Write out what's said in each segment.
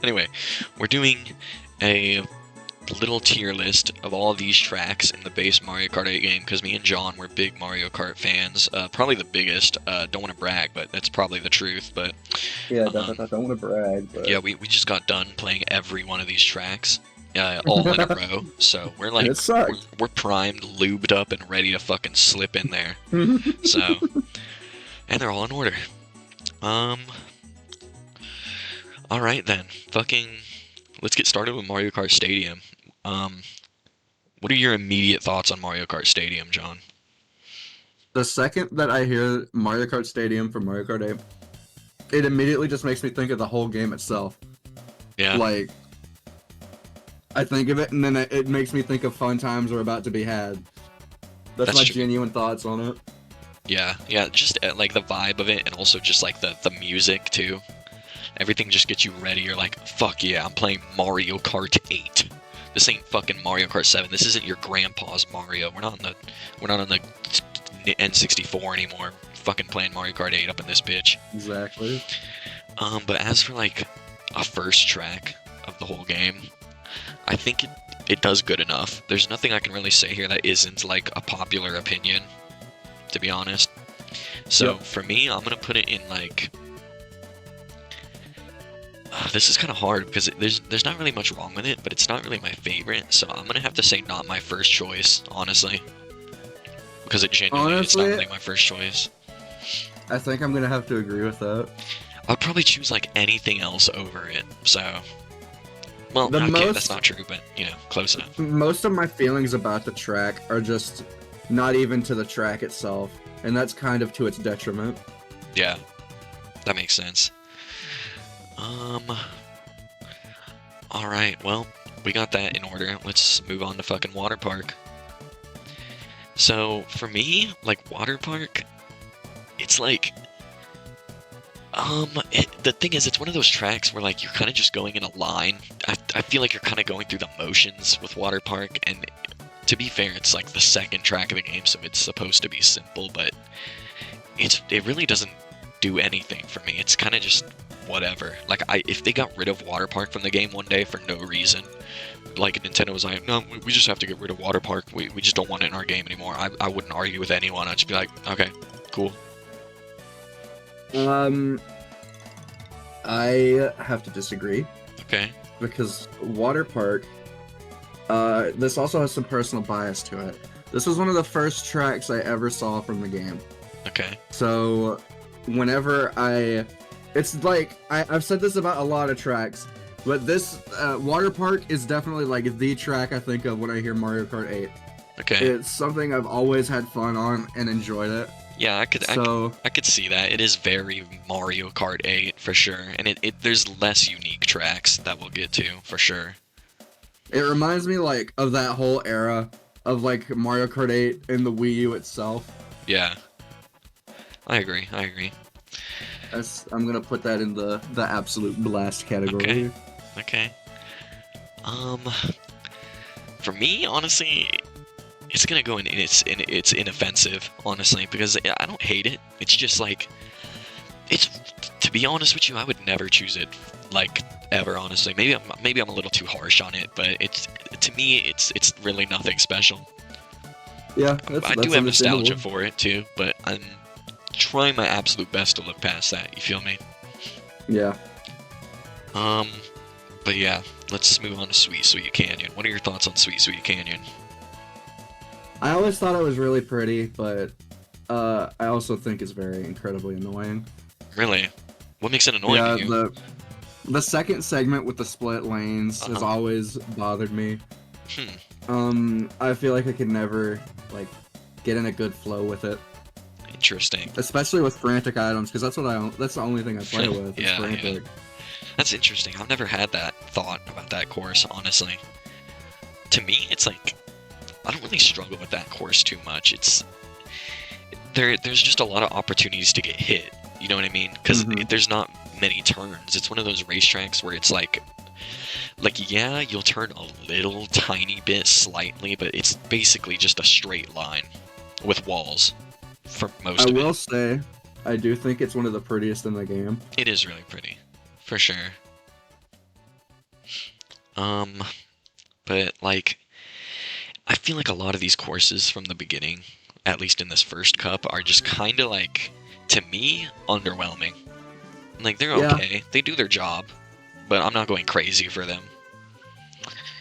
Anyway, we're doing a little tier list of all of these tracks in the base Mario Kart 8 game because me and John were big Mario Kart fans. Probably the biggest. Don't want to brag, but that's probably the truth. But Yeah, um, I don't want to brag, yeah, but we just got done playing every one of these tracks. All in a row, so we're and it like sucked. we're primed, lubed up, and ready to fucking slip in there. So, and they're all in order. Um, all right then, fucking, let's get started with Mario Kart Stadium. Um, what are your immediate thoughts on Mario Kart Stadium, John? The second that I hear Mario Kart Stadium from Mario Kart 8, it immediately just makes me think of the whole game itself. Yeah, Like, I think of it, and then it makes me think of fun times are about to be had. That's that's my true. genuine thoughts on it. Yeah, just like the vibe of it, and also just like the music too. Everything just gets you ready. You're like, fuck yeah, I'm playing Mario Kart 8. This ain't fucking Mario Kart 7. This isn't your grandpa's Mario. We're not on the N64 anymore. Fucking playing Mario Kart 8 up in this bitch. Exactly. But as for like a first track of the whole game, I think it does good enough. There's nothing I can really say here that isn't like a popular opinion, to be honest. So Yep. for me, I'm gonna put it in like. This is kind of hard because there's not really much wrong with it, but it's not really my favorite. So I'm gonna have to say not my first choice, honestly, because it genuinely it's not Honestly, really my first choice. I think I'm gonna have to agree with that. I'd probably choose like anything else over it. So, well, The okay, that's most not true, but close enough. most of my feelings about the track are just not even to the track itself, and that's kind of to its detriment. Yeah, that makes sense. Um, all right, well, we got that in order. Let's move on to fucking water park. So for me, like water park, it's like the thing is, it's one of those tracks where like you're kind of just going in a line. I feel like you're kind of going through the motions with water park, and to be fair, it's like the second track of the game, so it's supposed to be simple, but it really doesn't do anything for me. It's kind of just whatever. Like if they got rid of water park from the game one day for no reason, like Nintendo was like, no, we just have to get rid of water park. We just don't want it in our game anymore. I wouldn't argue with anyone. I'd just be like, okay, cool. Um, I have to disagree Okay. because Water Park, this also has some personal bias to it. This was one of the first tracks I ever saw from the game. Okay. So, it's like, I've said this about a lot of tracks, but this Water Park is definitely like the track I think of when I hear Mario Kart 8. Okay. It's something I've always had fun on and enjoyed it. Yeah, So, I could see that. It is very Mario Kart 8 for sure, and there's less unique tracks that we'll get to for sure. it reminds me like of that whole era of like Mario Kart 8 and the Wii U itself. Yeah, I agree. I agree. I'm gonna put that in the absolute blast category. Okay. Okay. Um, for me, honestly, it's gonna go in it's inoffensive, honestly, because I don't hate it. It's just like it's to be honest with you, I would never choose it like ever, honestly. Maybe I'm a little too harsh on it, but it's to me it's really nothing special. Yeah, I do that's have nostalgia understandable. for it too, but I'm trying my absolute best to look past that. You feel me? Yeah. Um, but yeah, let's move on to Sweet Sweet Canyon. What are your thoughts on Sweet Sweet Canyon? I always thought it was really pretty, but I also think it's very incredibly annoying. Really? What makes it annoying Yeah, to you? the second segment with the split lanes has Uh-huh. always bothered me. Hmm. I feel like I could never like get in a good flow with it, Interesting. especially with frantic items, because that's the only thing I play with is Yeah, frantic. That's interesting. I've never had that thought about that course, honestly. To me, it's like I don't really struggle with that course too much. There's just a lot of opportunities to get hit. You know what I mean? Because Mhm. there's not many turns. It's one of those racetracks where it's like yeah, you'll turn a little tiny bit slightly, but it's basically just a straight line with walls for I most of will it. say, I do think it's one of the prettiest in the game. It is really pretty, for sure. Um, but like, I feel like a lot of these courses from the beginning, at least in this first cup, are just kind of like, to me, underwhelming. Like, they're Yeah, okay, they do their job, but I'm not going crazy for them.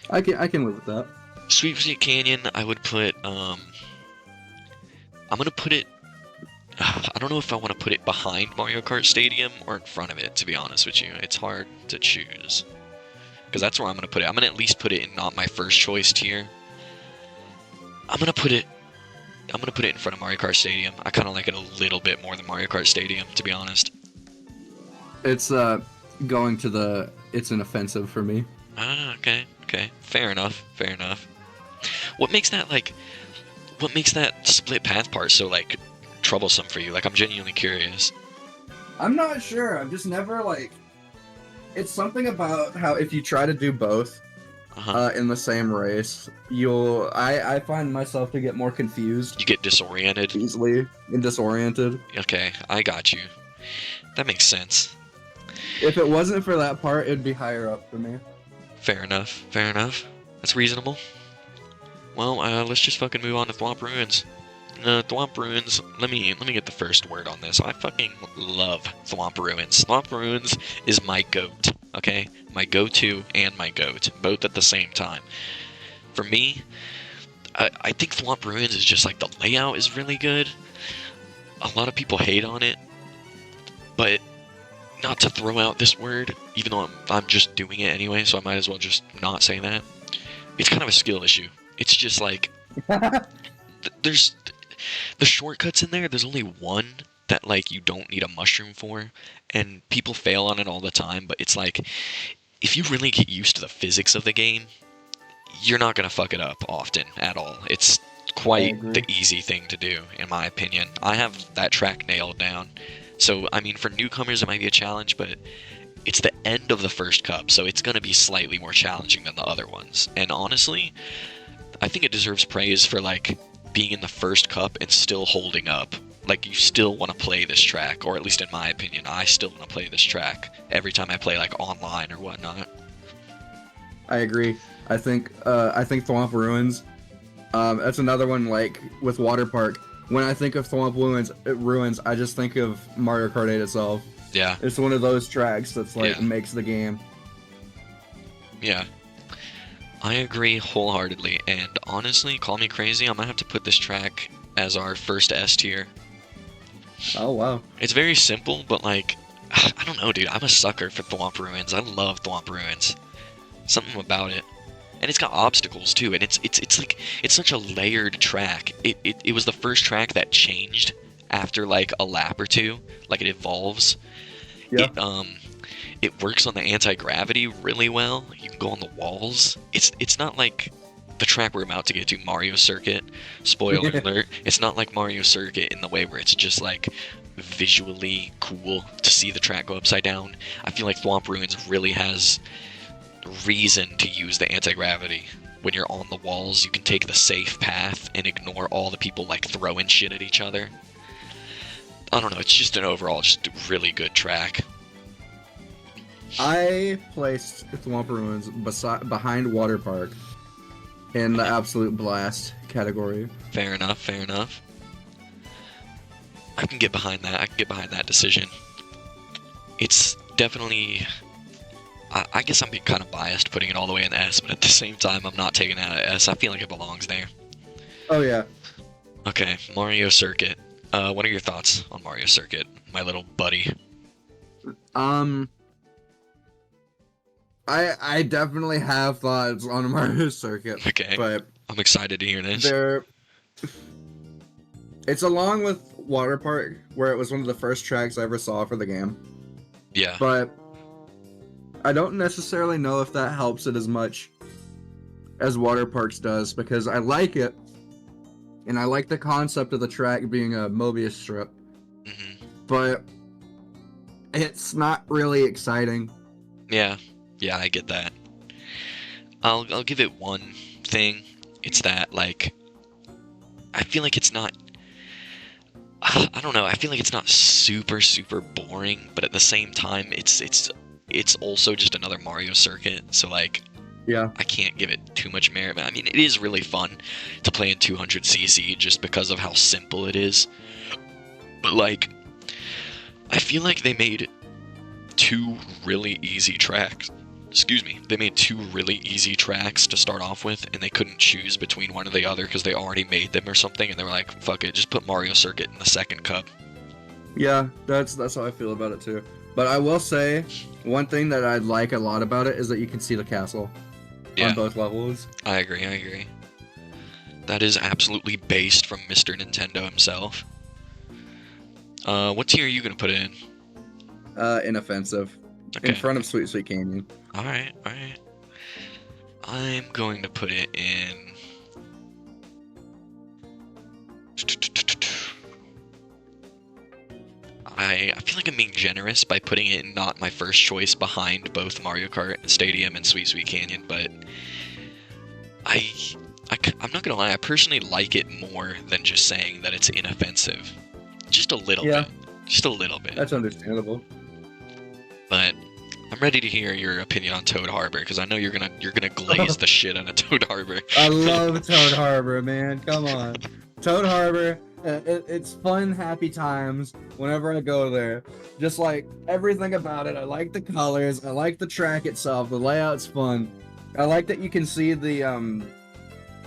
I can live with that. Sweepstakes Canyon, I would put, I'm gonna put it, I don't know if I want to put it behind Mario Kart Stadium or in front of it, to be honest with you. It's hard to choose. Because that's where I'm gonna put it. I'm gonna at least put it in not my first choice tier. I'm gonna put it in front of Mario Kart Stadium. I kind of like it a little bit more than Mario Kart Stadium, to be honest. It's going to the. It's an offensive for me. Ah, okay, okay. Fair enough, fair enough. What makes that like what makes that split path part so like troublesome for you? Like I'm genuinely curious. I'm not sure. I'm just never like. It's something about how if you try to do both Uh-huh. in the same race, I find myself to get more confused You get disoriented. easily and disoriented. Okay, I got you. That makes sense. If it wasn't for that part, it'd be higher up for me. Fair enough, fair enough. That's reasonable. Well, let's just fucking move on to Thwomp Ruins. Thwomp Ruins, let me get the first word on this. I fucking love Thwomp Ruins. Thwomp Ruins is my goat, okay? My go-to and my goat, both at the same time. For me, I think Thwomp Ruins is just like the layout is really good. A lot of people hate on it, but not to throw out this word, even though I'm just doing it anyway, so I might as well just not say that. It's kind of a skill issue. It's just like, there's the shortcuts in there, there's only one that like you don't need a mushroom for, and people fail on it all the time, but it's like if you really get used to the physics of the game, you're not gonna fuck it up often at all. It's quite the easy thing to do, in my opinion. I have that track nailed down. So I mean for newcomers it might be a challenge, but it's the end of the first cup, so it's gonna be slightly more challenging than the other ones. And honestly, I think it deserves praise for like being in the first cup and still holding up. Like you still want to play this track, or at least in my opinion, I still want to play this track every time I play like online or whatnot. I agree. I think Thwomp Ruins. That's another one like with Water Park. When I think of Thwomp Ruins, I just think of Mario Kart 8 itself. Yeah. It's one of those tracks that's like makes the game. Yeah. I agree wholeheartedly, and honestly, call me crazy, I might have to put this track as our first S tier. Oh wow. It's very simple, but like, I don't know, dude. I'm a sucker for Thwomp Ruins. I love Thwomp Ruins. Something about it. And it's got obstacles too, and it's like it's such a layered track. It was the first track that changed after like a lap or two, like it evolves. Yeah. It works on the anti-gravity really well. You can go on the walls. It's not like the track we're about to get to, Mario Circuit. Spoiler alert. It's not like Mario Circuit in the way where it's just like visually cool to see the track go upside down. I feel like Thwomp Ruins really has reason to use the anti-gravity. When you're on the walls, you can take the safe path and ignore all the people like throwing shit at each other. I don't know, it's just an overall just really good track. I placed Thwomp Ruins behind Water Park in the absolute blast category. Fair enough, fair enough. I can get behind that. I can get behind that decision. It's definitely... I guess I'm being kind of biased putting it all the way in S, but at the same time, I'm not taking it out of S. I feel like it belongs there. Oh yeah. Okay, Mario Circuit. What are your thoughts on Mario Circuit, my little buddy? I definitely have thoughts on Mario Circuit. Okay, but I'm excited to hear this. It's along with Water Park, where it was one of the first tracks I ever saw for the game. Yeah. But I don't necessarily know if that helps it as much as Water Parks does, because I like it, and I like the concept of the track being a Mobius strip, but it's not really exciting. Yeah, I get that. I'll give it one thing. It's that, like, I feel like it's not... I don't know, I feel like it's not super, super boring, but at the same time, it's it's also just another Mario circuit, so like Yeah. I can't give it too much merit. But I mean, it is really fun to play in 200cc just because of how simple it is. But like, I feel like they made two really easy tracks. Excuse me. They made two really easy tracks to start off with, and they couldn't choose between one or the other because they already made them or something, and they were like, fuck it, just put Mario Circuit in the second cup. Yeah, that's how I feel about it too. But I will say, one thing that I like a lot about it is that you can see the castle Yeah, on both levels. I agree. That is absolutely based from Mr. Nintendo himself. What tier are you gonna put it in? Inoffensive. Okay. In front of Sweet Sweet Canyon. Alright. I'm going to put it in... I feel like I'm being generous by putting it in not my first choice behind both Mario Kart Stadium and Sweet Sweet Canyon, but I'm not gonna lie, I personally like it more than just saying that it's inoffensive. Just a little bit. Just a little bit. That's understandable. But I'm ready to hear your opinion on Toad Harbor, because I know you're gonna glaze the shit out of Toad Harbor. I love Toad Harbor, man. Come on. Toad Harbor, it's fun, happy times whenever I go there. Just like everything about it. I like the colors. I like the track itself. The layout's fun. I like that you can see the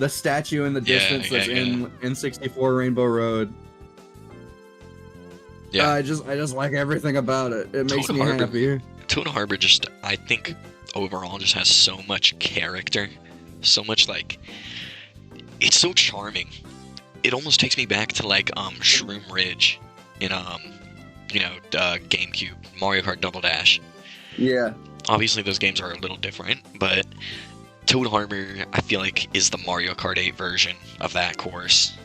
statue in the distance that's in N64 Rainbow Road. Yeah. I just like everything about it. It makes me happy. Toad Harbor just, I think, overall just has so much character. So much, like, it's so charming. It almost takes me back to, like, Shroom Ridge in, GameCube, Mario Kart Double Dash. Yeah. Obviously, those games are a little different, but Toad Harbor, I feel like, is the Mario Kart 8 version of that course.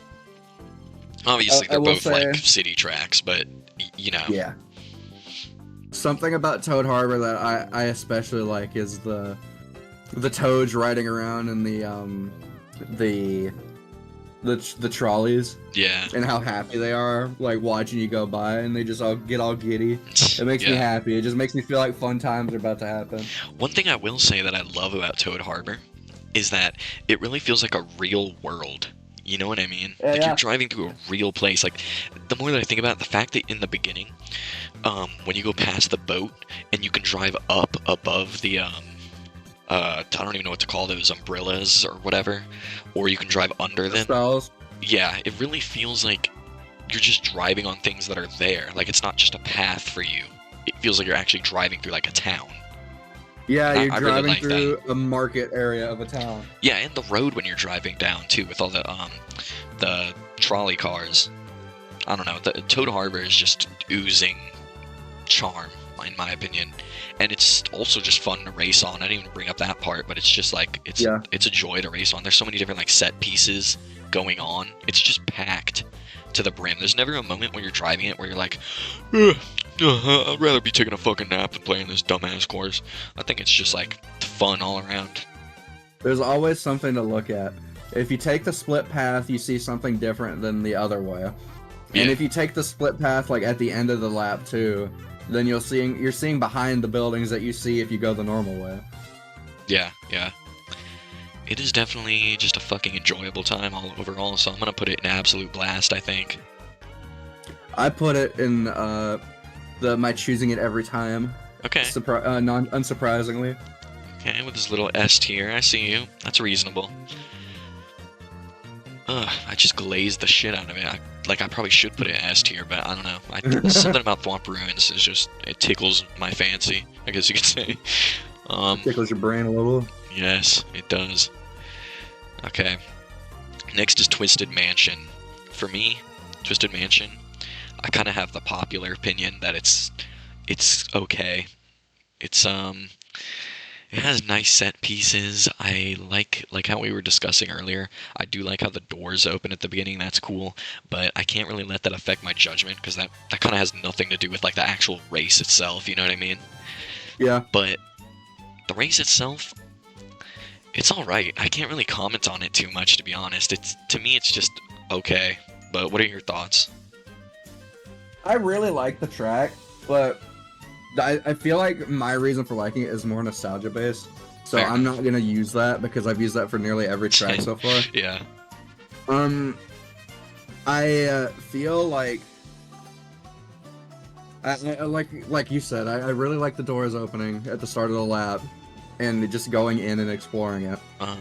Obviously, they're both, like, city tracks, but, you know. Yeah. Something about Toad Harbor that I especially like is the toads riding around in the trolleys. Yeah. And how happy they are, like, watching you go by, and they just all get all giddy. It makes me happy. It just makes me feel like fun times are about to happen. One thing I will say that I love about Toad Harbor is that it really feels like a real world. You know what I mean? Yeah, you're driving through a real place. Like, the more that I think about it, the fact that in the beginning, when you go past the boat and you can drive up above the, I don't even know what to call those, umbrellas or whatever, or you can drive under them. Stalls. Yeah, it really feels like you're just driving on things that are there. Like, it's not just a path for you. It feels like you're actually driving through, like, a town. Yeah, you're I driving really like through a market area of a town. Yeah, and the road when you're driving down too, with all the trolley cars. I don't know. The Toad Harbor is just oozing charm, in my opinion, and it's also just fun to race on. I didn't even bring up that part, but it's just like it's a joy to race on. There's so many different like set pieces going on. It's just packed to the brim. There's never a moment when you're driving it where you're like, I'd rather be taking a fucking nap than playing this dumbass course. I think it's just like fun all around. There's always something to look at. If you take the split path, you see something different than the other way. Yeah. And if you take the split path like at the end of the lap too, then you're seeing behind the buildings that you see if you go the normal way. Yeah. It is definitely just a fucking enjoyable time all overall, so I'm gonna put it in absolute blast, I think. I put it in my choosing it every time. Okay. Unsurprisingly. Okay, with this little S tier, I see you. That's reasonable. I just glazed the shit out of it. I probably should put it in S tier, but I don't know. Something about Thwomp Ruins is just, it tickles my fancy, I guess you could say. Tickles your brain a little. Yes, it does. Okay. Next is Twisted Mansion. For me, Twisted Mansion, I kind of have the popular opinion that it's okay. It has nice set pieces. I like how we were discussing earlier. I do like how the doors open at the beginning. That's cool, but I can't really let that affect my judgment because that kind of has nothing to do with like the actual race itself. You know what I mean? Yeah. But the race itself, it's all right. I can't really comment on it too much, to be honest. To me, it's just okay. But what are your thoughts? I really like the track, but I feel like my reason for liking it is more nostalgia based. So Fair I'm enough. not gonna use that because I've used that for nearly every track so far. Yeah. Um, I feel like like you said, I really like the doors opening at the start of the lap, and just going in and exploring it. Uh,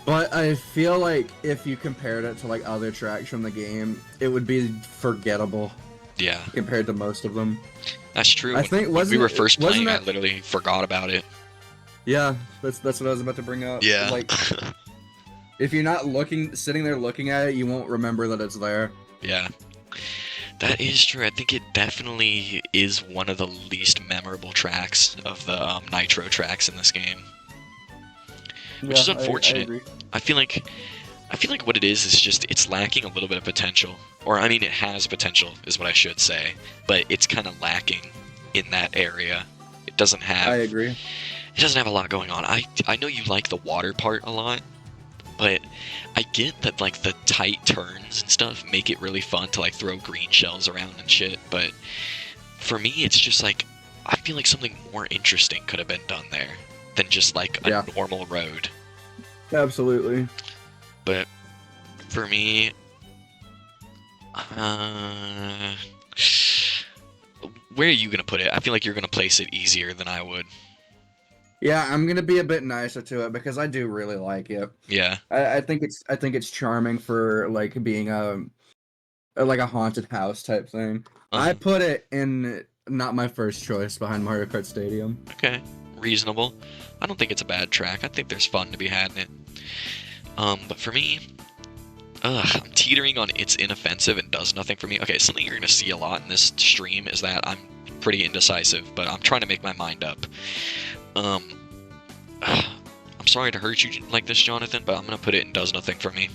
But I feel like if you compared it to like other tracks from the game, it would be forgettable yeah. compared to most of them. That's true. I think When we were wasn't first wasn't playing, I that? literally forgot about it. Yeah, that's what I was about to bring up. Yeah. Like, if you're not sitting there looking at it, you won't remember that it's there. Yeah. That is true. I think it definitely is one of the least memorable tracks of the Nitro tracks in this game, which is unfortunate. I agree. I feel like what it is just it's lacking a little bit of potential. Or I mean it has potential is what I should say, but it's kind of lacking in that area. It doesn't have I agree. It doesn't have a lot going on. I know you like the water part a lot, but I get that like the tight turns and stuff make it really fun to like throw green shells around and shit, but for me it's just like I feel like something more interesting could have been done there than just like a normal road. Absolutely. But for me, uh, where are you gonna put it? I feel like you're gonna place it easier than I would. Yeah, I'm gonna be a bit nicer to it because I do really like it. Yeah. I think it's charming for like being like a haunted house type thing. I Uh-huh. put it in not my first choice behind Mario Kart Stadium. Okay. Reasonable. I don't think it's a bad track. I think there's fun to be had in it. But for me, I'm teetering on it's inoffensive and does nothing for me. Okay, something you're gonna see a lot in this stream is that I'm pretty indecisive, but I'm trying to make my mind up. I'm sorry to hurt you like this, Jonathan, but I'm gonna put it in does nothing for me.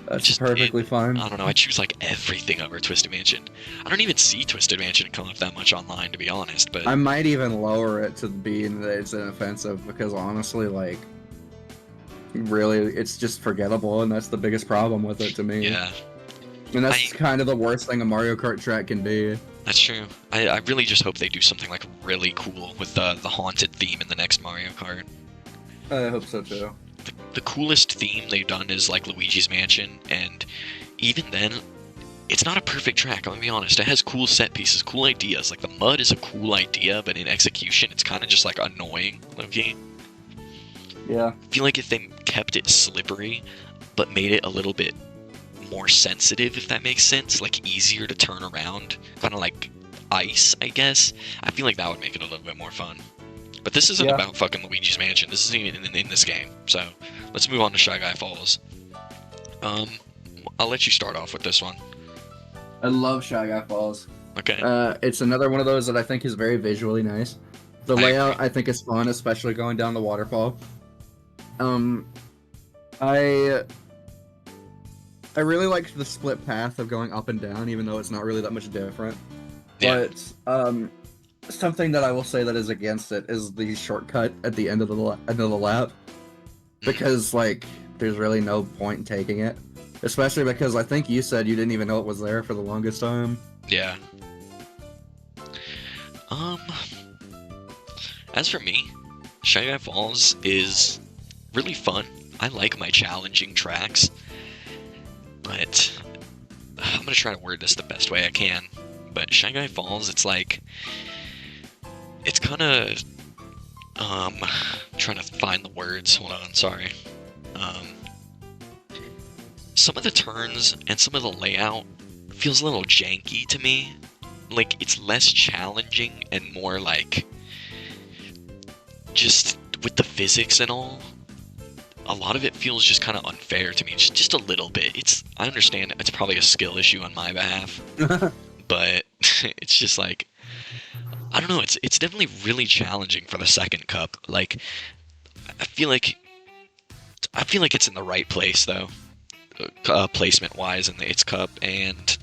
That's perfectly fine. I don't know, I choose like everything over Twisted Mansion. I don't even see Twisted Mansion come up that much online, to be honest, but... I might even lower it to being that it's inoffensive because honestly, like, really, it's just forgettable, and that's the biggest problem with it to me. Yeah. And that's kind of the worst thing a Mario Kart track can be. That's true. I really just hope they do something like really cool with the haunted theme in the next Mario Kart. I hope so too. The coolest theme they've done is like Luigi's Mansion, and even then, it's not a perfect track, I'm gonna be honest. It has cool set pieces, cool ideas. Like the mud is a cool idea, but in execution, it's kind of just like annoying, okay? Yeah. I feel like if they kept it slippery, but made it a little bit more sensitive, if that makes sense, like easier to turn around, kind of like ice, I guess. I feel like that would make it a little bit more fun. But this isn't about fucking Luigi's Mansion. This isn't even in this game. So let's move on to Shy Guy Falls. I'll let you start off with this one. I love Shy Guy Falls. Okay. It's another one of those that I think is very visually nice. The layout I think is fun, especially going down the waterfall. I really liked the split path of going up and down, even though it's not really that much different. Yeah. But something that I will say that is against it is the shortcut at the end of the lap, because like there's really no point in taking it, especially because I think you said you didn't even know it was there for the longest time. Yeah. As for me, Shy Guy Falls is really fun. I like my challenging tracks, but I'm gonna try to word this the best way I can. But Shy Guy Falls, it's like, it's kind of, trying to find the words. Hold on, sorry. Some of the turns and some of the layout feels a little janky to me. Like, it's less challenging and more like, just with the physics and all, a lot of it feels just kind of unfair to me. Just a little bit. I understand it's probably a skill issue on my behalf, but it's just like, I don't know, it's definitely really challenging for the second cup. Like, I feel like it's in the right place though, placement wise in its cup, and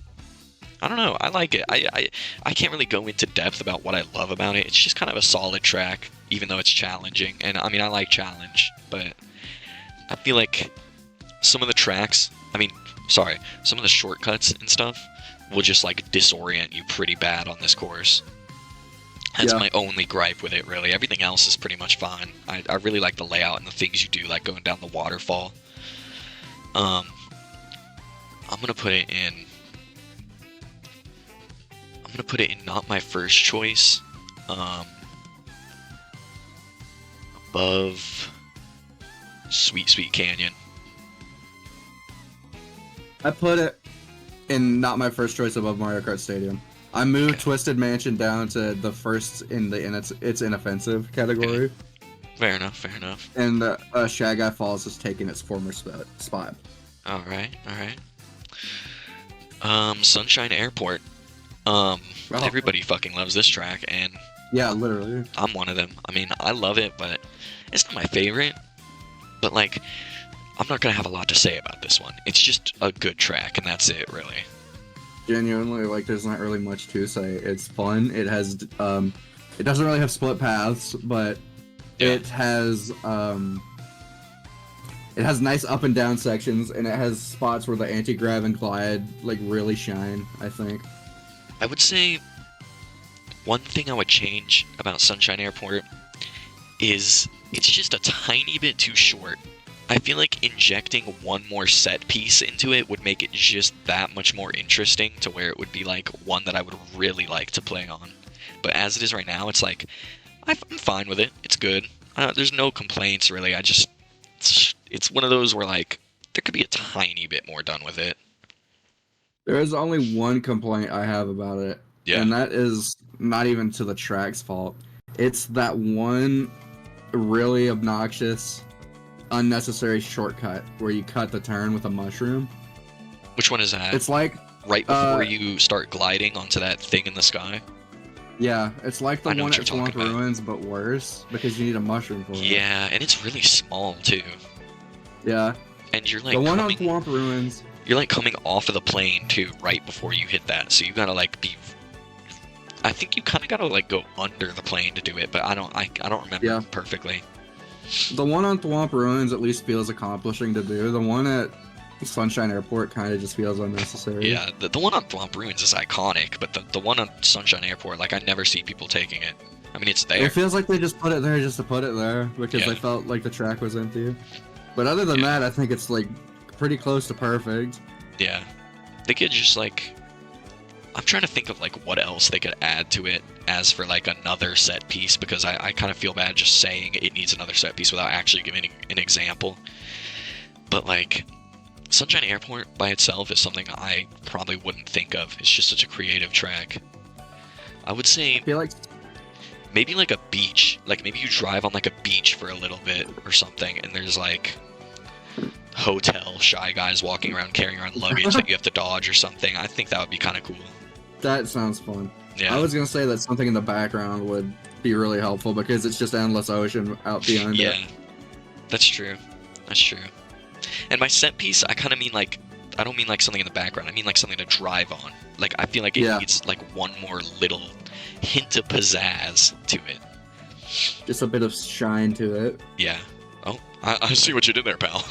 I don't know, I like it. I can't really go into depth about what I love about it. It's just kind of a solid track, even though it's challenging. And I mean, I like challenge, but I feel like some of the shortcuts and stuff will just like disorient you pretty bad on this course. That's Yeah. my only gripe with it, really. Everything else is pretty much fine. I really like the layout and the things you do, like going down the waterfall. Um, I'm gonna put it in. I'm gonna put it in not my first choice. Above Sweet Sweet Canyon. I put it in not my first choice above Mario Kart Stadium. I moved Okay. Twisted Mansion down to the first in its inoffensive category, Fair enough. Fair enough. and Shy Guy Falls is taking its former spot. All right. All right. Sunshine Airport. Oh. Everybody fucking loves this track, and Yeah, literally. I'm one of them. I mean, I love it, but it's not my favorite. But like, I'm not gonna have a lot to say about this one. It's just a good track, and that's it, really. Genuinely, like, there's not really much to say. It's fun. It has it doesn't really have split paths, but Yeah. it has nice up and down sections, and it has spots where the anti-grav and glide like really shine, I think. I would say one thing I would change about Sunshine Airport is it's just a tiny bit too short. I feel like injecting one more set piece into it would make it just that much more interesting, to where it would be like one that I would really like to play on. But as it is right now, it's like I'm fine with it. It's good. There's no complaints really. It's one of those where like there could be a tiny bit more done with it. There is only one complaint I have about it, Yeah. and that is not even to the track's fault. It's that one really obnoxious, unnecessary shortcut where you cut the turn with a mushroom. Which one is that? It's like, Right before you start gliding onto that thing in the sky? yeah, it's like the I know one what at you're talking Swamp about. Ruins, but worse, because you need a mushroom for it. Yeah, and it's really small too. Yeah. And you're like The one on coming, Swamp Ruins, you're like coming off of the plane too, right before you hit that. So you gotta like be. I think you kind of gotta like go under the plane to do it, but I don't remember Yeah. perfectly. the one on Swamp Ruins at least feels accomplishing to do. The one at Sunshine Airport kind of just feels unnecessary. Yeah, the one on Thwomp Ruins is iconic, but the one on Sunshine Airport, like I never see people taking it. I mean, it's there. It feels like they just put it there just to put it there because Yeah. they felt like the track was empty. But other than Yeah. that, I think it's like pretty close to perfect. Yeah, they could just like. I'm trying to think of like what else they could add to it as for like another set piece, because I kind of feel bad just saying it needs another set piece without actually giving an example. But like Sunshine Airport by itself is something I probably wouldn't think of. It's just such a creative track. I would say I feel like maybe like a beach. Like maybe you drive on like a beach for a little bit or something, and there's like hotel shy guys walking around carrying around luggage that you have to dodge or something. I think that would be kind of cool. that sounds fun. Yeah. I was gonna say that something in the background would be really helpful because it's just endless ocean out behind Yeah, it. that's true. That's true. And by set piece, I kind of mean like, I don't mean like something in the background. I mean like something to drive on. Like I feel like it Yeah. needs like one more little hint of pizzazz to it. Just a bit of shine to it. Yeah. Oh, I see what you did there, pal.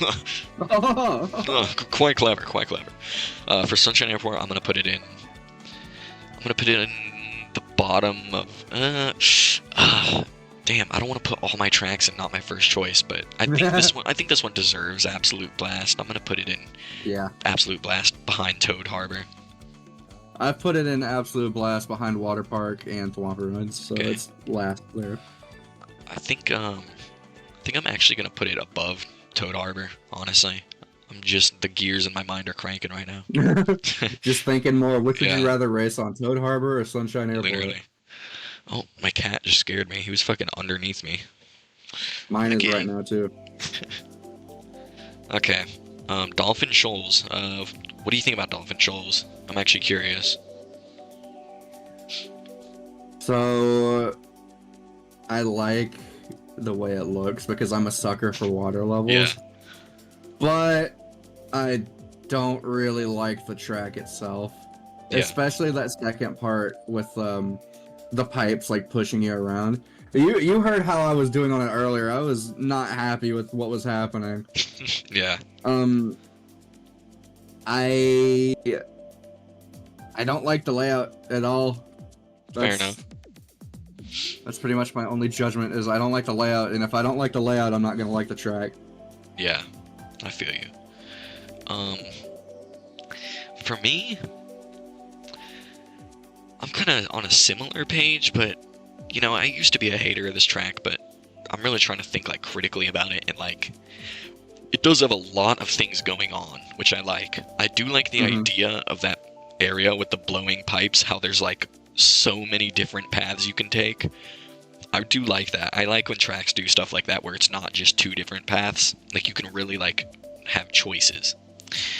Oh, quite clever, quite clever. For Sunshine Airport, I'm gonna put it in. I'm gonna put it in the bottom of. Damn, I don't want to put all my tracks in not my first choice, but I think this one. I think this one deserves Absolute Blast. I'm gonna put it in Yeah. Absolute Blast behind Toad Harbor. I've put it in Absolute Blast behind Water Park and Thwomp Ruins, so Okay. it's last there. I think I'm actually gonna put it above Toad Harbor. Honestly, the gears in my mind are cranking right now. Just thinking more, which would Yeah. you rather race on, Toad Harbor or Sunshine Airport? Literally. Oh, my cat just scared me. He was fucking underneath me. Mine is Okay. right now too. Okay. Dolphin Shoals. What do you think about Dolphin Shoals? I'm actually curious. So I like the way it looks because I'm a sucker for water levels. Yeah. But I don't really like the track itself. Yeah. Especially that second part with the pipes like pushing you around. You heard how I was doing on it earlier. I was not happy with what was happening. Yeah. I don't like the layout at all. Fair enough. That's pretty much my only judgment is I don't like the layout, and if I don't like the layout, I'm not gonna like the track. Yeah, I feel you. For me, I'm kind of on a similar page, but you know, I used to be a hater of this track, but I'm really trying to think like critically about it, and like it does have a lot of things going on, which I like. I do like the idea of that area with the blowing pipes, how there's like so many different paths you can take. I do like that. I like when tracks do stuff like that where it's not just two different paths. Like you can really like have choices.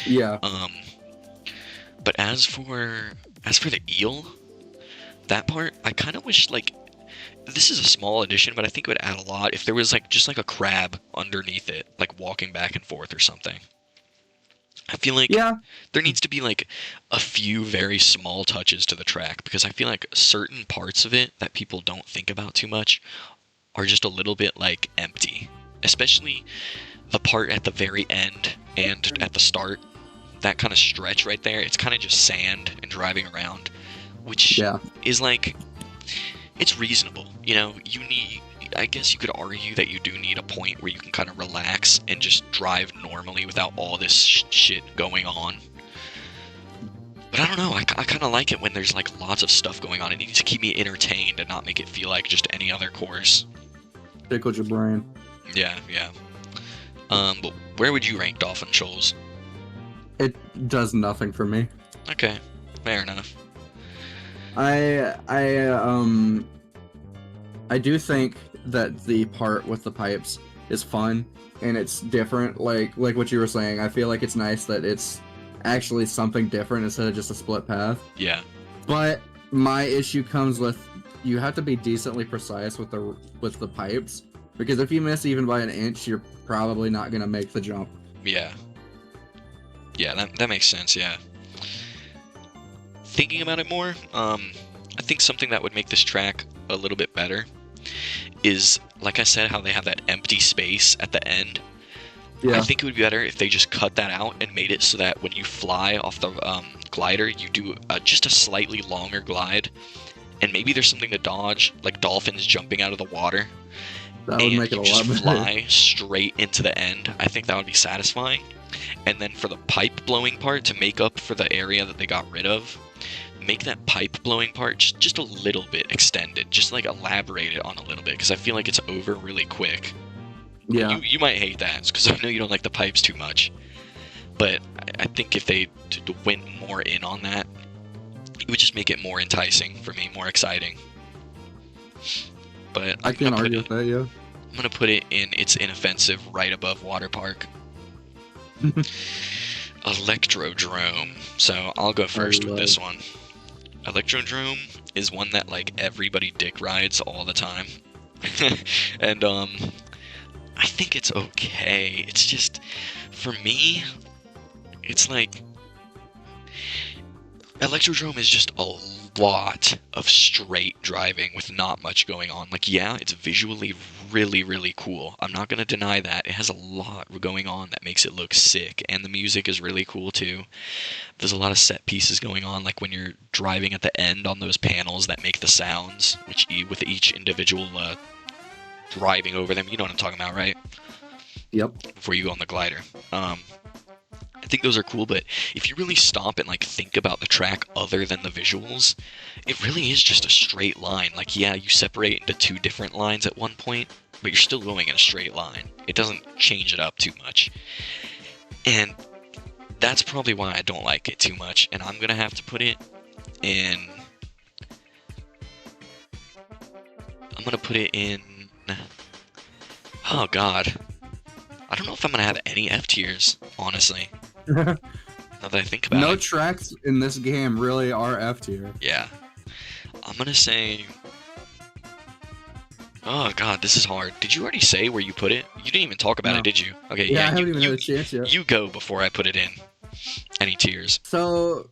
Yeah. But as for the eel, that part, I kind of wish like this is a small addition, but I think it would add a lot if there was like just like a crab underneath it, like walking back and forth or something. I feel like there needs to be like a few very small touches to the track because I feel like certain parts of it that people don't think about too much are just a little bit like empty, especially the part at the very end and at the start. That kind of stretch right there, it's kind of just sand and driving around, which is like, it's reasonable. You know, I guess you could argue that you do need a point where you can kind of relax and just drive normally without all this shit going on. But I don't know, I kind of like it when there's like lots of stuff going on. It needs to keep me entertained and not make it feel like just any other course. Tickled your brain. Yeah. But where would you rank Dolphin Shoals? It does nothing for me. Okay, fair enough. I do think that the part with the pipes is fun and it's different. Like what you were saying, I feel like it's nice that it's actually something different instead of just a split path. Yeah. But my issue comes with you have to be decently precise with the pipes because if you miss even by an inch, you're probably not gonna make the jump. Yeah. Yeah, that makes sense, yeah. Thinking about it more, I think something that would make this track a little bit better is, like I said, how they have that empty space at the end. Yeah. I think it would be better if they just cut that out and made it so that when you fly off the glider, you do just a slightly longer glide. And maybe there's something to dodge, like dolphins jumping out of the water. That would make it a lot better. Fly straight into the end. I think that would be satisfying. And then for the pipe blowing part, to make up for the area that they got rid of, make that pipe blowing part just a little bit extended. Just like elaborate it on a little bit, because I feel like it's over really quick. Yeah. You might hate that, because I know you don't like the pipes too much. But I think if they went more in on that, it would just make it more enticing for me, more exciting. But I can't argue with that, yeah. I'm going to put it in its inoffensive right above Water Park. Electrodrome. So I'll go first with this one. Electrodrome is one that like everybody dick rides all the time. And I think it's okay. It's just, for me, it's like Electrodrome is just a lot of straight driving with not much going on. Like, yeah, it's visually really, really cool. I'm not going to deny that. It has a lot going on that makes it look sick, and the music is really cool too. There's a lot of set pieces going on, like when you're driving at the end on those panels that make the sounds, which with each individual driving over them. You know what I'm talking about, right? Yep. Before you go on the glider. I think those are cool, but if you really stop and like think about the track other than the visuals, it really is just a straight line. Like, yeah, you separate into two different lines at one point, but you're still going in a straight line. It doesn't change it up too much. And that's probably why I don't like it too much, and I'm gonna have to put it in... I'm gonna put it in... Oh god. I don't know if I'm gonna have any F tiers, honestly. Now that I think about it. No tracks in this game really are F tier. Yeah. I'm gonna say... Oh god, this is hard. Did you already say where you put it? You didn't even talk about it, did you? Okay, yeah, I haven't even had a chance yet. You go before I put it in. Any tiers? So,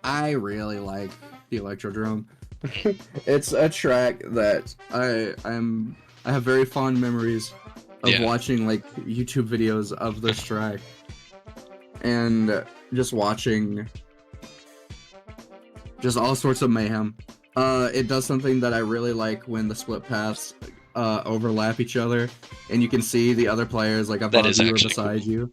I really like the Electrodrome. It's a track that I have very fond memories of watching like YouTube videos of this track and just watching just all sorts of mayhem It does something that I really like when the split paths overlap each other, and you can see the other players like That above is you or actually cool. beside you.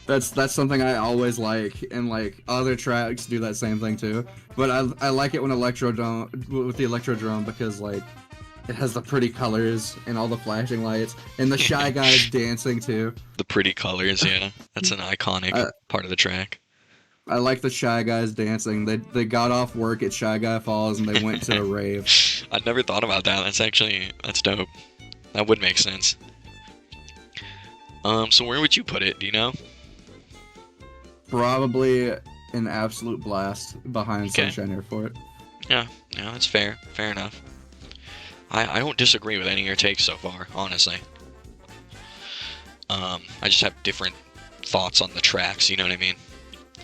That's something I always like, and like other tracks do that same thing too. But I like it when Electrodrome with the Electrodrome because like it has the pretty colors and all the flashing lights and the Shy Guys dancing too. The pretty colors, yeah. That's an iconic I part of the track. I like the Shy Guys dancing. They got off work at Shy Guy Falls and they went to a rave. I never thought about that. That's dope. That would make sense. So where would you put it? Do you know? Probably an absolute blast behind Okay. Sunshine Airport. Yeah, that's fair. Fair enough. I don't disagree with any of your takes so far, honestly. I just have different thoughts on the tracks, you know what I mean?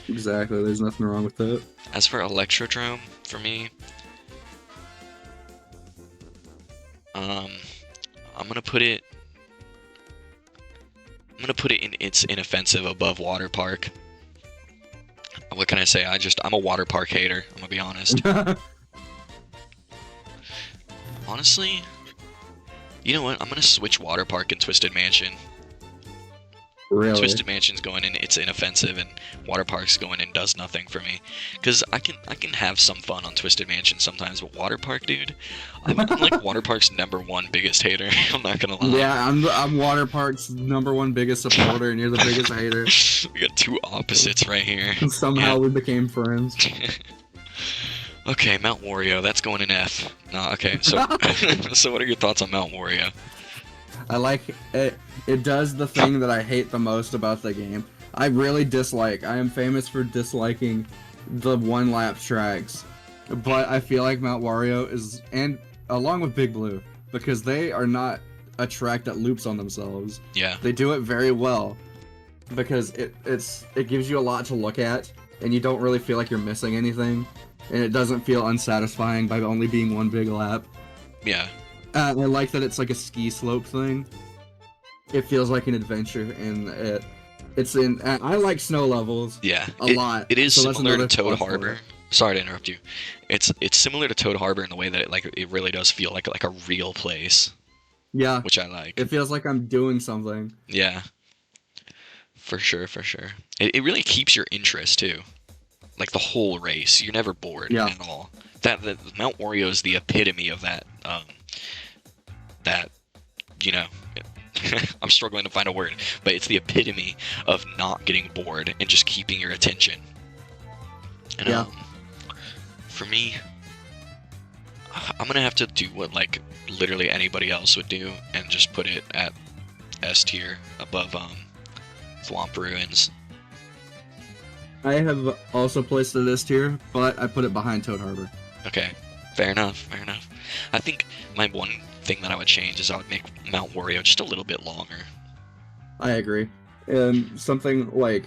Exactly. There's nothing wrong with that. As for Electrodrome, for me, I'm gonna put it. I'm gonna put it in its inoffensive above Water Park. What can I say? I'm a water park hater. I'm gonna be honest. Honestly, you know what? I'm gonna switch Water Park and Twisted Mansion. Really? Twisted Mansion's going in, it's inoffensive, and Water Park's going in, does nothing for me. Cause I can have some fun on Twisted Mansion sometimes, but Water Park, dude, I'm like Water Park's #1 biggest hater. I'm not gonna lie. Yeah, I'm Water Park's #1 biggest supporter, and you're the biggest hater. We got two opposites right here. And somehow we became friends. Okay, Mount Wario, that's going in F. No, okay, so so what are your thoughts on Mount Wario? I like it. It does the thing that I hate the most about the game. I really dislike. I am famous for disliking the one-lap tracks, but I feel like Mount Wario is, and along with Big Blue, because they are not a track that loops on themselves. Yeah, They do it very well because it gives you a lot to look at, and you don't really feel like you're missing anything, and it doesn't feel unsatisfying by only being one big lap. yeah. I like that it's like a ski slope thing. It feels like an adventure, and it's in. I like snow levels Yeah, a lot. It is so that's similar to another Toad plus for Harbor. it. Sorry to interrupt you. It's similar to Toad Harbor in the way that it really does feel like a real place, Yeah, which I like. it feels like I'm doing something. Yeah, for sure, for sure. It really keeps your interest too. Like the whole race, you're never bored Yeah. at all. That Mount Wario is the epitome of that. That you know. I'm struggling to find a word, but it's the epitome of not getting bored and just keeping your attention. And Yeah. For me, I'm gonna have to do what like literally anybody else would do and just put it at S tier above Thwomp Ruins. I have also placed it this tier, but I put it behind Toad Harbor. Okay, fair enough, fair enough. I think my one thing that I would change is I would make Mount Wario just a little bit longer. I agree. And something like,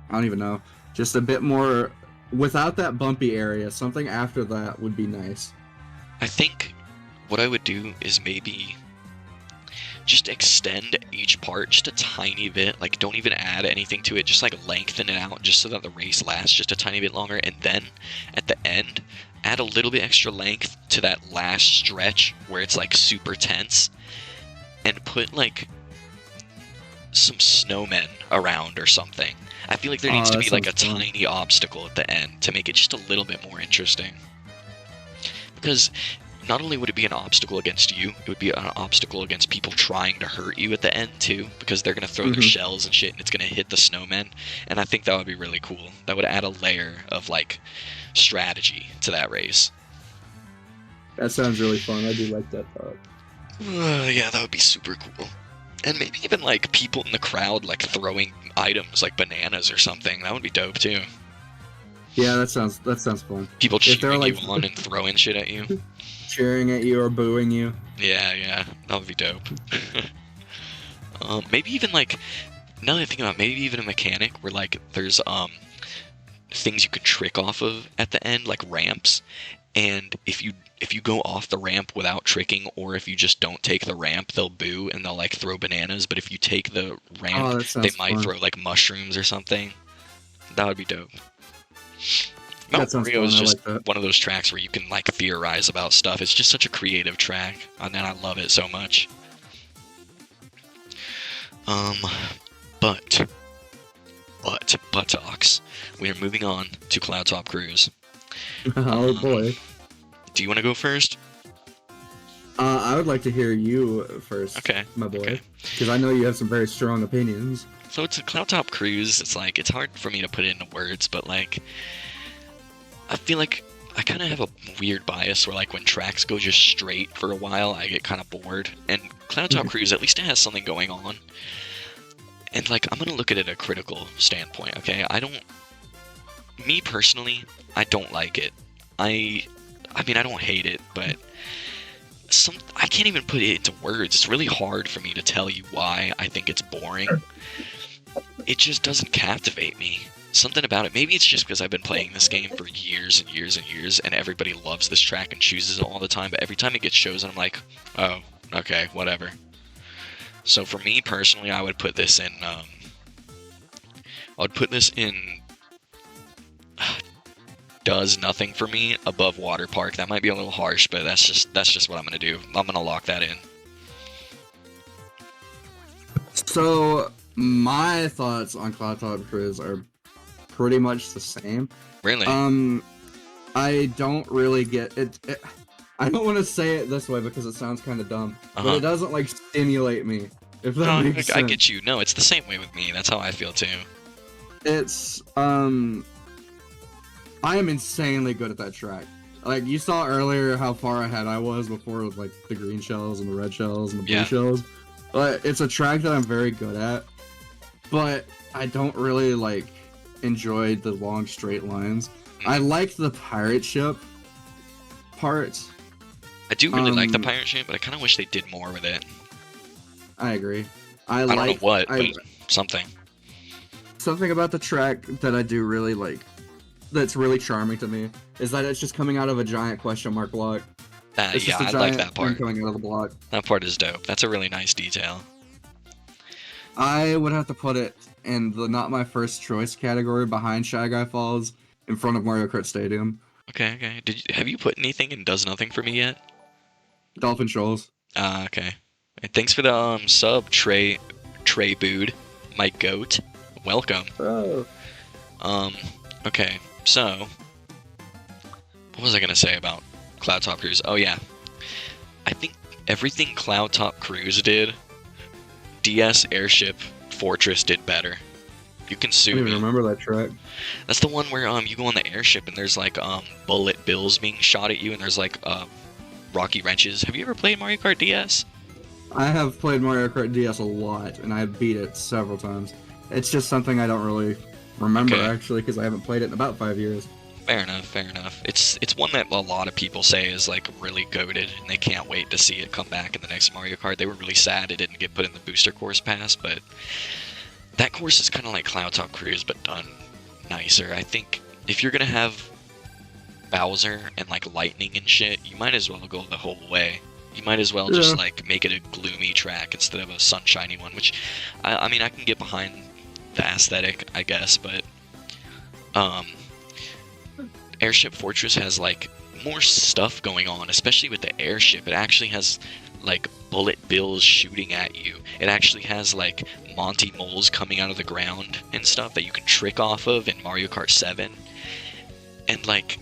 I don't even know, just a bit more without that bumpy area. Something after that would be nice. I think what I would do is maybe just extend each part just a tiny bit. Like, don't even add anything to it. Just like lengthen it out just so that the race lasts just a tiny bit longer. And then at the end, add a little bit extra length to that last stretch where it's like super tense. And put like some snowmen around or something. I feel like there needs to that be like a sounds fun. tiny obstacle at the end to make it just a little bit more interesting. Because not only would it be an obstacle against you, it would be an obstacle against people trying to hurt you at the end too, because they're gonna throw their Mhm. shells and shit, and it's gonna hit the snowmen. And I think that would be really cool. That would add a layer of like strategy to that race. That sounds really fun. I do like that thought. Yeah, that would be super cool. And maybe even like people in the crowd like throwing items like bananas or something. That would be dope too. Yeah, that sounds fun. People If they're, cheering like- you on and throwing shit at you. Cheering at you or booing you. Yeah, that would be dope. Maybe even like, now that I think about it, maybe even a mechanic where like there's things you could trick off of at the end, like ramps. And if you go off the ramp without tricking, or if you just don't take the ramp, they'll boo and they'll like throw bananas. But if you take the ramp, Oh, that they sounds might fun. throw like mushrooms or something. That would be dope. That Mount sounds Rio is fun. I just like that. one of those tracks where you can like theorize about stuff. It's just such a creative track, and I love it so much. Um, but buttocks. We are moving on to Cloud Top Cruise. Oh boy. Do you want to go first? I would like to hear you first, Okay. my boy, Okay. because I know you have some very strong opinions. So it's a Cloud Top Cruise. It's like it's hard for me to put it into words, but like I feel like I kind of have a weird bias where like when tracks go just straight for a while, I get kind of bored. And Cloud Top Cruise, at least it has something going on. And like I'm gonna look at it at a critical standpoint. Okay, me personally, I don't like it. I mean I don't hate it, but I can't even put it into words. It's really hard for me to tell you why I think it's boring. It just doesn't captivate me. Something about it. Maybe it's just because I've been playing this game for years and years and years, and everybody loves this track and chooses it all the time. But every time it gets chosen, I'm like, oh, okay, whatever. So for me personally, I would put this in. Does nothing for me above Water Park. That might be a little harsh, but that's just what I'm gonna do. I'm gonna lock that in. So my thoughts on Cloud Top Cruise are pretty much the same. Really? I don't really get it. I don't want to say it this way because it sounds kind of dumb, but it doesn't like stimulate me. If that makes sense. I get you. No, it's the same way with me. That's how I feel too. It's I am insanely good at that track. Like you saw earlier how far ahead I was before with like the green shells and the red shells and the blue shells. But it's a track that I'm very good at. But I don't really like enjoy the long straight lines. I like the pirate ship parts. I do really like the pirate ship, but I kind of wish they did more with it. I agree. I don't know what, but something. Something about the track that I do really like, that's really charming to me, is that it's just coming out of a giant question mark block. Yeah, I like that part. Coming out of the block. That part is dope. That's a really nice detail. I would have to put it in the not my first choice category behind Shy Guy Falls in front of Mario Kart Stadium. Okay. Have you put anything in Does Nothing for me yet? Dolphin Shoals. Okay. And thanks for the sub, Trey Bood, my goat. Welcome. Oh. Okay, so what was I gonna say about Cloud Top Cruise? Oh yeah, I think everything Cloud Top Cruise did, DS Airship Fortress did better. You can sue me. I don't even remember that track. That's the one where you go on the airship and there's like bullet bills being shot at you and there's like rocky wrenches. Have you ever played Mario Kart DS? I have played Mario Kart DS a lot and I've beat it several times. It's just something I don't really remember actually because I haven't played it in about 5 years. Fair enough. It's one that a lot of people say is like really goated and they can't wait to see it come back in the next Mario Kart. They were really sad it didn't get put in the booster course pass, but that course is kind of like Cloud Top Cruise but done nicer. I think if you're gonna have Bowser and like lightning and shit, you might as well go the whole way. You might as well just like make it a gloomy track instead of a sunshiny one, which I mean I can get behind the aesthetic, I guess, but Airship Fortress has like more stuff going on, especially with the airship. It actually has like bullet bills shooting at you. It actually has like Monty moles coming out of the ground and stuff that you can trick off of in Mario Kart 7. And like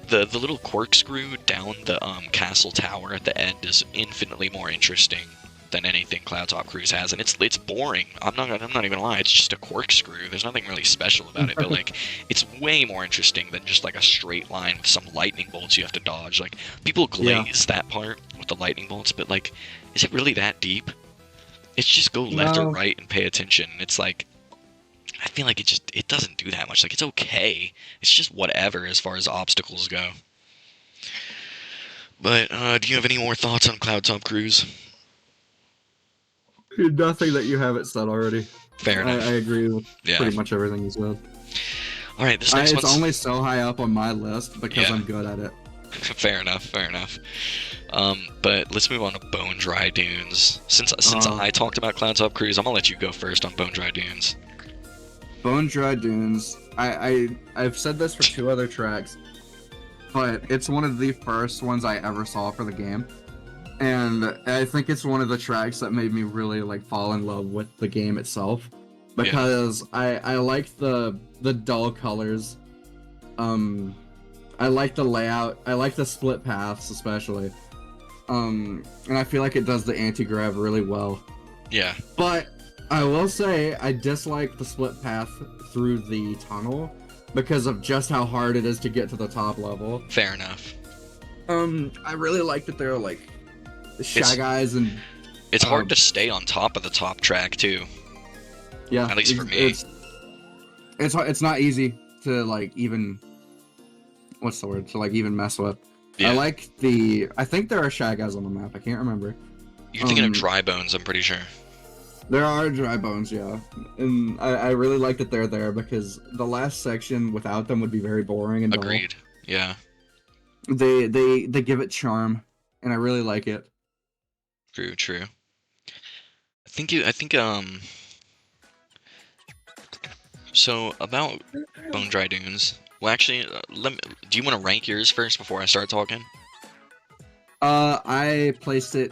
the little corkscrew down the castle tower at the end is infinitely more interesting than anything Cloud Top Cruise has, and it's boring. I'm not even gonna lie, it's just a corkscrew. There's nothing really special about it, but like it's way more interesting than just like a straight line with some lightning bolts you have to dodge. Like people glaze that part with the lightning bolts, but like, is it really that deep? It's just go left or right and pay attention. It's like I feel like it doesn't do that much. Like it's okay. It's just whatever as far as obstacles go. But do you have any more thoughts on Cloud Top Cruise? Nothing that you haven't said already. Fair enough. I agree with pretty much everything you said. All right, this next one's... It's only so high up on my list because I'm good at it. Fair enough. But let's move on to Bone Dry Dunes. Since I talked about Cloud Top Cruise, I'm gonna let you go first on Bone Dry Dunes. Bone Dry Dunes I've said this for 2 other tracks, but it's one of the first ones I ever saw for the game. And I think it's one of the tracks that made me really like fall in love with the game itself, because I like the dull colors. I like the layout. I like the split paths especially. And I feel like it does the anti-grav really well. Yeah. But I will say I dislike the split path through the tunnel because of just how hard it is to get to the top level. Fair enough. I really like that there are like Shy Guys and it's hard to stay on top of the top track too. Yeah, at least for me. It's not easy to like even what's the word to like even mess with. Yeah. I think there are Shy Guys on the map. I can't remember. You're thinking of Dry Bones, I'm pretty sure. There are Dry Bones, yeah, and I really like that they're there because the last section without them would be very boring and dull. Agreed. Yeah. They give it charm, and I really like it. True. So about Bone Dry Dunes. Well, actually, do you want to rank yours first before I start talking? I placed it.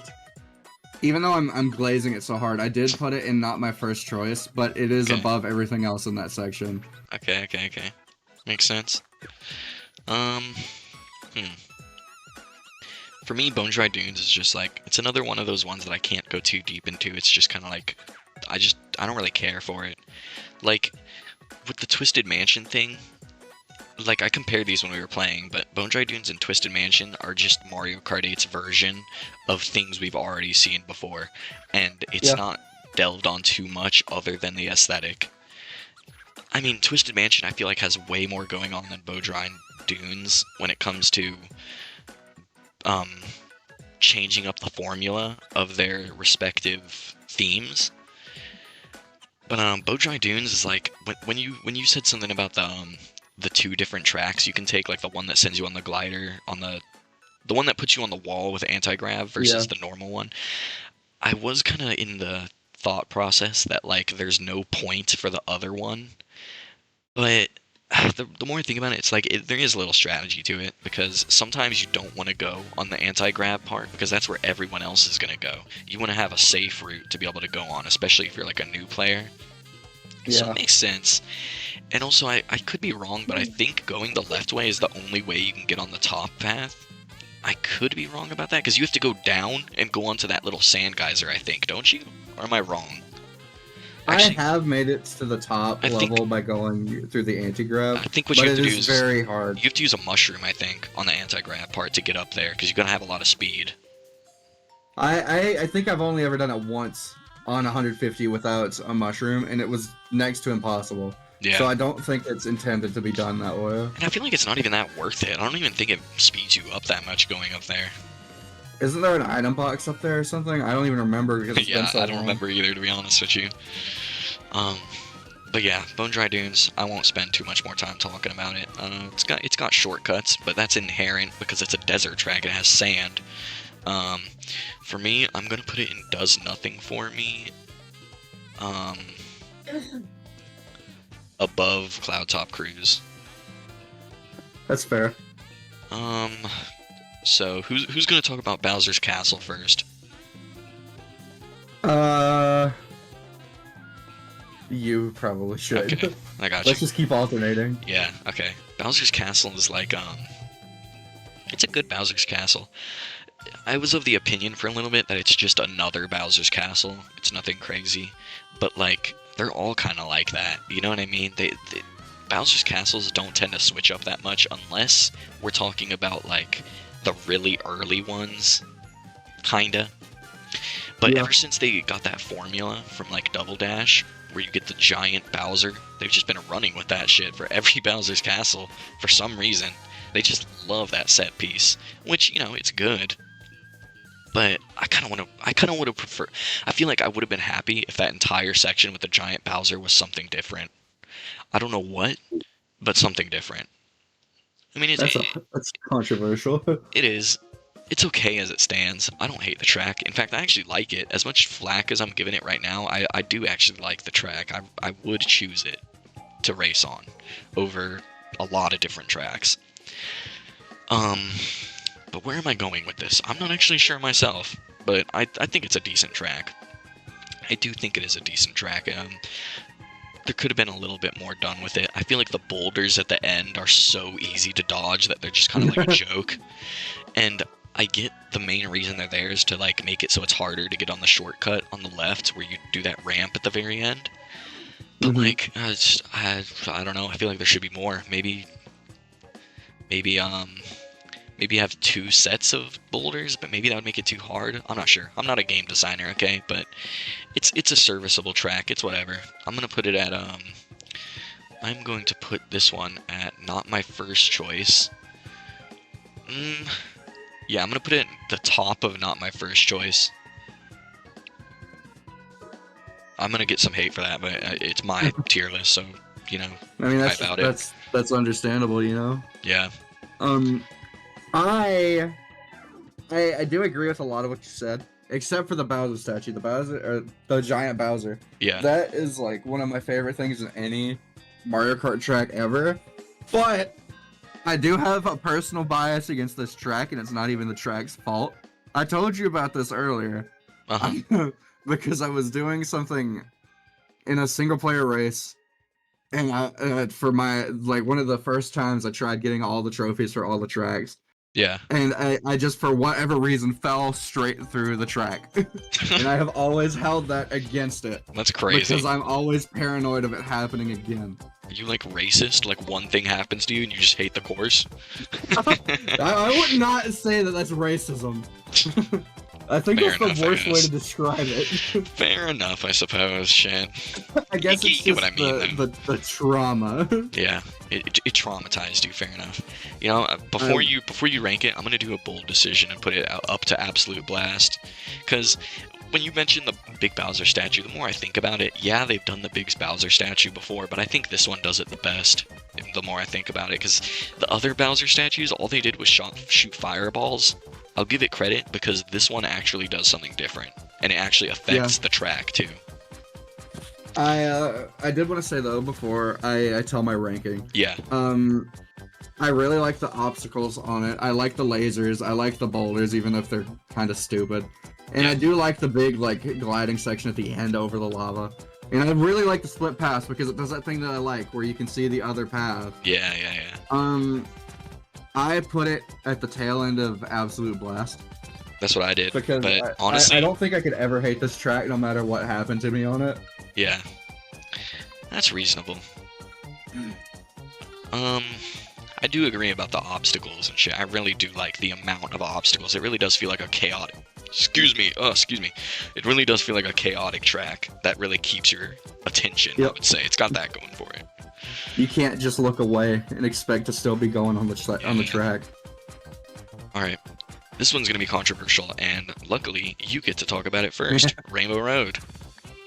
Even though I'm glazing it so hard, I did put it in not my first choice, but it is above everything else in that section. Okay. Makes sense. For me, Bone Dry Dunes is just like, it's another one of those ones that I can't go too deep into. It's just kind of like, I don't really care for it. Like, with the Twisted Mansion thing, like, I compared these when we were playing, but Bone Dry Dunes and Twisted Mansion are just Mario Kart 8's version of things we've already seen before, and it's not delved on too much other than the aesthetic. I mean, Twisted Mansion, I feel like, has way more going on than Bone Dry Dunes when it comes to changing up the formula of their respective themes. But Bone Dry Dunes is like, when you said something about the 2 different tracks you can take, like the one that sends you on the glider, on the one that puts you on the wall with anti-grav versus the normal one, I was kind of in the thought process that like there's no point for the other one, but the more I think about it, it's like there is a little strategy to it, because sometimes you don't want to go on the anti-grav part because that's where everyone else is going to go. You want to have a safe route to be able to go on, especially if you're like a new player. So it makes sense. And also, I could be wrong, but I think going the left way is the only way you can get on the top path. I could be wrong about that, because you have to go down and go onto that little sand geyser, I think, don't you? Or am I wrong? Actually, I have made it to the top level by going through the anti-grav. I think what you have to do is very hard. You have to use a mushroom, I think, on the anti-grav part to get up there, because you're going to have a lot of speed. I think I've only ever done it once on 150 without a mushroom, and it was next to impossible. Yeah. So I don't think it's intended to be done that way. And I feel like it's not even that worth it. I don't even think it speeds you up that much going up there. Isn't there an item box up there or something? I don't even remember because it's been so long. I don't remember either, to be honest with you. But yeah, Bone Dry Dunes, I won't spend too much more time talking about it. It's got shortcuts, but that's inherent because it's a desert track. It has sand. For me, I'm gonna put it in does nothing for me. Above Cloud Top Cruise. That's fair. So who's gonna talk about Bowser's Castle first? You probably should. Okay, I got you. Let's just keep alternating. Yeah, okay. Bowser's Castle is like, it's a good Bowser's Castle. I was of the opinion for a little bit that it's just another Bowser's Castle. It's nothing crazy. But, like, they're all kind of like that. You know what I mean? Bowser's Castles don't tend to switch up that much unless we're talking about, like, the really early ones. Kinda. But ever since they got that formula from, like, Double Dash, where you get the giant Bowser, they've just been running with that shit for every Bowser's Castle for some reason. They just love that set piece, which, you know, it's good. But I kind of would have preferred. I feel like I would have been happy if that entire section with the giant Bowser was something different. I don't know what, but something different. I mean, that's controversial. It is. It's okay as it stands. I don't hate the track. In fact, I actually like it. As much flack as I'm giving it right now, I do actually like the track. I would choose it. to race on over a lot of different tracks. But where am I going with this? I'm not actually sure myself, but I think it's a decent track. I do think it is a decent track. There could have been a little bit more done with it. I feel like the boulders at the end are so easy to dodge that they're just kind of like a joke. And I get the main reason they're there is to like make it so it's harder to get on the shortcut on the left where you do that ramp at the very end. But like, I don't know. I feel like there should be more. Maybe have 2 sets of boulders, but maybe that would make it too hard. I'm not sure. I'm not a game designer, okay? But it's a serviceable track. It's whatever. I'm gonna put it at I'm going to put this one at not my first choice. Yeah, I'm gonna put it at the top of not my first choice. I'm gonna get some hate for that, but it's my tier list, so you know. I mean, that's understandable, you know. Yeah. I do agree with a lot of what you said, except for the Bowser statue. The giant Bowser. Yeah. That is like one of my favorite things in any Mario Kart track ever. But I do have a personal bias against this track, and it's not even the track's fault. I told you about this earlier. Because I was doing something in a single player race, and for my one of the first times I tried getting all the trophies for all the tracks. Yeah. And I just, for whatever reason, fell straight through the track. And I have always held that against it. That's crazy. Because I'm always paranoid of it happening again. Are you like racist? Like one thing happens to you and you just hate the course? I would not say that that's racism. I think Fair that's enough, the worst way to describe it. Fair enough, I suppose, Shan. I guess You it's get just what I mean, the trauma. Yeah, it traumatized you. Fair enough. You know, before you rank it, I'm gonna do a bold decision and put it up to absolute blast. Because when you mention the Big Bowser statue, the more I think about it, yeah, they've done the Big Bowser statue before, but I think this one does it the best. The more I think about it, because the other Bowser statues, all they did was shoot fireballs. I'll give it credit because this one actually does something different, and it actually affects the track too. I did want to say though before I tell my ranking. Yeah. I really like the obstacles on it. I like the lasers. I like the boulders, even if they're kind of stupid. And I do like the big gliding section at the end over the lava. And I really like the split path because it does that thing that I like, where you can see the other path. Yeah. I put it at the tail end of Absolute Blast. That's what I did. Because but honestly, I don't think I could ever hate this track, no matter what happened to me on it. Yeah, that's reasonable. I do agree about the obstacles and shit. I really do like the amount of obstacles. It really does feel like a chaotic. Excuse me. It really does feel like a chaotic track that really keeps your attention. Yep. I would say it's got that going for it. You can't just look away and expect to still be going on the track. All right, this one's gonna be controversial, and luckily you get to talk about it first. Rainbow Road.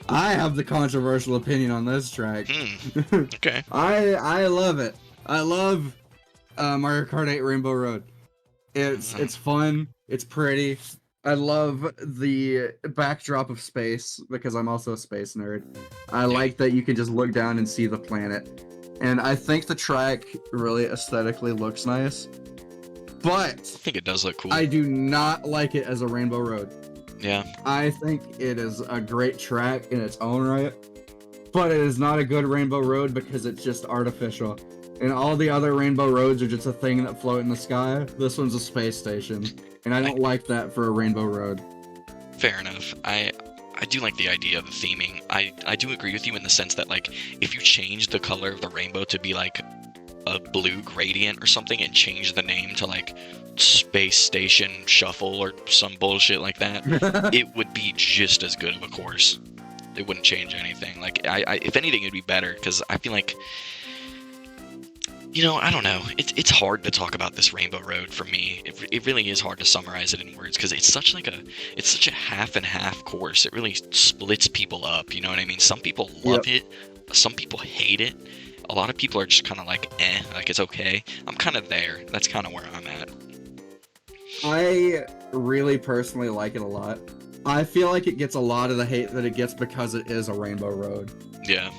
I have the controversial opinion on this track. Okay. I love it. I love Mario Kart 8 Rainbow Road. It's fun. It's pretty. I love the backdrop of space because I'm also a space nerd. I like that you can just look down and see the planet. And I think the track really aesthetically looks nice. But I think it does look cool. I do not like it as a Rainbow Road. Yeah. I think it is a great track in its own right. But it is not a good Rainbow Road because it's just artificial. And all the other Rainbow Roads are just a thing that float in the sky. This one's a space station. And I don't like that for a Rainbow Road. Fair enough. I do like the idea of the theming. I do agree with you in the sense that, like, if you change the color of the rainbow to be, like, a blue gradient or something and change the name to, like, Space Station Shuffle or some bullshit like that, it would be just as good of a course. It wouldn't change anything. Like, I if anything, it'd be better, because I feel like, you know, I don't know. It's hard to talk about this Rainbow Road for me. It really is hard to summarize it in words because it's such a half and half course. It really splits people up. You know what I mean? Some people love it. Some people hate it. A lot of people are just kind of like, like it's okay. I'm kind of there. That's kind of where I'm at. I really personally like it a lot. I feel like it gets a lot of the hate that it gets because it is a Rainbow Road. Yeah.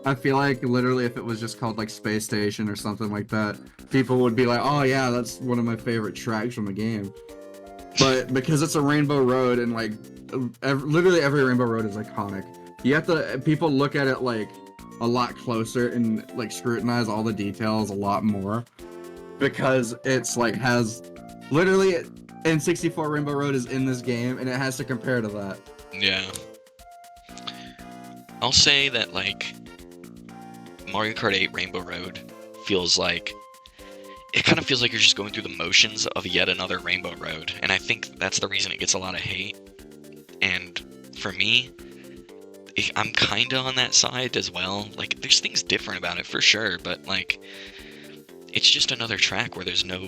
I feel like literally if it was just called like Space Station or something like that, people would be like, "Oh yeah, that's one of my favorite tracks from the game." But because it's a Rainbow Road and like literally every Rainbow Road is iconic, you have to people look at it like a lot closer and like scrutinize all the details a lot more because it's like has literally N64 Rainbow Road is in this game and it has to compare to that. Yeah. I'll say that, like, Mario Kart 8 Rainbow Road feels like... It kind of feels like you're just going through the motions of yet another Rainbow Road, and I think that's the reason it gets a lot of hate. And for me, I'm kinda on that side as well. Like, there's things different about it, for sure, but, like, it's just another track where there's no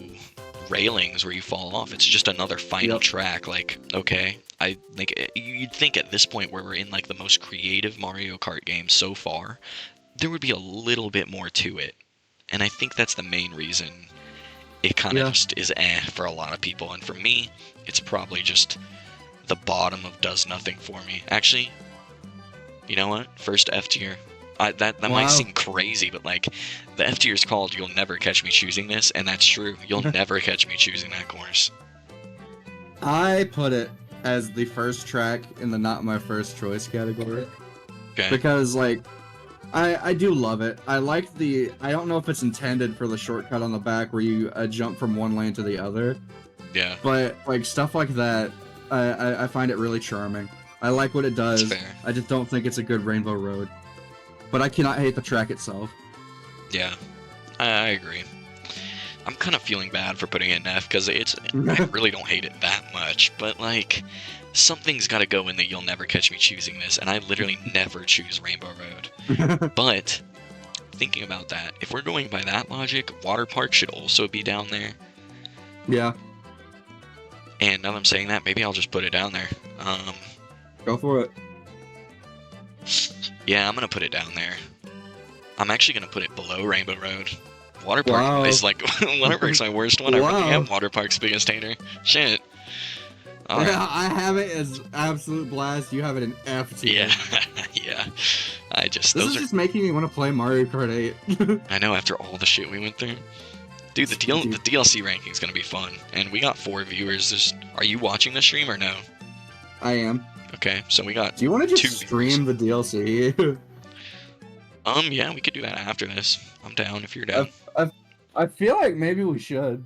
railings where you fall off. It's just another final track. Like, okay, I think you'd think at this point where we're in like the most creative Mario Kart game so far, there would be a little bit more to it, and I think that's the main reason it kind of just is for a lot of people. And for me, it's probably just the bottom of does nothing for me. Actually, you know what? First F tier. That might seem crazy, but like the F tier is called "You'll Never Catch Me Choosing This," and that's true. You'll never catch me choosing that course. I put it as the first track in the not my first choice category. Okay. Because like I do love it. I like I don't know if it's intended for the shortcut on the back where you jump from one lane to the other. Yeah. But like stuff like that, I find it really charming. I like what it does. That's fair. I just don't think it's a good Rainbow Road. But I cannot hate the track itself. Yeah, I agree. I'm kind of feeling bad for putting it in F because I really don't hate it that much, but like something's got to go in the "You'll Never Catch Me Choosing This," and I literally never choose Rainbow Road. But thinking about that, if we're going by that logic, Water Park should also be down there. Yeah. And now that I'm saying that, maybe I'll just put it down there. Go for it. Yeah, I'm gonna put it down there. I'm actually gonna put it below Rainbow Road. Water Park is like Water Park's my worst one. I really am Water Park's biggest hater. Shit. Right. Yeah, I have it as absolute blast. You have it in F tier. Yeah, yeah. This is just making me want to play Mario Kart 8. I know, after all the shit we went through. Dude, the DLC ranking's gonna be fun, and we got 4 viewers. Are you watching the stream or no? I am. Okay, so we got. Do you want to just stream the DLC? Yeah, we could do that after this. I'm down if you're down. I feel like maybe we should.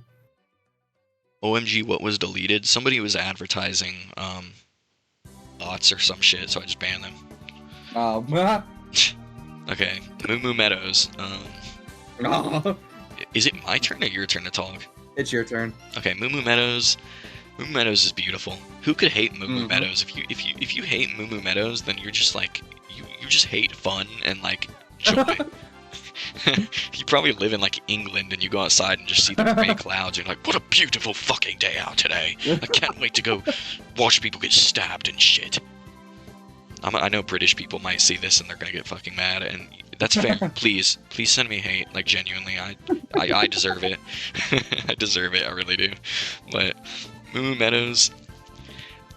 OMG, what was deleted? Somebody was advertising bots or some shit, so I just banned them. Oh. Okay, Moo Meadows. Is it my turn or your turn to talk? It's your turn. Okay, Moo Meadows. Moo Meadows is beautiful. Who could hate Moo Meadows? If you hate Moo Meadows, then you're just like you just hate fun and like joy. You probably live in like England and you go outside and just see the gray clouds and you're like, what a beautiful fucking day out today. I can't wait to go watch people get stabbed and shit. I know British people might see this and they're gonna get fucking mad, and that's fair. Please send me hate. Like, genuinely, I deserve it. I deserve it. I really do. But Moo Meadows,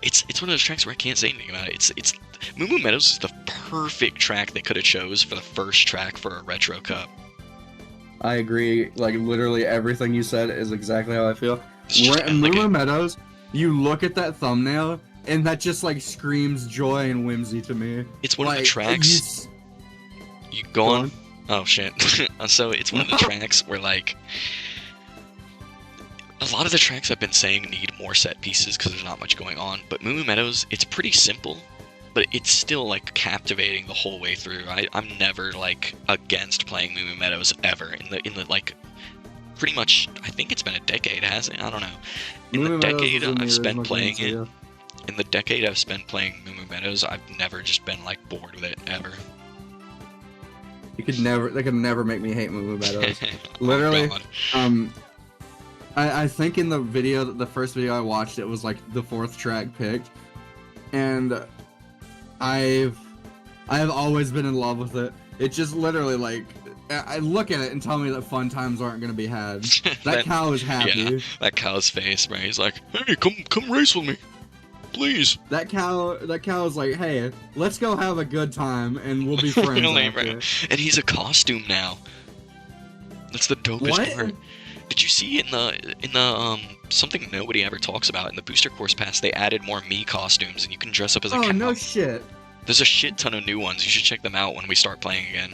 it's one of those tracks where I can't say anything about it. It's Moo Meadows is the perfect track they could have chose for the first track for a Retro Cup. I agree. Like, literally everything you said is exactly how I feel. Moo Meadows, you look at that thumbnail, and that just, like, screams joy and whimsy to me. It's one of the tracks... You go on? Oh, shit. So, it's one of the tracks where, like... A lot of the tracks I've been saying need more set pieces because there's not much going on, but Moo Meadows, it's pretty simple, but it's still, like, captivating the whole way through. I'm never, like, against playing Moo Meadows ever. In the like, pretty much, I think it's been a decade, hasn't it? I don't know. In the decade I've spent playing it... In the decade I've spent playing Moo Meadows, I've never just been, like, bored with it, ever. They could never make me hate Moo Meadows. Literally, I think in the first video I watched, it was, like, the 4th track picked. And I have always been in love with it. It just literally, like, I look at it and tell me that fun times aren't going to be had. That cow is happy. Yeah, that cow's face, right? He's like, hey, come race with me. Please. That cow is like, hey, let's go have a good time, and we'll be friends Really, after. bro. And he's a costume now. That's the dopest What? part. Did you see in the something nobody ever talks about in the Booster Course Pass? They added more me costumes, and you can dress up as a cow. Oh, no shit. There's a shit ton of new ones. You should check them out when we start playing again.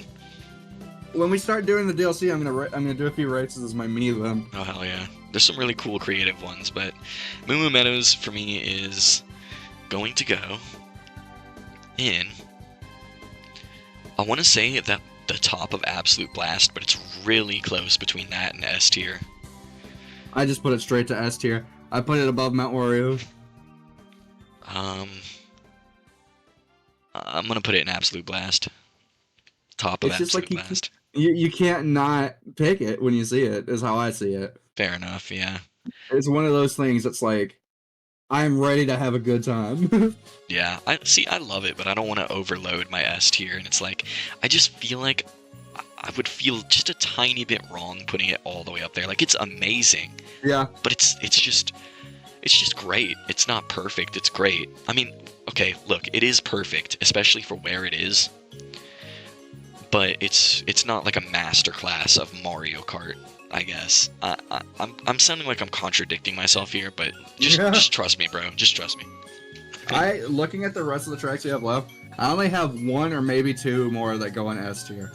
When we start doing the DLC, I'm gonna do a few races as my me then. Oh hell yeah! There's some really cool creative ones, but Moo Moo Meadows for me is going to go in. I want to say that the top of Absolute Blast, but it's really close between that and S tier. I just put it straight to S tier. I put it above Mount Wario. I'm gonna put it in Absolute Blast. Top of It's just Absolute like Blast. You can't not pick it when you see it, is how I see it. Fair enough, yeah. It's one of those things that's like, I'm ready to have a good time. Yeah, I love it, but I don't want to overload my S tier, and it's like, I just feel like I would feel just a tiny bit wrong putting it all the way up there. Like, it's amazing, Yeah. but it's just great. It's not perfect, it's great. I mean, okay, look, it is perfect, especially for where it is, but it's not like a masterclass of Mario Kart, I guess. I'm sounding like I'm contradicting myself here, but just trust me, bro. Just trust me. Looking at the rest of the tracks we have left, I only have one or maybe two more that go in S tier.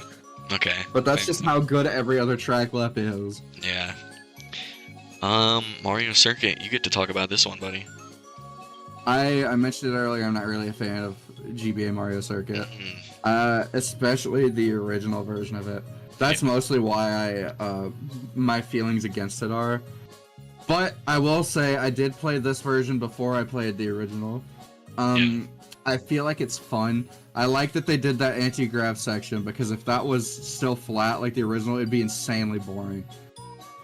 Okay. But that's just how good every other track left is. Yeah. Mario Circuit, you get to talk about this one, buddy. I mentioned it earlier, I'm not really a fan of GBA Mario Circuit. Especially the original version of it. That's mostly why my feelings against it are. But I will say I did play this version before I played the original. I feel like it's fun. I like that they did that anti-grav section, because if that was still flat like the original, it'd be insanely boring.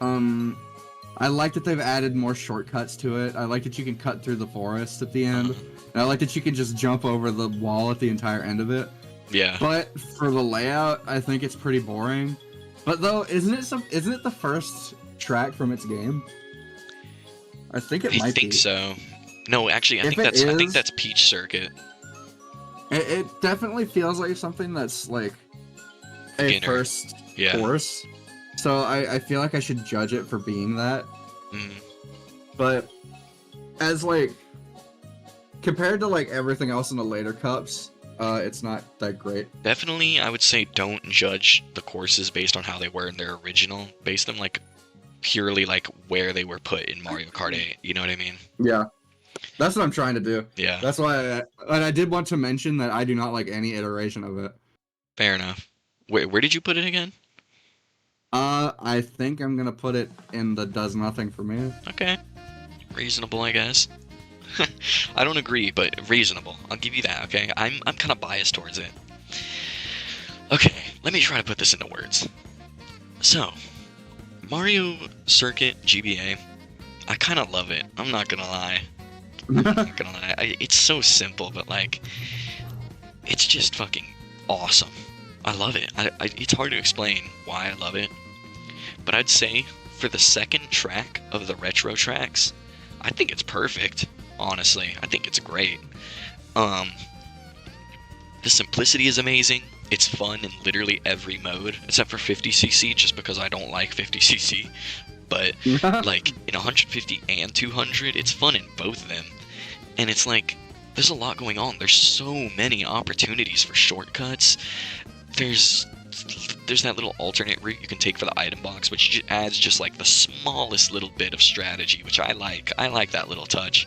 I like that they've added more shortcuts to it. I like that you can cut through the forest at the end. And I like that you can just jump over the wall at the entire end of it. Yeah. But for the layout, I think it's pretty boring. But though, isn't it the first track from its game? I think it might be. I think so. No, actually, I think that's Peach Circuit. It definitely feels like something that's like a Beginner. first course. So I feel like I should judge it for being that. But as like compared to like everything else in the later cups, it's not that great. Definitely, I would say don't judge the courses based on how they were in their original. Base them like purely like where they were put in Mario Kart 8. You know what I mean? Yeah. That's what I'm trying to do. Yeah. That's why I did want to mention that I do not like any iteration of it. Fair enough. Where did you put it again? I think I'm gonna put it in the does nothing for me. Okay. Reasonable, I guess. I don't agree, but reasonable. I'll give you that, okay? I'm kind of biased towards it. Okay, let me try to put this into words. So, Mario Circuit GBA, I kind of love it. I'm not gonna lie. It's so simple, but like, it's just fucking awesome. I love it. It's hard to explain why I love it, but I'd say for the second track of the retro tracks, I think it's perfect. Honestly, I think it's great. The simplicity is amazing. It's fun in literally every mode except for 50cc, just because I don't like 50cc. But like in 150 and 200, it's fun in both of them. And it's like there's a lot going on. There's so many opportunities for shortcuts. There's that little alternate route you can take for the item box, which adds just like the smallest little bit of strategy, which I like. I like that little touch.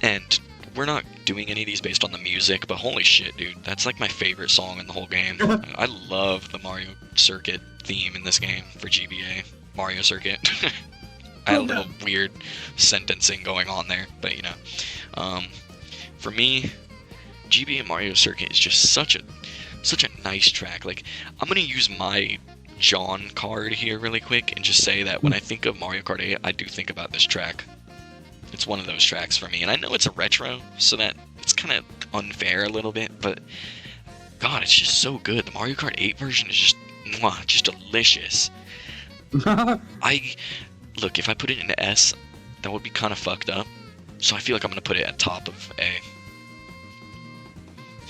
And we're not doing any of these based on the music, but holy shit, dude, that's like my favorite song in the whole game. I love the Mario Circuit theme in this game for GBA. Mario Circuit. I had a little weird sentencing going on there, but you know. For me, GBA Mario Circuit is just such a nice track. Like, I'm gonna use my John card here really quick and just say that when I think of Mario Kart 8, I do think about this track. It's one of those tracks for me, and I know it's a retro, so that it's kind of unfair a little bit, but God, it's just so good. The Mario Kart 8 version is just delicious. Look, if I put it into S, that would be kind of fucked up, So I feel like I'm gonna put it at top of A.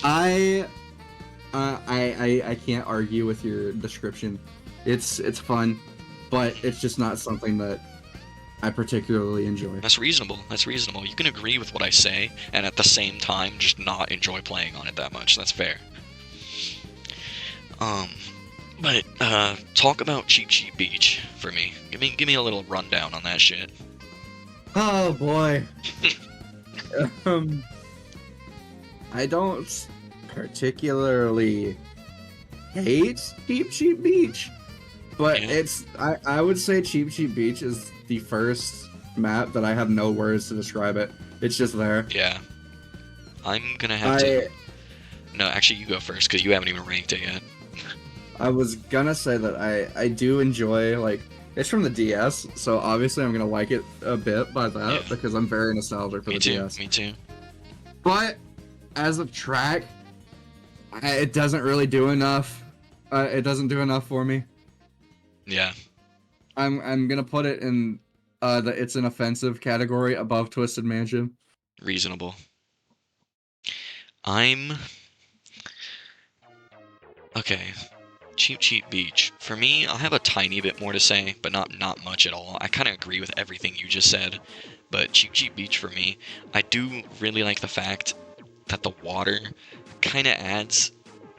I can't argue with your description. It's fun, but it's just not something that I particularly enjoy. That's reasonable. That's reasonable. You can agree with what I say, and at the same time, just not enjoy playing on it that much. That's fair. But talk about Cheap Cheap Beach for me. Give me a little rundown on that shit. Oh boy. I don't particularly hate Cheap Cheap Beach, but Yeah. I would say Cheap Cheap Beach is the first map that I have no words to describe it. It's just there. Yeah. I'm gonna have to. No, actually, you go first because you haven't even ranked it yet. I was gonna say that I do enjoy, like, it's from the DS, so obviously I'm gonna like it a bit by that Yeah. because I'm very nostalgic for Me the too. DS. Me too. But as a track, it doesn't really do enough. It doesn't do enough for me. Yeah. I'm gonna put it in the it's an offensive category above Twisted Mansion. Reasonable. I'm okay. Cheap Cheap Beach. For me, I have a tiny bit more to say, but not much at all. I kind of agree with everything you just said, but Cheap Cheap Beach for me, I do really like the fact that the water kind of adds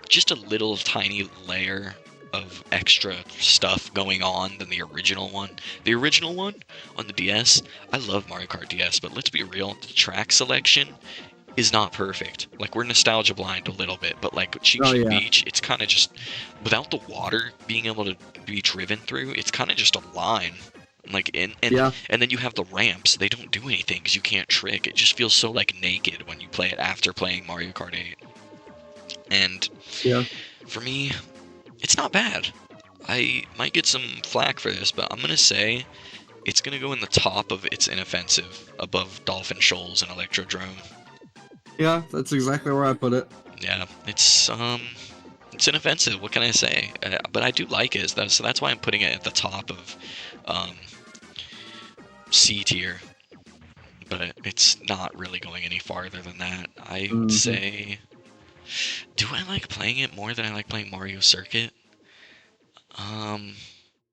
just a little tiny layer of extra stuff going on than the original one. The original one on the DS, I love Mario Kart DS, but let's be real, the track selection is not perfect. Like, we're nostalgia blind a little bit, but like Cheap Oh, Cheap yeah. Beach, it's kind of just, without the water being able to be driven through, it's kind of just a line. Like, Yeah. and then you have the ramps. They don't do anything because you can't trick. It just feels so like naked when you play it after playing Mario Kart 8. And Yeah. for me, it's not bad. I might get some flack for this, but I'm gonna say it's gonna go in the top of its inoffensive, above Dolphin Shoals and Electrodrome. Yeah, that's exactly where I put it. Yeah, it's inoffensive. What can I say? But I do like it, so that's why I'm putting it at the top of C tier. But it's not really going any farther than that. I would Mhm. say, do I like playing it more than I like playing Mario Circuit?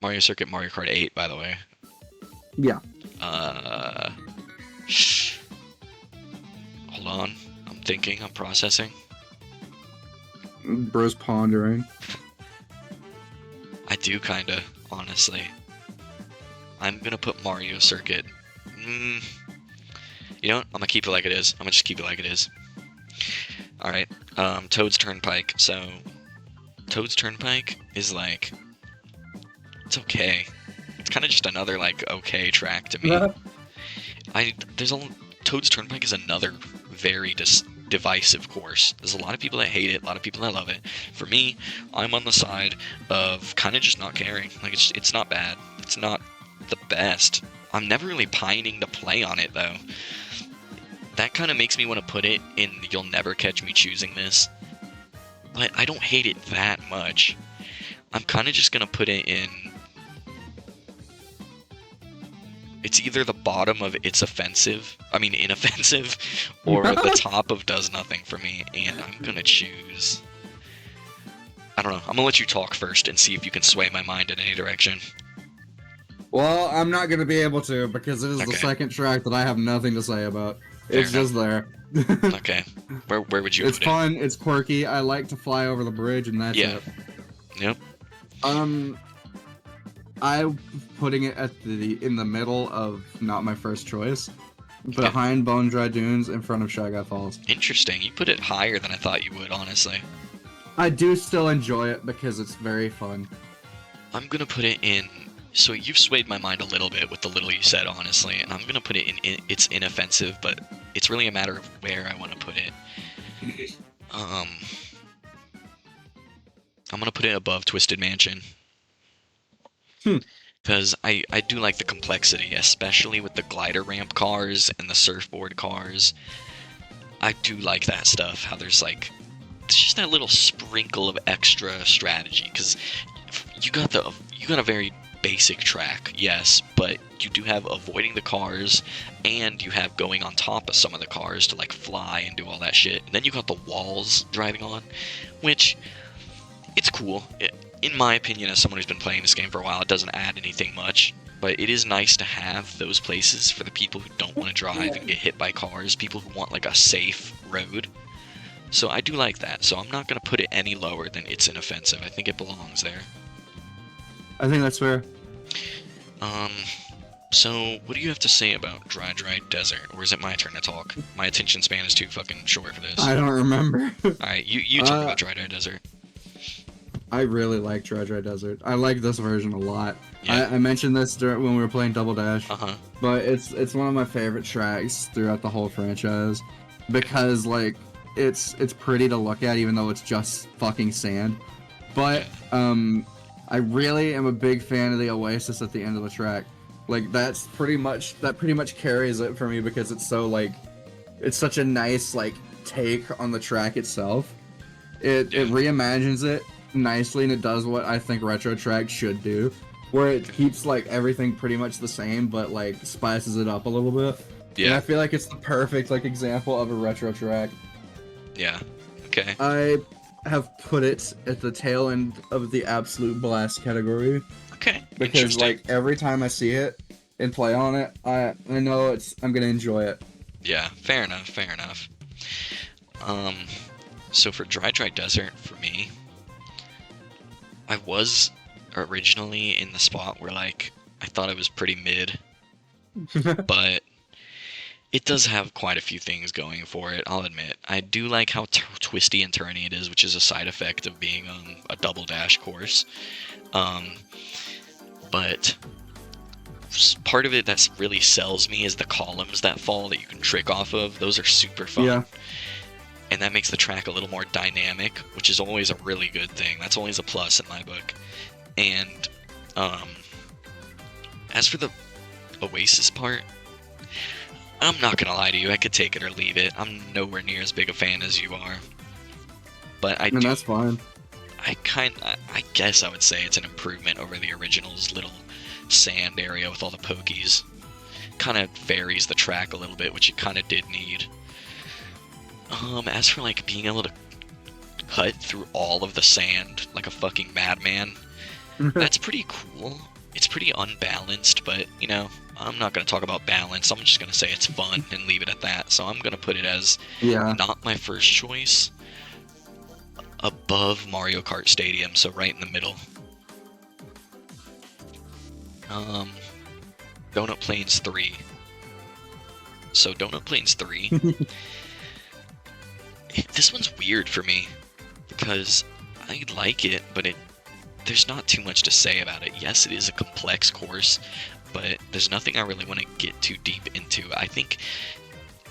Mario Circuit, Mario Kart 8, by the way. Yeah. Hold on. I'm thinking, I'm processing. Bro's pondering. I do kinda, honestly. I'm gonna put Mario Circuit. You know what? I'm gonna keep it like it is. I'm gonna just keep it like it is. Alright, Toad's Turnpike. So, Toad's Turnpike is like, it's okay. It's kind of just another like okay track to me. Toad's Turnpike is another very divisive course. There's a lot of people that hate it, a lot of people that love it. For me, I'm on the side of kind of just not caring. Like, it's not bad. It's not the best. I'm never really pining to play on it though. That kind of makes me want to put it in You'll Never Catch Me Choosing This. But I don't hate it that much. I'm kind of just gonna put it in. It's either the bottom of inoffensive, or the top of Does Nothing for me, and I'm gonna choose. I don't know. I'm gonna let you talk first and see if you can sway my mind in any direction. Well, I'm not gonna be able to because it is the Okay. second track that I have nothing to say about. Fair It's just there. Okay. Where would you It's put fun. It's quirky. I like to fly over the bridge, and that's Yeah. it. Yep. I'm putting it in the middle of not my first choice, Okay. behind Bone Dry Dunes, in front of Shy Guy Falls. Interesting. You put it higher than I thought you would, honestly. I do still enjoy it because it's very fun. I'm gonna put it in. So you've swayed my mind a little bit with the little you said, honestly, and I'm gonna put it in. It's inoffensive, but it's really a matter of where I want to put it. I'm gonna put it above Twisted Mansion. Because I do like the complexity, especially with the glider ramp cars and the surfboard cars. I do like that stuff. How there's just that little sprinkle of extra strategy. Because you got a very basic track, yes, but you do have avoiding the cars, and you have going on top of some of the cars to like fly and do all that shit. And then you got the walls driving on, which it's cool. In my opinion, as someone who's been playing this game for a while, it doesn't add anything much, but it is nice to have those places for the people who don't want to drive and get hit by cars, people who want like a safe road. So I do like that. So I'm not going to put it any lower than it's inoffensive. I think it belongs there. I think that's fair. So what do you have to say about Dry Desert? Or is it my turn to talk? My attention span is too fucking short for this. I don't remember. Alright, you talk about Dry Desert. I really like Dry Desert. I like this version a lot. Yeah. I mentioned this when we were playing Double Dash, Uh-huh. but it's one of my favorite tracks throughout the whole franchise because like it's pretty to look at even though it's just fucking sand. But I really am a big fan of the Oasis at the end of the track. Like that pretty much carries it for me because it's so like it's such a nice like take on the track itself. It reimagines it nicely and it does what I think retro tracks should do, where it keeps like everything pretty much the same but like spices it up a little bit. Yeah. And I feel like it's the perfect like example of a retro track. Yeah. Okay. I have put it at the tail end of the absolute blast category. Okay. Because like every time I see it and play on it, I know I'm gonna enjoy it. Yeah, fair enough. So for Dry Desert, for me, I was originally in the spot where like I thought it was pretty mid, but it does have quite a few things going for it, I'll admit. I do like how twisty and turny it is, which is a side effect of being a Double Dash course. But part of it that really sells me is the columns that fall that you can trick off of. Those are super fun. Yeah. And that makes the track a little more dynamic, which is always a really good thing. That's always a plus in my book. And as for the Oasis part, I'm not gonna lie to you, I could take it or leave it. I'm nowhere near as big a fan as you are. But that's fine. I guess I would say it's an improvement over the original's little sand area with all the pokies. Kind of varies the track a little bit, which it kind of did need. As for like being able to cut through all of the sand like a fucking madman, that's pretty cool. It's pretty unbalanced, but you know, I'm not gonna talk about balance. I'm just gonna say it's fun and leave it at that. So I'm gonna put it as not my first choice, above Mario Kart Stadium, so right in the middle. Donut Plains 3. So Donut Plains 3. This one's weird for me because I like it, but there's not too much to say about it. Yes, it is a complex course, but there's nothing I really want to get too deep into. I think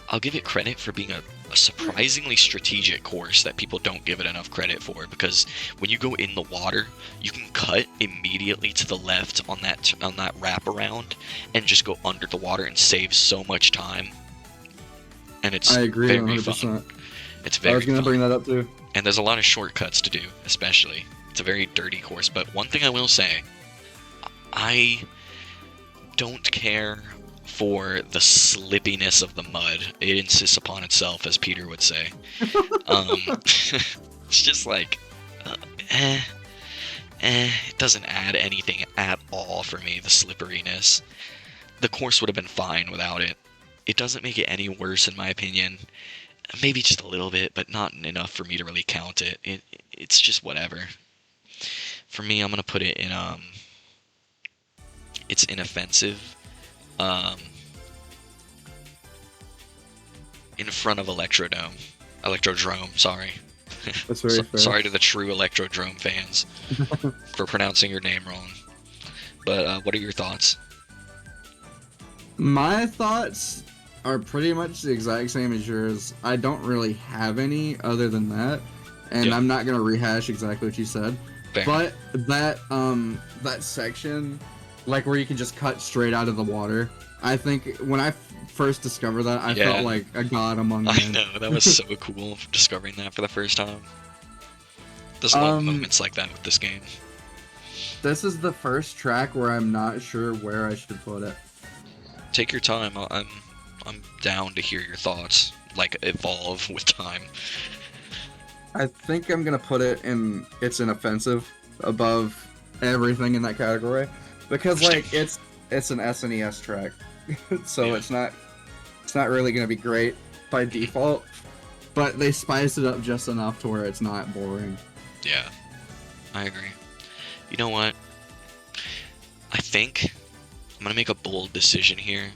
I'll give it credit for being a surprisingly strategic course that people don't give it enough credit for, because when you go in the water, you can cut immediately to the left on that wraparound and just go under the water and save so much time. And it's I agree, very 100%. fun. It's very I was gonna bring that up too. And there's a lot of shortcuts to do, especially. It's a very dirty course, but one thing I will say, I don't care for the slippiness of the mud. It insists upon itself, as Peter would say. It's just like, it doesn't add anything at all for me, the slipperiness. The course would have been fine without it. It doesn't make it any worse, in my opinion. Maybe just a little bit, but not enough for me to really count it. It's just whatever. For me, I'm gonna put it in it's inoffensive. In front of Electrodrome, sorry. That's very fair. Sorry to the true Electrodrome fans for pronouncing your name wrong. But what are your thoughts? My thoughts are pretty much the exact same as yours. I don't really have any other than that, and I'm not gonna rehash exactly what you said. Fair. But that section, like where you can just cut straight out of the water, I think when I first discovered that, I felt like a god among men. I know, that was so cool discovering that for the first time. There's a lot of moments like that with this game. This is the first track where I'm not sure where I should put it. Take your time. I'm down to hear your thoughts. Like, evolve with time. I think I'm gonna put it in. It's an offensive above everything in that category because like it's an SNES track, so Yeah. it's not really gonna be great by default. But they spiced it up just enough to where it's not boring. Yeah, I agree. You know what? I think I'm gonna make a bold decision here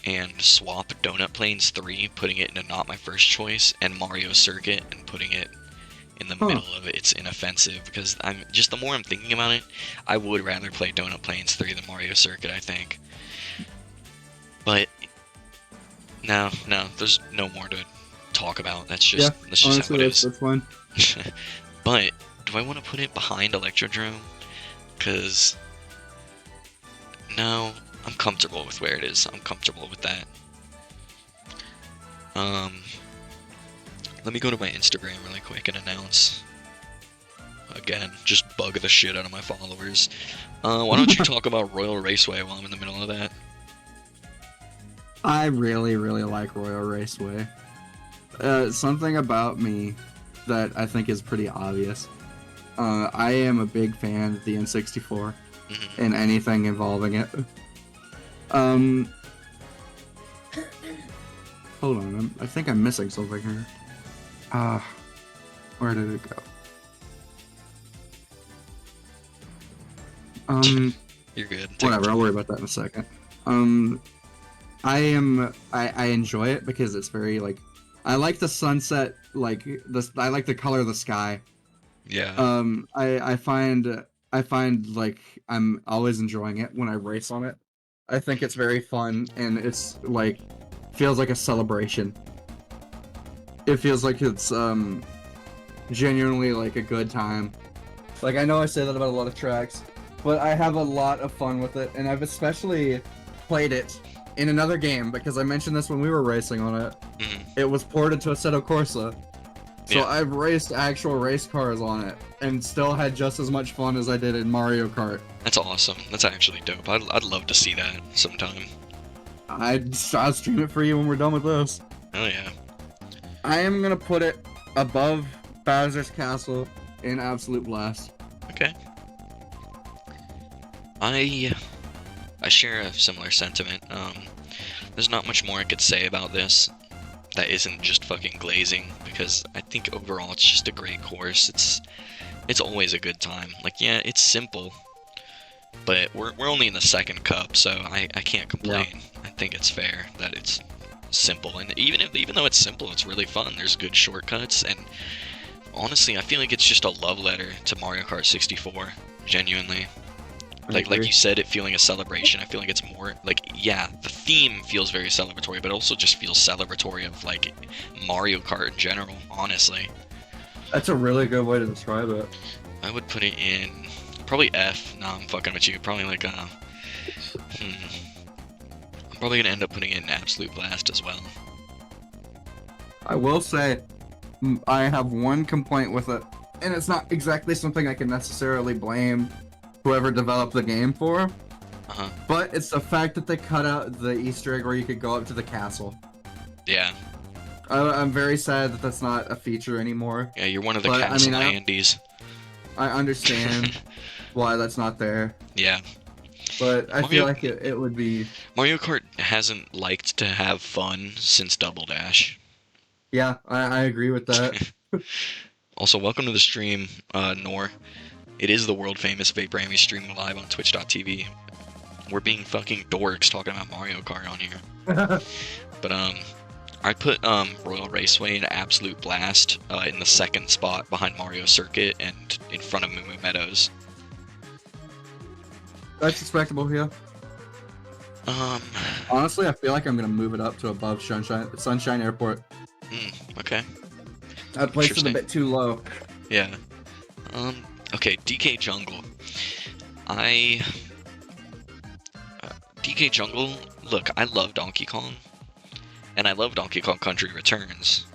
and swap Donut Plains 3, putting it into not my first choice, and Mario Circuit and putting it in the middle of it. It's inoffensive because the more I'm thinking about it, I would rather play Donut Plains 3 than Mario Circuit, I think. But no, there's no more to talk about. That's just honestly, how it is. that's fine. But do I want to put it behind Electrodrome? Because no, I'm comfortable with where it is. I'm comfortable with that. Let me go to my Instagram really quick and announce. Again, just bug the shit out of my followers. Why don't you talk about Royal Raceway while I'm in the middle of that? I really, really like Royal Raceway. Something about me that I think is pretty obvious. I am a big fan of the N64 and anything involving it. Hold on, I think I'm missing something here. Where did it go? You're good. Whatever, I'll worry about that in a second. I enjoy it because it's very like, I like the sunset, like I like the color of the sky. Yeah. I find like I'm always enjoying it when I race on it. I think it's very fun and it's like feels like a celebration. It feels like it's genuinely like a good time. Like I know I say that about a lot of tracks, but I have a lot of fun with it, and I've especially played it in another game because I mentioned this when we were racing on it. It was ported to Assetto Corsa. So I've raced actual race cars on it and still had just as much fun as I did in Mario Kart. That's awesome. That's actually dope. I'd love to see that sometime. I'll stream it for you when we're done with this. Oh yeah. I am gonna put it above Bowser's Castle in Absolute Blast. Okay. I share a similar sentiment. There's not much more I could say about this that isn't just fucking glazing, because I think overall it's just a great course. It's always a good time. Like, yeah, it's simple, but we're only in the second cup, so I can't complain. Yeah. I think it's fair that it's simple, and even though it's simple, it's really fun. There's good shortcuts, and honestly, I feel like it's just a love letter to Mario Kart 64. Genuinely. Like you said, it feeling a celebration. I feel like it's more like, yeah, the theme feels very celebratory, but it also just feels celebratory of like Mario Kart in general, honestly. That's a really good way to describe it. I would put it in probably F. No, I'm fucking with you. Probably like I'm probably gonna end up putting it in Absolute Blast as well. I will say I have one complaint with it, and it's not exactly something I can necessarily blame whoever developed the game for, but it's the fact that they cut out the Easter egg where you could go up to the castle. Yeah. I'm very sad that that's not a feature anymore. Yeah, you're one of the castle Andes. I understand why that's not there. Yeah. But I feel like it would be... Mario Kart hasn't liked to have fun since Double Dash. Yeah, I agree with that. Also, welcome to the stream, Nor. It is the world famous Vape Rammy streaming live on twitch.tv. We're being fucking dorks talking about Mario Kart on here. But I put Royal Raceway and Absolute Blast in the second spot behind Mario Circuit and in front of Moo Moo Meadows. That's respectable here. Honestly, I feel like I'm gonna move it up to above Sunshine Airport. Okay. I placed it a bit too low. Yeah. Okay, DK Jungle. DK Jungle, look, I love Donkey Kong. And I love Donkey Kong Country Returns.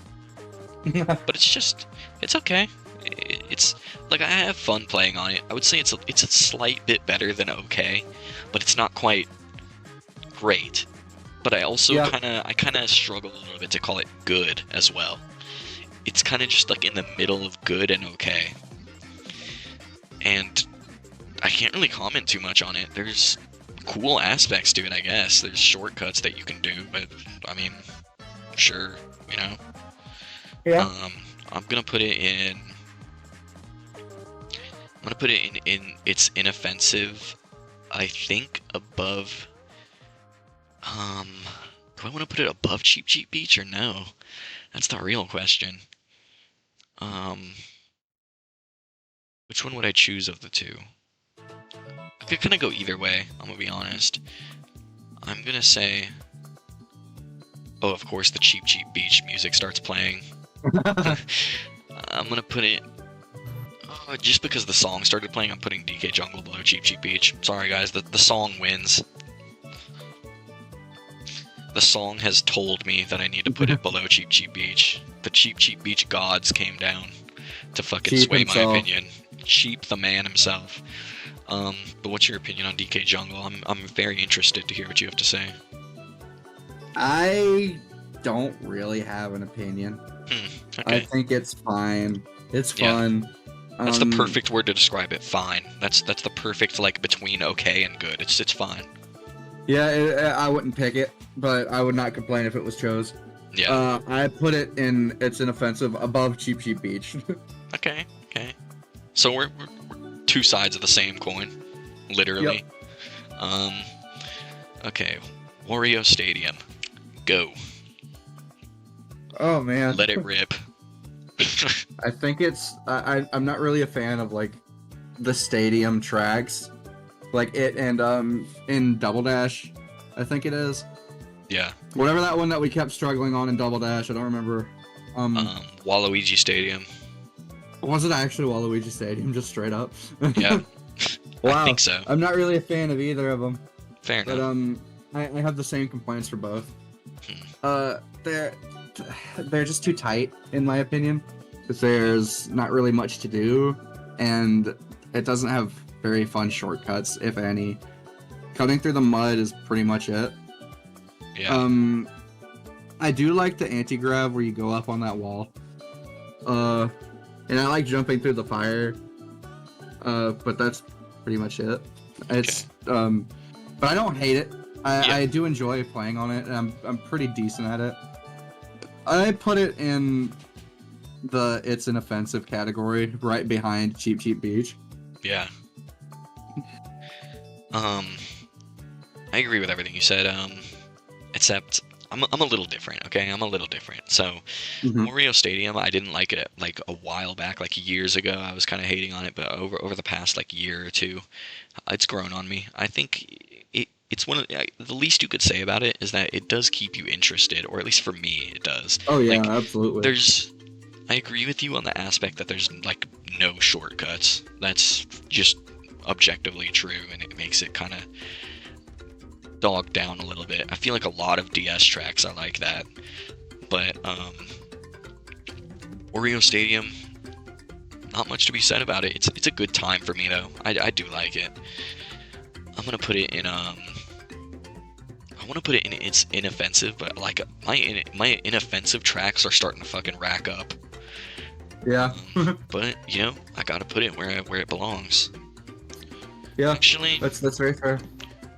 But it's okay. it's like I have fun playing on it. I would say it's a slight bit better than okay, but it's not quite great. But I also Yeah. kind of struggle a little bit to call it good as well. It's kind of just like in the middle of good and okay. And I can't really comment too much on it. There's cool aspects to it, I guess. There's shortcuts that you can do, but I mean, sure, you know. Yeah. I'm gonna put it in. I'm gonna put it in its inoffensive. I think above. Do I want to put it above Cheap Cheap Beach or no? That's the real question. Which one would I choose of the two? I could kind of go either way, I'm gonna be honest. I'm gonna say... Oh, of course, the Cheap Cheap Beach music starts playing. I'm gonna put it... just because the song started playing, I'm putting DK Jungle below Cheap Cheap Beach. Sorry guys, the song wins. The song has told me that I need to put it below Cheap Cheap Beach. The Cheap Cheap Beach gods came down to fucking Cheap sway himself. my opinion. Cheap the man himself. But what's your opinion on DK Jungle? I'm very interested to hear what you have to say. I don't really have an opinion. I Okay. think it's fine. It's Yeah. fun. That's the perfect word to describe it. Fine. That's the perfect like between okay and good. It's fine. Yeah, I wouldn't pick it, but I would not complain if it was chose. Yeah. I put it in its inoffensive above Cheap Cheap Beach. Okay. So we're two sides of the same coin, literally. Okay. Wario Stadium, go. Oh man. Let it rip. I think it's I'm not really a fan of like the stadium tracks, like it and in Double Dash, I think it is. Yeah. Whatever that one that we kept struggling on in Double Dash, I don't remember. Waluigi Stadium. Was it actually Waluigi Stadium, just straight up? Yeah. Wow. I think so. I'm not really a fan of either of them, Fair but enough. I have the same complaints for both. Hmm. They're just too tight in my opinion, because there's not really much to do, and it doesn't have very fun shortcuts, if any. Cutting through the mud is pretty much it. Yeah. I do like the anti-grav where you go up on that wall. And I like jumping through the fire. But that's pretty much it. It's but I don't hate it. I do enjoy playing on it, and I'm pretty decent at it. I put it in the it's an offensive category, right behind Cheap Cheap Beach. Yeah. I agree with everything you said. Except I'm a little different. Okay, I'm a little different. So, Mario Stadium, I didn't like it like a while back, like years ago. I was kind of hating on it, but over the past like year or two, it's grown on me. I think it's one of the least you could say about it is that it does keep you interested, or at least for me, it does. Oh yeah, Like, absolutely. I agree with you on the aspect that there's like no shortcuts. That's just objectively true, and it makes it kind of dogged down a little bit. I feel like a lot of DS tracks are like that. But Wario Stadium, not much to be said about it. It's a good time for me though. I do like it. I'm gonna put it in I want to put it in its inoffensive, but like my inoffensive tracks are starting to fucking rack up. Yeah. But you know, I gotta put it where it belongs. Yeah. Actually, That's very fair.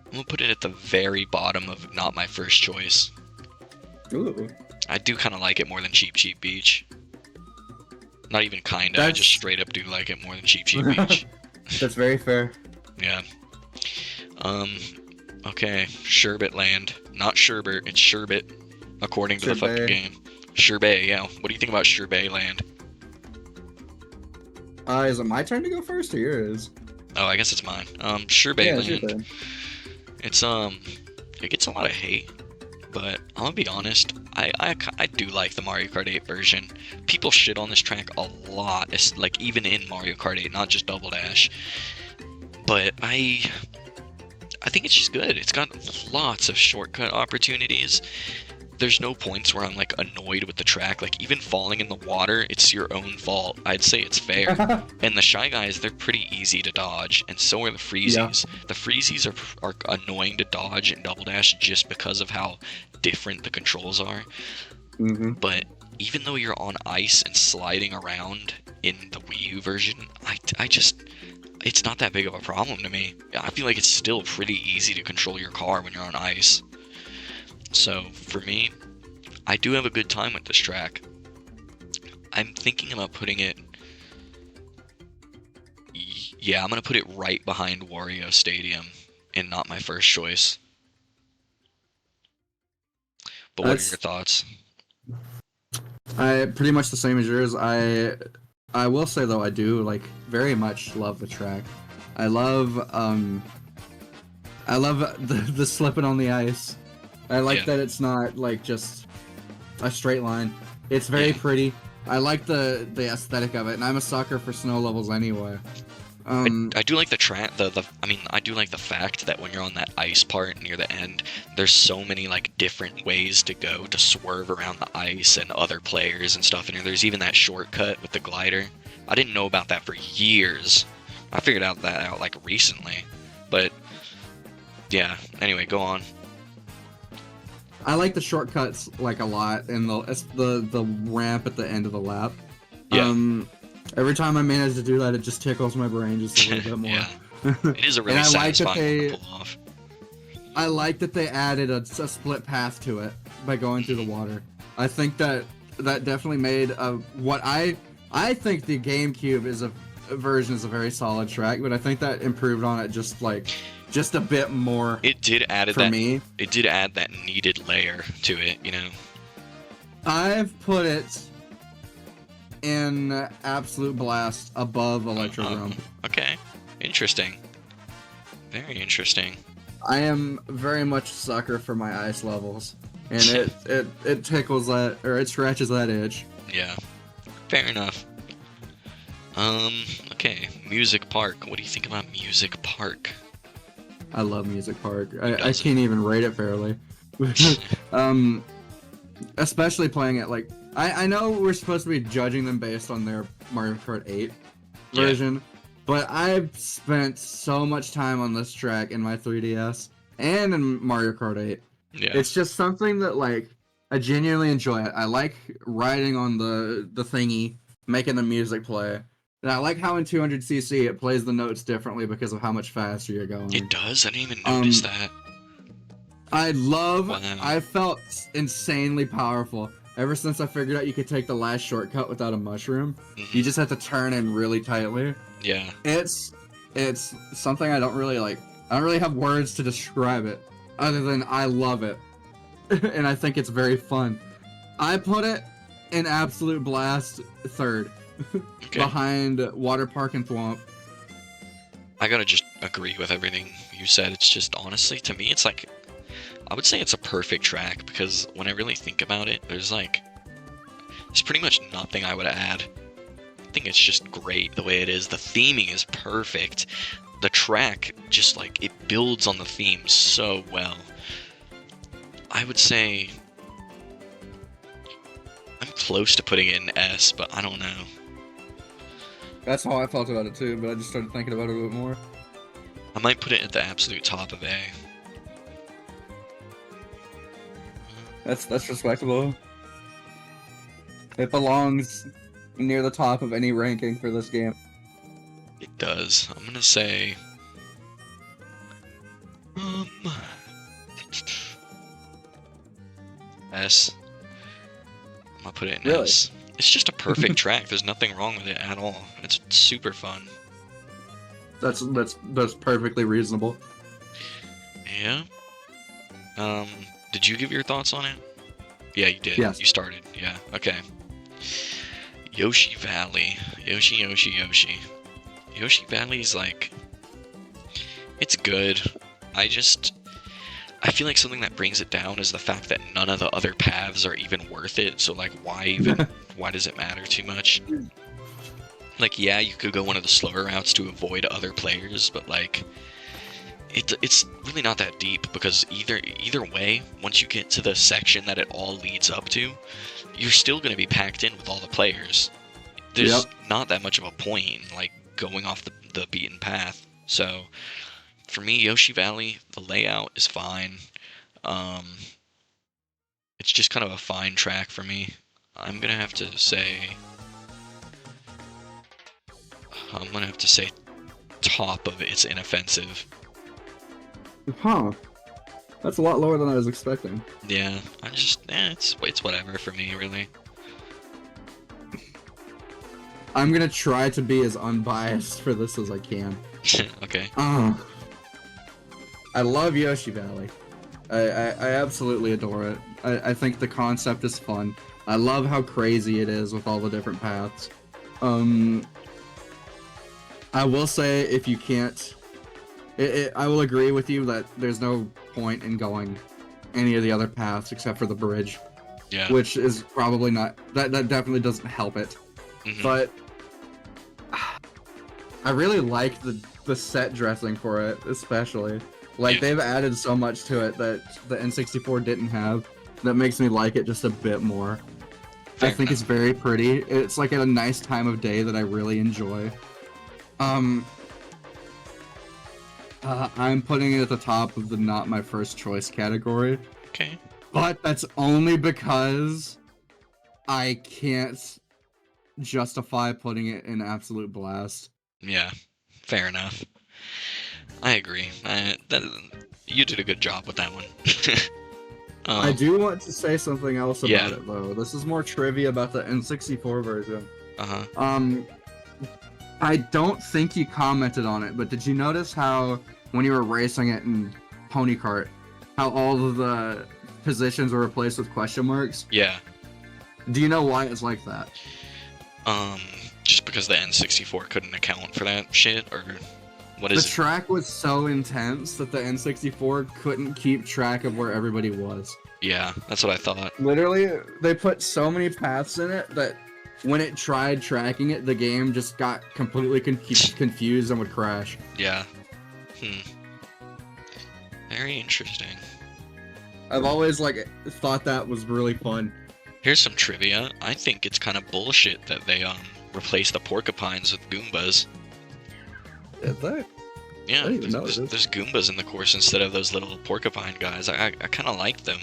I'm gonna put it at the very bottom of not my first choice. Ooh. I do kind of like it more than Cheap Cheap Beach. Not even kinda, I just straight up do like it more than Cheap Cheap Beach. That's very fair. Yeah. Okay, Sherbet Land. Not Sherbet, it's Sherbet, according to the fucking game. Sherbet, yeah. What do you think about Sherbet Land? Is it my turn to go first or yours? Oh, I guess it's mine. Sherbet Yeah, it's your Land. turn. It's it gets a lot of hate, but I'm gonna be honest. I do like the Mario Kart 8 version. People shit on this track a lot. It's like even in Mario Kart 8, not just Double Dash. But I think it's just good. It's got lots of shortcut opportunities. there's no points where I'm like annoyed with the track. Like even falling in the water, it's your own fault. I'd say it's fair. And the Shy Guys, they're pretty easy to dodge, and so are the Freezies. The Freezies are annoying to dodge and Double Dash just because of how different the controls are. But even though you're on ice and sliding around in the Wii U version, I just, it's not that big of a problem to me. I feel like it's still pretty easy to control your car when you're on ice. So for me, I do have a good time with this track. I'm thinking about putting it, yeah, I'm gonna put it right behind Wario Stadium and not my first choice. But what are your thoughts? I pretty much the same as yours. I will say though, I do like very much love the track. I love the slipping on the ice. I like that it's not like just a straight line. It's very pretty. I like the aesthetic of it, and I'm a sucker for snow levels anyway. I do like the track. I mean, I do like the fact that when you're on that ice part near the end, there's so many like different ways to go to swerve around the ice and other players and stuff. And there's even that shortcut with the glider. I didn't know about that for years. I figured that out like recently. But yeah. Anyway, go on. I like the shortcuts like a lot, and the ramp at the end of the lap. Yeah. Every time I manage to do that, it just tickles my brain just a little bit more. Yeah. It is a really satisfying one to pull off. I like that they added a split path to it by going through the water. I think that definitely made what I think the GameCube version is a very solid track, but I think that improved on it just a bit more. It did add for me. It did add that needed layer to it, you know. I've put it in Absolute Blast above Electrodrome. Okay, interesting. Very interesting. I am very much a sucker for my ice levels, and it tickles that, or it scratches that itch. Yeah, fair enough. Okay, Music Park. What do you think about Music Park? I love Music Park. I can't even rate it fairly. Especially playing it like, I know we're supposed to be judging them based on their Mario Kart 8 version, but I've spent so much time on this track in my 3DS and in Mario Kart 8. Yeah. It's just something that like I genuinely enjoy it. I like riding on the thingy, making the music play. And I like how in 200cc it plays the notes differently because of how much faster you're going. It does? I didn't even notice that. I felt insanely powerful. Ever since I figured out you could take the last shortcut without a mushroom, you just have to turn in really tightly. Yeah. It's something I don't really like. I don't really have words to describe it, other than I love it. And I think it's very fun. I put it in Absolute Blast third, behind Water Park and Thwomp. I gotta just agree with everything you said. It's just, honestly, to me, it's like, I would say it's a perfect track, because when I really think about it, there's pretty much nothing I would add. I think it's just great the way it is. The theming is perfect. The track just it builds on the theme so well. I would say I'm close to putting it in S, but I don't know. That's how I felt about it too, but I just started thinking about it a bit more. I might put it at the absolute top of A. That's respectable. It belongs near the top of any ranking for this game. It does. I'm gonna say S. I'm gonna put it in S. It's just a perfect track. There's nothing wrong with it at all. It's super fun. That's perfectly reasonable. Yeah. Did you give your thoughts on it? Yeah, you did. Yes. You started. Yeah. Okay. Yoshi Valley. Yoshi. Yoshi Valley's it's good. I feel like something that brings it down is the fact that none of the other paths are even worth it. So why does it matter too much? Yeah, you could go one of the slower routes to avoid other players, but it's really not that deep because either way, once you get to the section that it all leads up to, you're still going to be packed in with all the players. There's Yep. not that much of a point in like going off the beaten path. So for me, Yoshi Valley, the layout is fine. Um, it's just kind of a fine track for me. I'm gonna have to say, I'm gonna have to say, top of it's inoffensive. Huh. That's a lot lower than I was expecting. Yeah, I just, it's whatever for me, really. I'm gonna try to be as unbiased for this as I can. Okay. I love Yoshi Valley. I absolutely adore it. I think the concept is fun. I love how crazy it is with all the different paths. I will say, if you can't... I will agree with you that there's no point in going any of the other paths except for the bridge. Yeah. Which is probably not... That definitely doesn't help it. Mm-hmm. But... I really like the set dressing for it, especially. Like, Yeah. they've added so much to it that the N64 didn't have. That makes me like it just a bit more. Fair I think it's enough. very pretty. It's like at a nice time of day that I really enjoy. I'm putting it at the top of the not my first choice category. Okay. But that's only because I can't justify putting it in Absolute Blast. Yeah. Fair enough. I agree. You did a good job with that one. I do want to say something else about Yeah. it, though. This is more trivia about the N64 version. Uh-huh. I don't think you commented on it, but did you notice how, when you were racing it in Pony Kart, how all of the positions were replaced with question marks? Yeah. Do you know why it's like that? Just because the N64 couldn't account for that shit, or what The is it? track was so intense that the N64 couldn't keep track of where everybody was. Yeah, that's what I thought. Literally, they put so many paths in it that when it tried tracking it, the game just got completely confused and would crash. Yeah. Very interesting. I've always thought that was really fun. Here's some trivia. I think it's kind of bullshit that they replaced the porcupines with Goombas. Is that? Yeah, I didn't even know there's, this. there's Goombas in the course instead of those little porcupine guys. I kind of like them.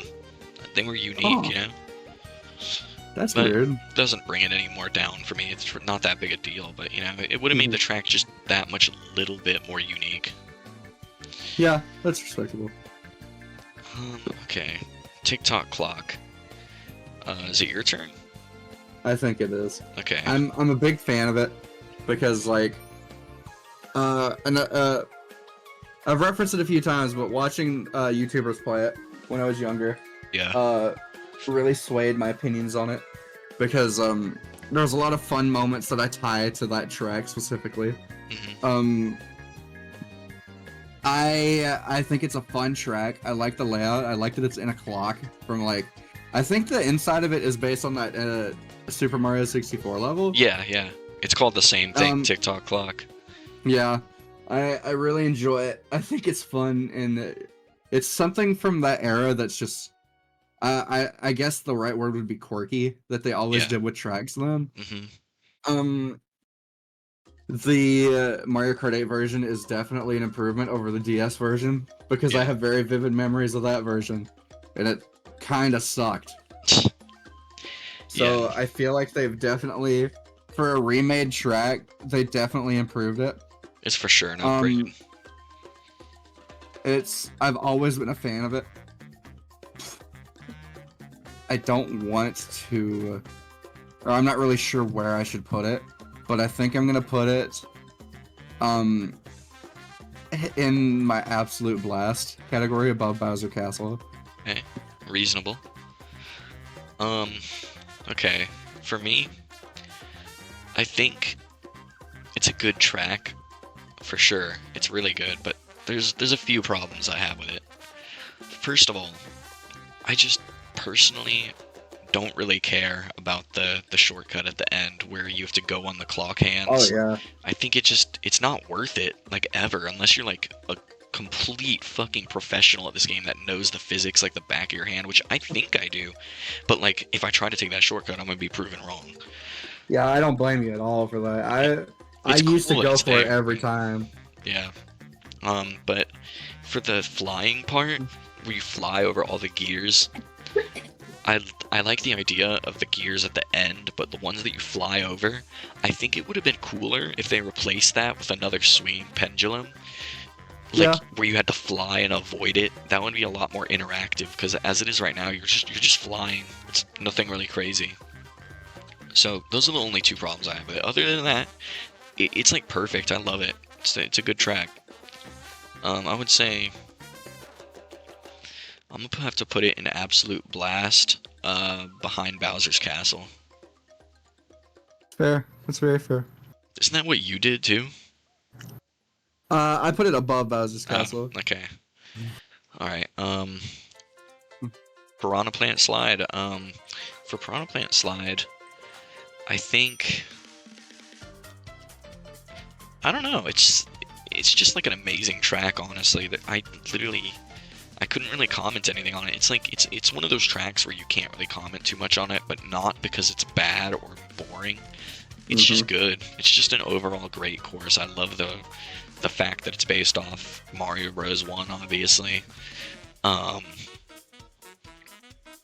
They were unique, Oh. you know? That's But- weird. Doesn't bring it any more down for me. It's not that big a deal, but you know, it would have made the track just that much little bit more unique. Yeah, that's respectable. Okay. TikTok clock. Is it your turn? I think it is. Okay. I'm a big fan of it because I've referenced it a few times, but watching YouTubers play it when I was younger Yeah. really swayed my opinions on it because there's a lot of fun moments that I tie to that track specifically. hmm I think it's a fun track. I like the layout. I like that it's in a clock from I think the inside of it is based on that Super Mario 64 level. Yeah, yeah. It's called the same thing, Um, TikTok clock. Yeah, I really enjoy it. I think it's fun, and it's something from that era that's just, I guess the right word would be quirky, that they always Yeah. did with tracks then. hmm The Mario Kart 8 version is definitely an improvement over the DS version, because I Yeah. have very vivid memories of that version, and it kind of sucked. So Yeah. I feel like they've definitely, for a remade track, they definitely improved it. It's for sure an upgrade. I've always been a fan of it. I don't want to, or I'm not really sure where I should put it, but I think I'm gonna put it, in my Absolute Blast category above Bowser Castle. Okay. Reasonable. Okay. For me, I think it's a good track. For sure. It's really good, but there's a few problems I have with it. First of all, I just personally don't really care about the shortcut at the end where you have to go on the clock hands. Oh yeah. I think it's not worth it, like, ever, unless you're like a complete fucking professional at this game that knows the physics like the back of your hand, which I think I do. But like, if I try to take that shortcut, I'm gonna be proven wrong. Yeah, I don't blame you at all for that. I It's used to cool that go it's for it there. every time. Yeah. But for the flying part, where you fly over all the gears, I like the idea of the gears at the end, but the ones that you fly over, I think it would have been cooler if they replaced that with another swinging pendulum. Like, Yeah. where you had to fly and avoid it. That would be a lot more interactive, because as it is right now, you're just flying. It's nothing really crazy. So those are the only two problems I have with it. Other than that, it's like perfect. I love it. It's a good track. I would say I'm gonna have to put it in absolute blast, behind Bowser's Castle. Fair. That's very fair. Isn't that what you did too? I put it above Bowser's Castle. Oh, okay. All right. Piranha Plant Slide. For Piranha Plant Slide, I think I don't know. It's just like an amazing track, honestly. That I couldn't really comment anything on it. It's like it's one of those tracks where you can't really comment too much on it, but not because it's bad or boring. It's just good. It's just an overall great course. I love the fact that it's based off Mario Bros. 1, obviously.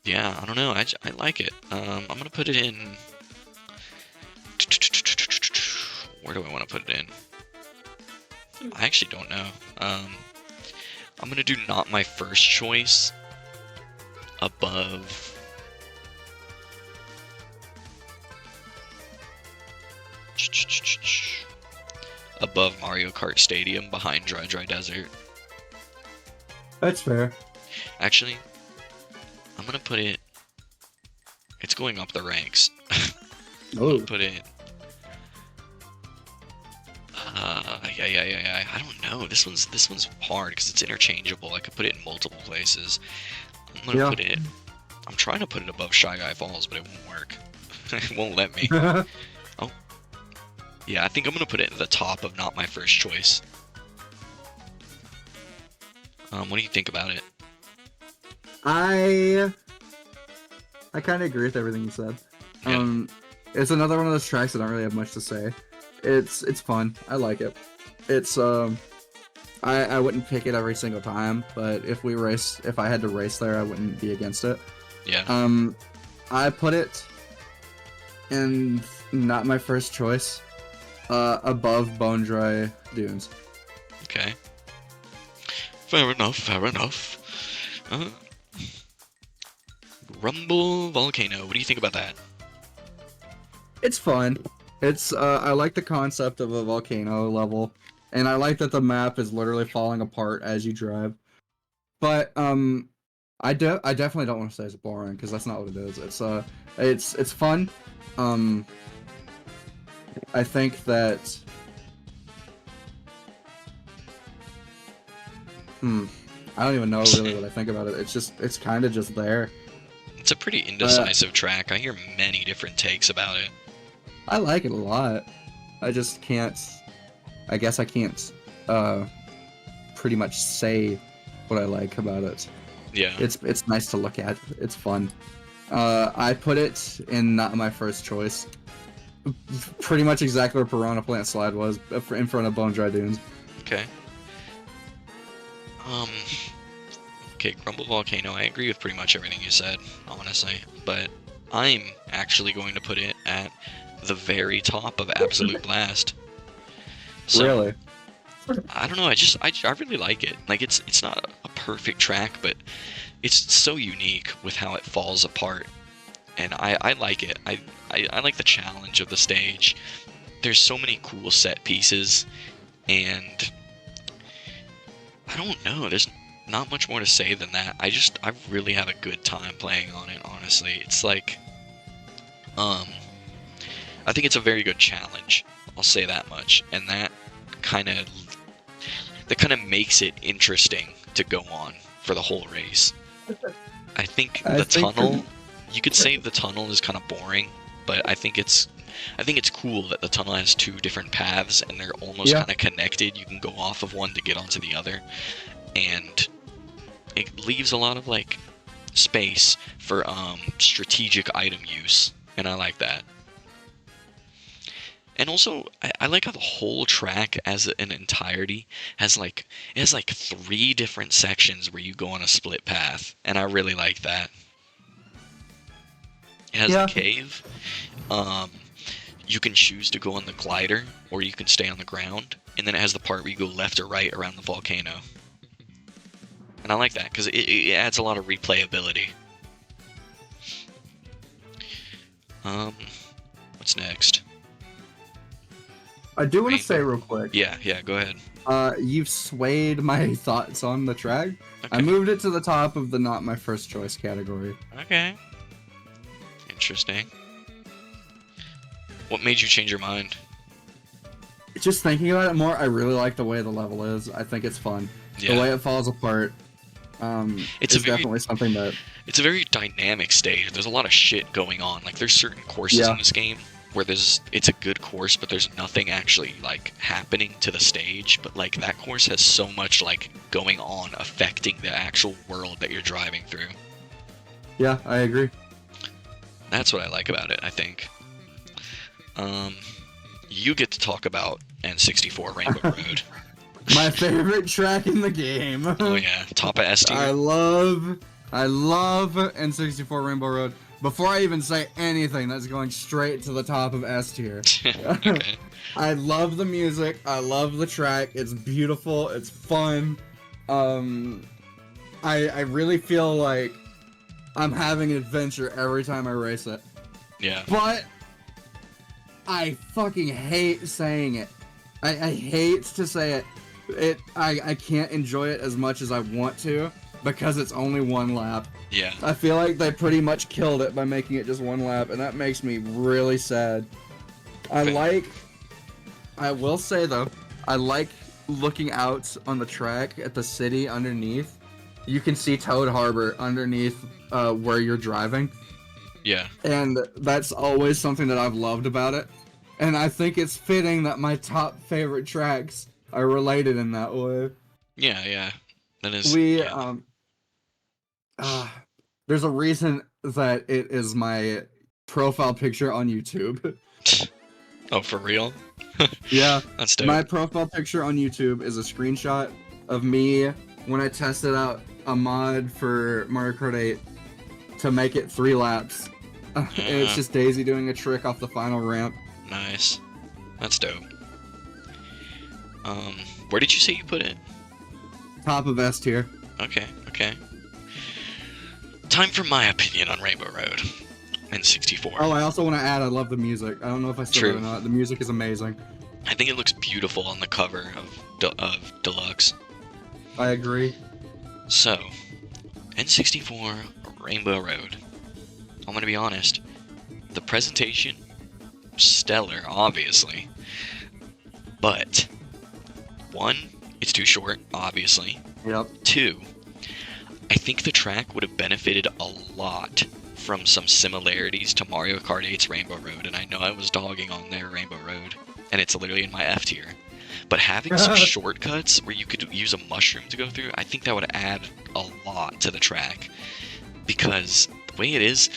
Yeah, I don't know. I like it. I'm gonna put it in. Where do I want to put it in? I actually don't know. I'm gonna do not my first choice above. Above Mario Kart Stadium, behind Dry Dry Desert. That's fair. Actually, I'm gonna put it. It's going up the ranks. I'm Oh. gonna put it. Yeah. I don't know. This one's hard because it's interchangeable. I could put it in multiple places. I'm gonna put it. I'm trying to put it above Shy Guy Falls, but it won't work. It won't let me. Oh. Yeah, I think I'm gonna put it at the top of not my first choice. What do you think about it? I kind of agree with everything you said. Yeah. It's another one of those tracks I don't really have much to say. It's fun. I like it. It's I wouldn't pick it every single time, but if I had to race there, I wouldn't be against it. Yeah. I put it in not my first choice, above Bone Dry Dunes. Okay. Fair enough. Rumble Volcano. What do you think about that? It's fun. It's I like the concept of a volcano level, and I like that the map is literally falling apart as you drive. But I definitely don't want to say it's boring because that's not what it is. It's fun. I think that I don't even know really what I think about it. It's kind of just there. It's a pretty indecisive track. I hear many different takes about it. I like it a lot. I just can't. I guess I can't. Pretty much say what I like about it. Yeah. It's nice to look at. It's fun. I put it in not my first choice. Pretty much exactly where Piranha Plant Slide was, in front of Bone Dry Dunes. Okay. Okay, Grumble Volcano. I agree with pretty much everything you said, honestly. But I'm actually going to put it at the very top of Absolute Blast. So, Really? I don't know. I really like it. Like it's not a perfect track, but it's so unique with how it falls apart, and I like it. I like the challenge of the stage. There's so many cool set pieces, and I don't know. There's not much more to say than that. I really have a good time playing on it. Honestly, it's like I think it's a very good challenge. I'll say that much, and that kind of makes it interesting to go on for the whole race. I think the tunnel, you could say the tunnel is kind of boring, but I think it's cool that the tunnel has two different paths and they're almost kind of connected. You can go off of one to get onto the other, and it leaves a lot of like space for strategic item use, and I like that. And also, I like how the whole track as an entirety has like three different sections where you go on a split path, and I really like that. It has a cave. You can choose to go on the glider, or you can stay on the ground, and then it has the part where you go left or right around the volcano. And I like that because it adds a lot of replayability. What's next? I do want to say real quick. Yeah, go ahead. You've swayed my thoughts on the track. Okay. I moved it to the top of the not my first choice category. Okay. Interesting. What made you change your mind? Just thinking about it more, I really like the way the level is. I think it's fun. Yeah. The way it falls apart. It's definitely something that... It's a very dynamic stage. There's a lot of shit going on. Like, there's certain courses in this game where it's a good course, but there's nothing actually, like, happening to the stage. But, like, that course has so much, like, going on, affecting the actual world that you're driving through. Yeah, I agree. That's what I like about it, I think. You get to talk about N64 Rainbow Road. My favorite track in the game. Oh yeah, top of S tier. I love N64 Rainbow Road. Before I even say anything, that's going straight to the top of S tier. Okay. I love the music. I love the track. It's beautiful. It's fun. I really feel like I'm having an adventure every time I race it. Yeah. But I fucking hate saying it. I hate to say it. I can't enjoy it as much as I want to because it's only one lap. Yeah. I feel like they pretty much killed it by making it just one lap, and that makes me really sad. I will say though, I like looking out on the track at the city underneath. You can see Toad Harbor underneath where you're driving. Yeah. And that's always something that I've loved about it. And I think it's fitting that my top favorite tracks are related in that way. Yeah. That is... there's a reason that it is my profile picture on YouTube. Oh, for real? Yeah. That's dope. My profile picture on YouTube is a screenshot of me when I tested out a mod for Mario Kart 8 to make it 3 laps. It's just Daisy doing a trick off the final ramp. Nice. That's dope. Where did you say you put it? Top of S tier. Okay. Time for my opinion on Rainbow Road and 64. Oh, I also want to add, I love the music. I don't know if I said it or not. The music is amazing. I think it looks beautiful on the cover of Deluxe. I agree. So, N64 Rainbow Road. I'm gonna be honest. The presentation, stellar, obviously. But, 1, it's too short, obviously. Yep. 2, I think the track would have benefited a lot from some similarities to Mario Kart 8's Rainbow Road, and I know I was dogging on their Rainbow Road, and it's literally in my F tier. But having some shortcuts where you could use a mushroom to go through, I think that would add a lot to the track. Because the way it is,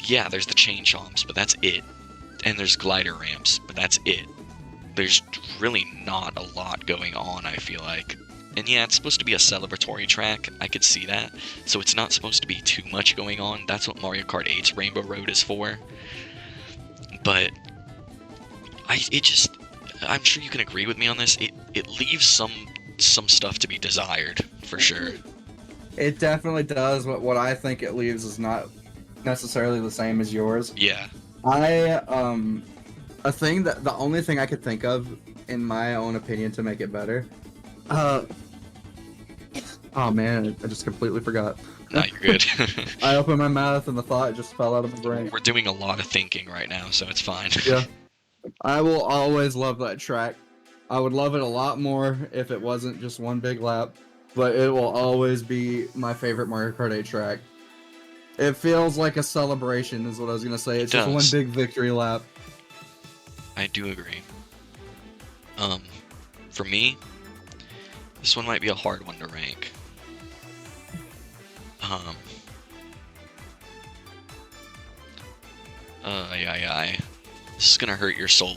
yeah, there's the chain chomps, but that's it. And there's glider ramps, but that's it. There's really not a lot going on, I feel like. And yeah, it's supposed to be a celebratory track, I could see that. So it's not supposed to be too much going on. That's what Mario Kart 8's Rainbow Road is for. But I'm sure you can agree with me on this. It leaves some stuff to be desired, for sure. It definitely does, but what I think it leaves is not necessarily the same as yours. Yeah. The only thing I could think of, in my own opinion, to make it better. Oh man, I just completely forgot. No, you're good. I opened my mouth and the thought just fell out of my brain. We're doing a lot of thinking right now, so it's fine. Yeah. I will always love that track. I would love it a lot more if it wasn't just one big lap, but it will always be my favorite Mario Kart 8 track. It feels like a celebration, is what I was gonna say. It's It just one does. big victory lap. I do agree. For me, this one might be a hard one to rank. Yeah. This is gonna hurt your soul,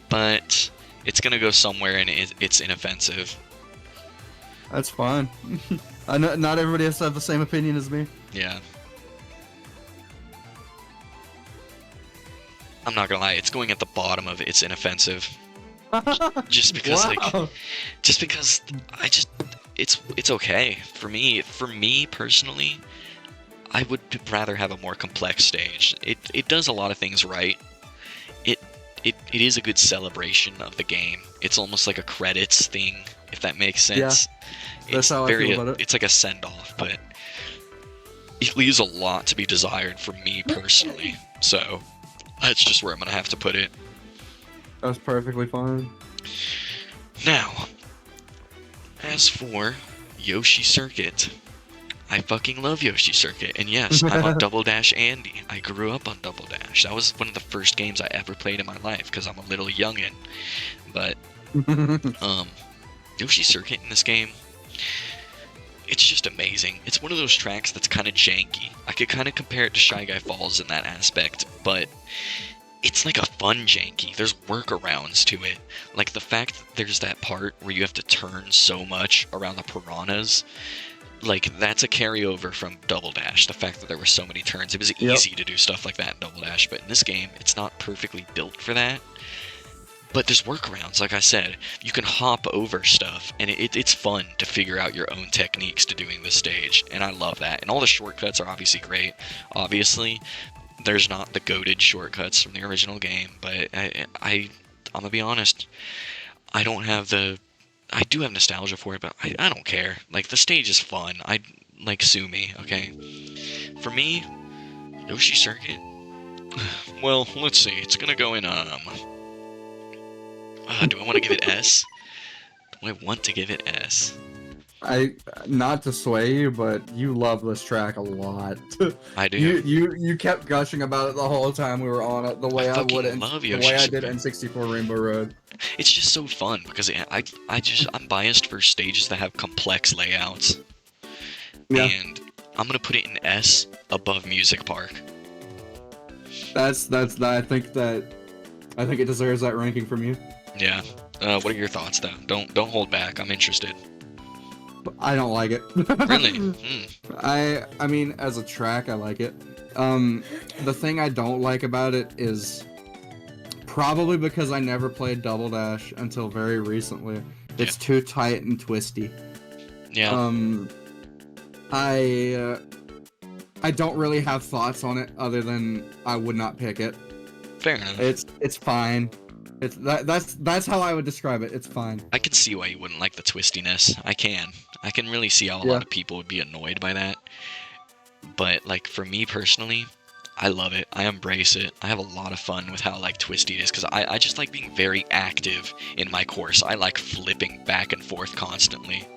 but it's gonna go somewhere, and it's inoffensive. That's fine. I know not everybody has to have the same opinion as me. Yeah. I'm not gonna lie, it's going at the bottom of it's inoffensive. Just because, Wow. just because it's okay for me. For me personally, I would rather have a more complex stage. It does a lot of things right. It is a good celebration of the game. It's almost like a credits thing, if that makes sense. That's how I feel about it. It's like a send off, but it leaves a lot to be desired for me personally. So that's just where I'm gonna have to put it. That's perfectly fine. Now, as for Yoshi Circuit, I fucking love Yoshi Circuit, and yes, I'm on Double Dash Andy. I grew up on Double Dash. That was one of the first games I ever played in my life because I'm a little youngin'. But Yoshi Circuit in this game, it's just amazing. It's one of those tracks that's kind of janky. I could kind of compare it to Shy Guy Falls in that aspect, but it's like a fun janky. There's workarounds to it. Like the fact that there's that part where you have to turn so much around the piranhas. Like, that's a carryover from Double Dash. The fact that there were so many turns. It was easy to do stuff like that in Double Dash, but in this game, it's not perfectly built for that. But there's workarounds, like I said. You can hop over stuff, and it's fun to figure out your own techniques to doing this stage, and I love that. And all the shortcuts are obviously great. Obviously, there's not the goated shortcuts from the original game, but I'm gonna be honest, I don't have the... I do have nostalgia for it, but I don't care. Like, the stage is fun. Sue me, okay? For me, Yoshi Circuit, well, let's see. It's gonna go in, do I want to give it S? Do I want to give it S? Not to sway you, but you love this track a lot. I do. You kept gushing about it the whole time we were on it. The way I would, love the Yoshi way I did Circuit. N64 Rainbow Road. It's just so fun because I'm biased for stages that have complex layouts. Yeah. And I'm gonna put it in S above Music Park. I think it deserves that ranking from you. Yeah. What are your thoughts though? Don't hold back. I'm interested. I don't like it. Really? I mean, as a track, I like it. The thing I don't like about it is probably because I never played Double Dash until very recently. It's too tight and twisty. Yeah. I don't really have thoughts on it other than I would not pick it. Fair enough. It's fine. That's how I would describe it. It's fine. I can see why you wouldn't like the twistiness. I can really see how a lot of people would be annoyed by that. But like for me personally, I love it. I embrace it. I have a lot of fun with how like twisty it is because I just like being very active in my course. I like flipping back and forth constantly.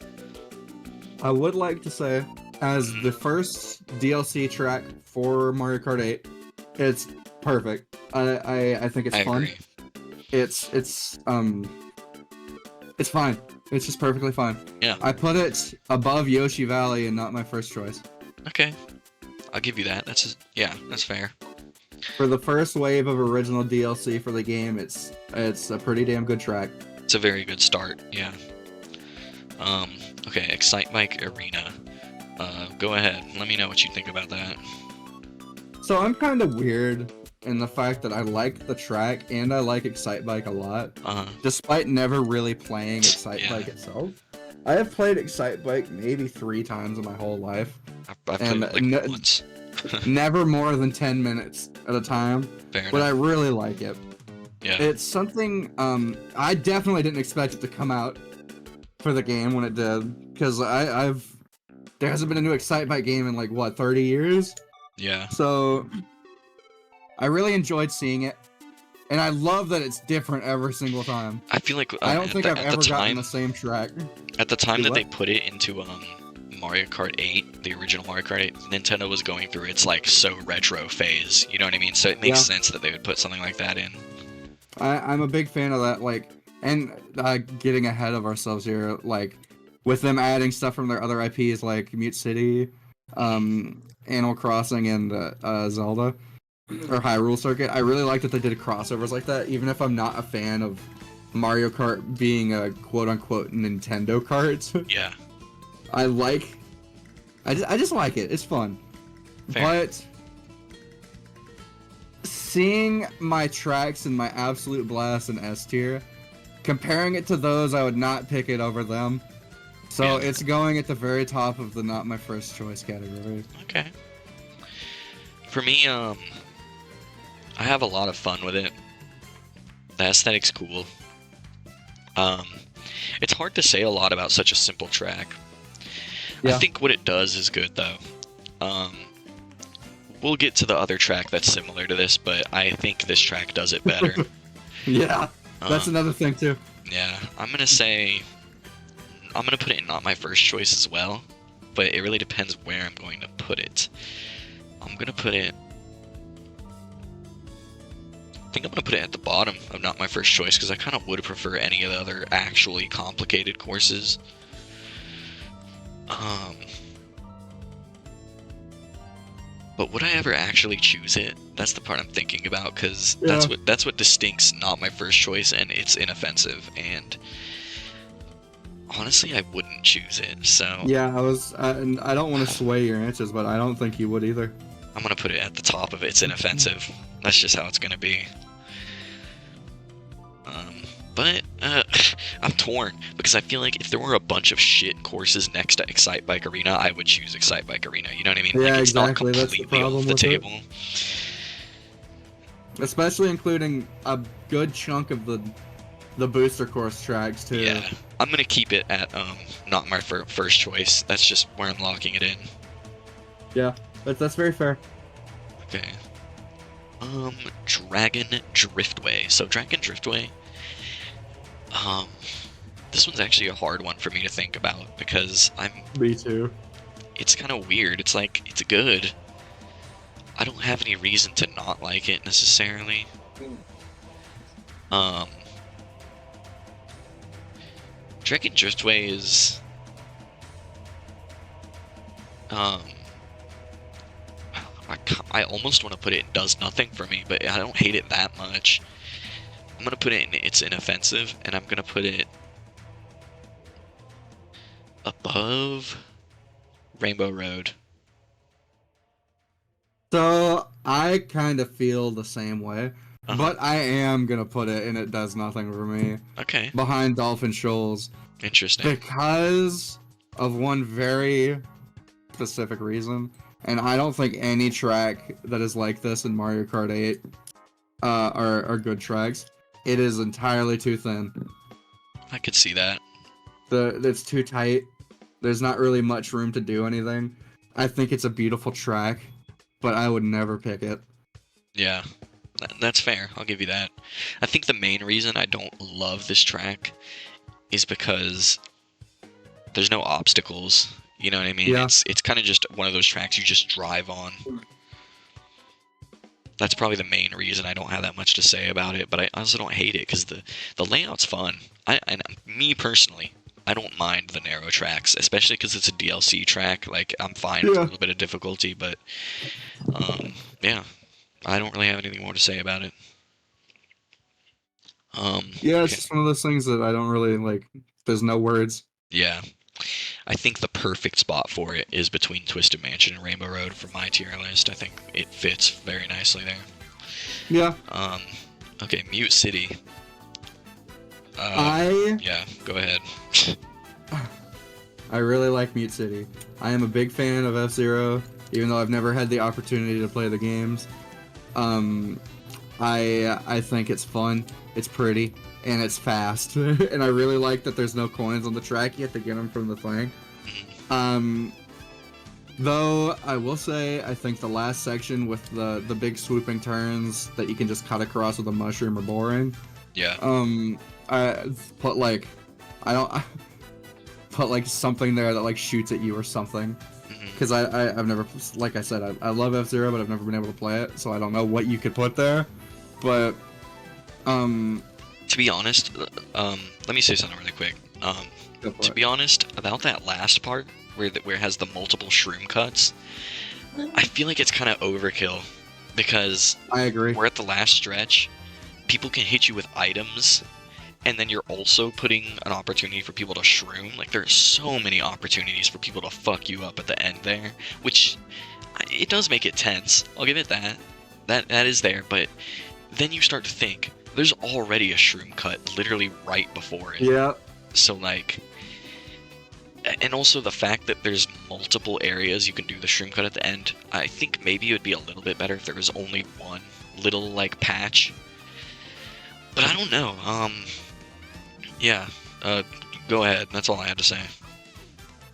I would like to say, as the first DLC track for Mario Kart 8, it's perfect. I think it's fun. Agree. It's fine. It's just perfectly fine. Yeah. I put it above Yoshi Valley and not my first choice. Okay. I'll give you that. That's fair. For the first wave of original DLC for the game, it's a pretty damn good track. It's a very good start. Yeah. Okay. Excite Bike Arena. Go ahead. Let me know what you think about that. So I'm kind of weird in the fact that I like the track and I like Excite Bike a lot, despite never really playing Excite Bike itself. I have played Excite Bike maybe 3 times in my whole life. I've played it like once. Never more than 10 minutes at a time. Fair but enough. I really like it. Yeah. It's something I definitely didn't expect it to come out for the game when it did, because there hasn't been a new Excite Bike game in like what, 30 years? Yeah. So I really enjoyed seeing it, and I love that it's different every single time. I feel like I don't think I've ever gotten the same track. At the time that they put it into Mario Kart 8, the original Mario Kart 8, Nintendo was going through its like so retro phase. You know what I mean? So it makes sense that they would put something like that in. I'm a big fan of that, like, and getting ahead of ourselves here, like, with them adding stuff from their other IPs like Mute City, Animal Crossing, and Zelda, or Hyrule Circuit. I really like that they did crossovers like that, even if I'm not a fan of Mario Kart being a quote-unquote Nintendo kart. Yeah. I just like it. It's fun. Fair. But seeing my tracks in my absolute blast in S tier, comparing it to those, I would not pick it over them. So it's going at the very top of the not my first choice category. Okay. For me, I have a lot of fun with it. The aesthetic's cool. It's hard to say a lot about such a simple track. Yeah. I think what it does is good, though. We'll get to the other track that's similar to this, but I think this track does it better. Yeah, that's another thing, too. Yeah, I'm gonna put it in not my first choice as well, but it really depends where I'm going to put it. I think I'm gonna put it at the bottom of not my first choice, because I kind of would prefer any of the other actually complicated courses. But would I ever actually choose it? That's the part I'm thinking about, because that's what distincts not my first choice, and it's inoffensive. And honestly, I wouldn't choose it. So yeah, and I don't want to sway your answers, but I don't think you would either. I'm gonna put it at the top of it. It's inoffensive. That's just how it's gonna be. But I'm torn, because I feel like if there were a bunch of shit courses next to Excite Bike Arena, I would choose Excite Bike Arena. You know what I mean? Yeah, like, it's exactly. not completely off the table. Especially including a good chunk of the booster course tracks too. Yeah, I'm gonna keep it at not my first choice. That's just where I'm locking it in. Yeah, that's very fair. Okay. Dragon Driftway. So Dragon Driftway. This one's actually a hard one for me to think about, because Me too. It's kind of weird. It's like, it's good. I don't have any reason to not like it necessarily. Dragon Driftway is I almost want to put it does nothing for me, but I don't hate it that much. I'm gonna put it in it's inoffensive, and I'm gonna put it above Rainbow Road. So I kind of feel the same way, but I am gonna put it in it does nothing for me. Okay. Behind Dolphin Shoals. Interesting. Because of one very specific reason, and I don't think any track that is like this in Mario Kart 8 are good tracks. It is entirely too thin. I could see that. It's too tight. There's not really much room to do anything. I think it's a beautiful track, but I would never pick it. Yeah, that's fair. I'll give you that. I think the main reason I don't love this track is because there's no obstacles. You know what I mean? Yeah. It's kind of just one of those tracks you just drive on. That's probably the main reason I don't have that much to say about it, but I also don't hate it, because the layout's fun. Me personally, I don't mind the narrow tracks, especially because it's a DLC track. Like, I'm fine with a little bit of difficulty, but yeah, I don't really have anything more to say about it. Yeah, it's just one of those things that I don't really like. There's no words. Yeah. I think the perfect spot for it is between Twisted Mansion and Rainbow Road for my tier list. I think it fits very nicely there. Yeah. Okay, Mute City. Yeah, go ahead. I really like Mute City. I am a big fan of F-Zero, even though I've never had the opportunity to play the games. I think it's fun, it's pretty, and it's fast. And I really like that there's no coins on the track. You have to get them from the thing. Though I will say, I think the last section with the big swooping turns that you can just cut across with a mushroom are boring. Yeah. But like, I don't. put like something there that like shoots at you or something. Mhm. Because I've never, like I said, I love F-Zero, but I've never been able to play it, so I don't know what you could put there. But To be honest, let me say something really quick. go for To it. be honest, about that last part where it has the multiple shroom cuts, I feel like it's kind of overkill because I agree. we're at the last stretch. People can hit you with items, and then you're also putting an opportunity for people to shroom. Like, there's so many opportunities for people to fuck you up at the end there, which it does make it tense. I'll give it that. That is there, but then you start to think there's already a shroom cut literally right before it. Yeah. So like, and also the fact that there's multiple areas you can do the shroom cut at the end. I think maybe it would be a little bit better if there was only one little like patch. But I don't know. Yeah. Go ahead. That's all I had to say.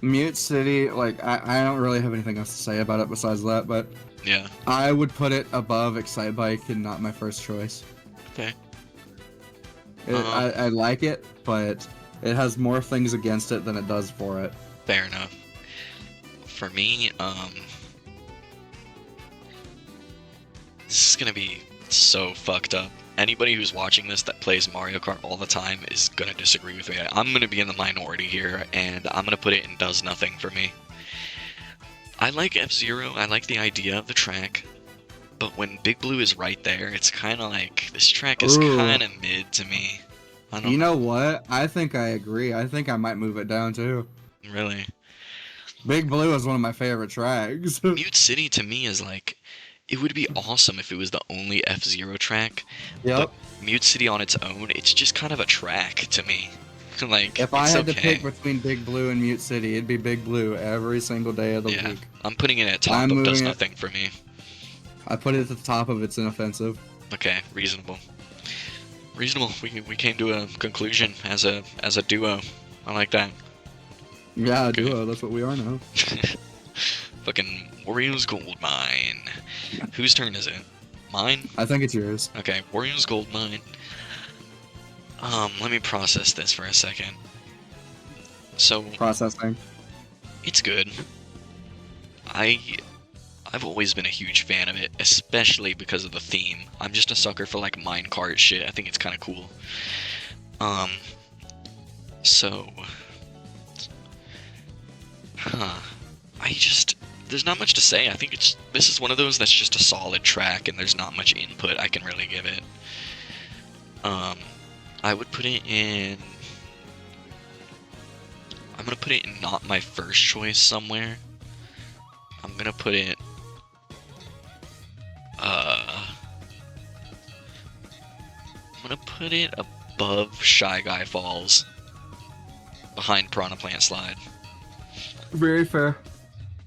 Mute City, like I don't really have anything else to say about it besides that, but Yeah. I would put it above Excite Bike and not my first choice. Okay. I like it, but it has more things against it than it does for it. Fair enough. For me, this is gonna be so fucked up. Anybody who's watching this that plays Mario Kart all the time is gonna disagree with me. I'm gonna be in the minority here, and I'm gonna put it in does nothing for me. I like F-Zero, I like the idea of the track, but when Big Blue is right there, it's kind of like, this track is Ooh. kind of mid to me. I don't You know what? I think I agree. I think I might move it down too. really. Big Blue is one of my favorite tracks. Mute City to me is like, it would be awesome if it was the only F-Zero track, but Mute City on its own, it's just kind of a track to me. Like, If I it's had to okay. pick between Big Blue and Mute City, it'd be Big Blue every single day of the Yeah, week. I'm putting it at top I'm of does moving it- nothing for me. I put it at the top of It's Inoffensive. Okay, reasonable. Reasonable. We came to a conclusion as a duo. I like that. Yeah, Okay. duo. That's what we are now. Fucking Wario's Gold Mine. Whose turn is it? Mine? I think it's yours. Okay, Wario's Gold Mine. Let me process this for a second. So, Processing. it's good. I've always been a huge fan of it, especially because of the theme. I'm just a sucker for like minecart shit. I think it's kind of cool. So, there's not much to say. I think this is one of those that's just a solid track, and there's not much input I can really give it. I would put it in. I'm gonna put it in not my first choice somewhere. I'm gonna put it. I'm gonna put it above Shy Guy Falls, behind Piranha Plant Slide. Very fair.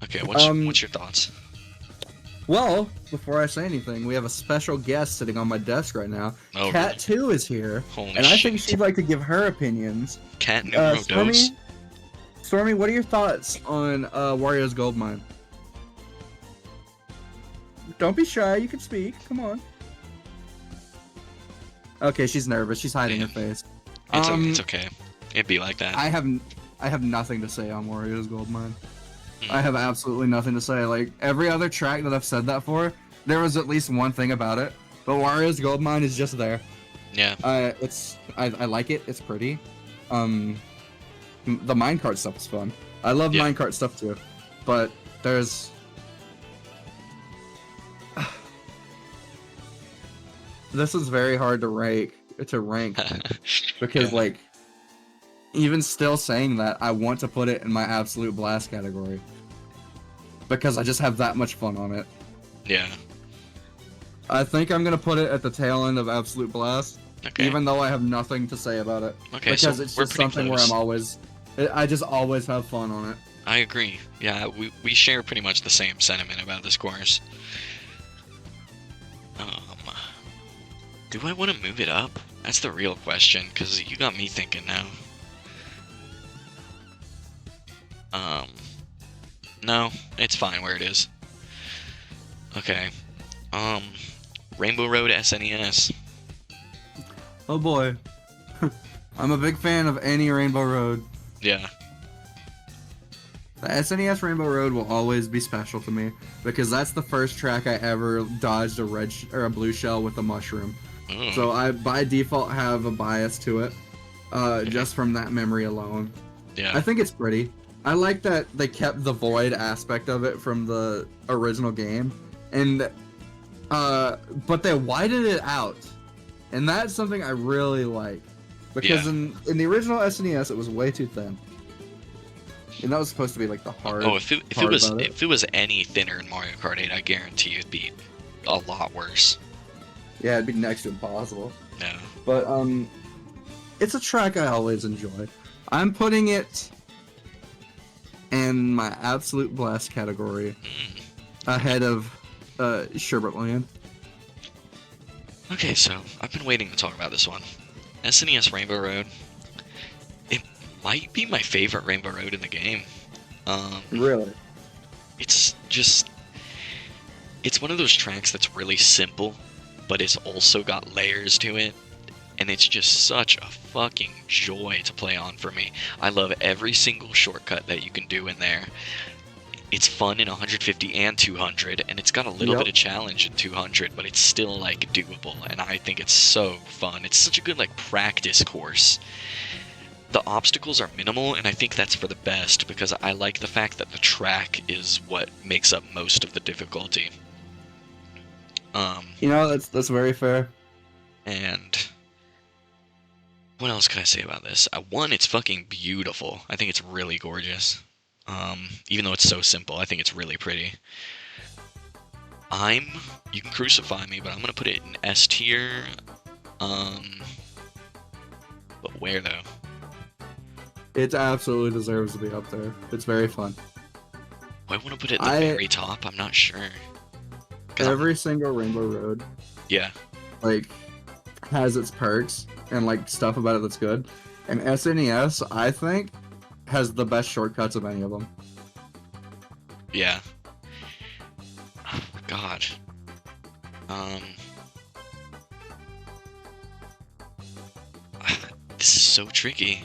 Okay, what's your thoughts? Well, before I say anything, we have a special guest sitting on my desk right now. Oh, Cat 2 is here, Holy and I shit. think she'd like to give her opinions. Cat numero dos. Stormy, what are your thoughts on Wario's Gold Mine? Don't be shy, you can speak. Come on. Okay, she's nervous. She's hiding her face. It's okay. It'd be like that. I have nothing to say on Wario's Gold Mine. Hmm. I have absolutely nothing to say. Like every other track that I've said that for, there was at least one thing about it. But Wario's Gold Mine is just there. Yeah. I like it. It's pretty. The minecart stuff is fun. I love minecart stuff too. But there's this is very hard to rank because Yeah. like even still saying that, I want to put it in my absolute blast category because I just have that much fun on it. Yeah. I think I'm gonna put it at the tail end of absolute blast, Okay. even though I have nothing to say about it. Okay, Because so it's we're just pretty something close. where I just always have fun on it. I agree. Yeah, we share pretty much the same sentiment about this course. Do I want to move it up? That's the real question, because you got me thinking now. No, it's fine where it is. Okay. Rainbow Road SNES. Oh boy. I'm a big fan of any Rainbow Road. Yeah. The SNES Rainbow Road will always be special to me because that's the first track I ever dodged a or a blue shell with a mushroom. So I by default have a bias to it, just from that memory alone. Yeah. I think it's pretty. I like that they kept the void aspect of it from the original game, and but they widened it out, and that's something I really like because in the original SNES it was way too thin, and that was supposed to be like the hard. Oh, if it was any thinner in Mario Kart 8, I guarantee it'd be a lot worse. Yeah, it'd be next to impossible. Yeah. But it's a track I always enjoy. I'm putting it in my absolute blast category, ahead of Sherbetland. Okay, so I've been waiting to talk about this one. SNES Rainbow Road. It might be my favorite Rainbow Road in the game. Really? It's one of those tracks that's really simple, but it's also got layers to it, and it's just such a fucking joy to play on for me. I love every single shortcut that you can do in there. It's fun in 150 and 200, and it's got a little bit of challenge in 200, but it's still like doable, and I think it's so fun. It's such a good like practice course. The obstacles are minimal, and I think that's for the best because I like the fact that the track is what makes up most of the difficulty. That's very fair. And what else can I say about this? One, it's fucking beautiful. I think it's really gorgeous. Even though it's so simple, I think it's really pretty. You can crucify me, but I'm gonna put it in S tier. But where though? It absolutely deserves to be up there. It's very fun. I want to put it at the very top. I'm not sure. Every single Rainbow Road, like, has its perks and like stuff about it that's good. And SNES, I think, has the best shortcuts of any of them. Yeah. Oh my god. This is so tricky.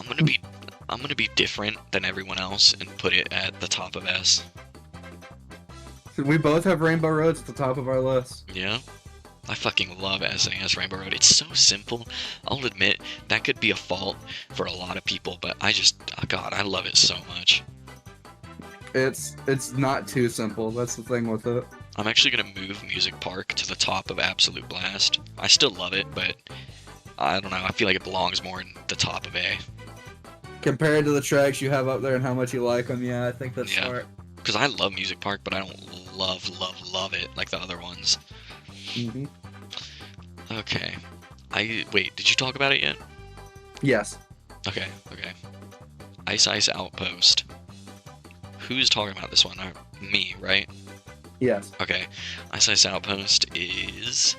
I'm gonna be different than everyone else and put it at the top of S. We both have Rainbow Roads at the top of our list. Yeah. I fucking love SNES Rainbow Road. It's so simple. I'll admit that could be a fault for a lot of people, but God, I love it so much. It's not too simple. That's the thing with it. I'm actually gonna move Music Park to the top of Absolute Blast. I still love it, but I don't know. I feel like it belongs more in the top of A. Compared to the tracks you have up there and how much you like them, yeah, I think that's smart. Because I love Music Park, but I don't love it like the other ones. Mm-hmm. Okay. Wait, did you talk about it yet? Yes. Okay. Ice Outpost. Who's talking about this one? Me, right? Yes. Okay. Ice Outpost is...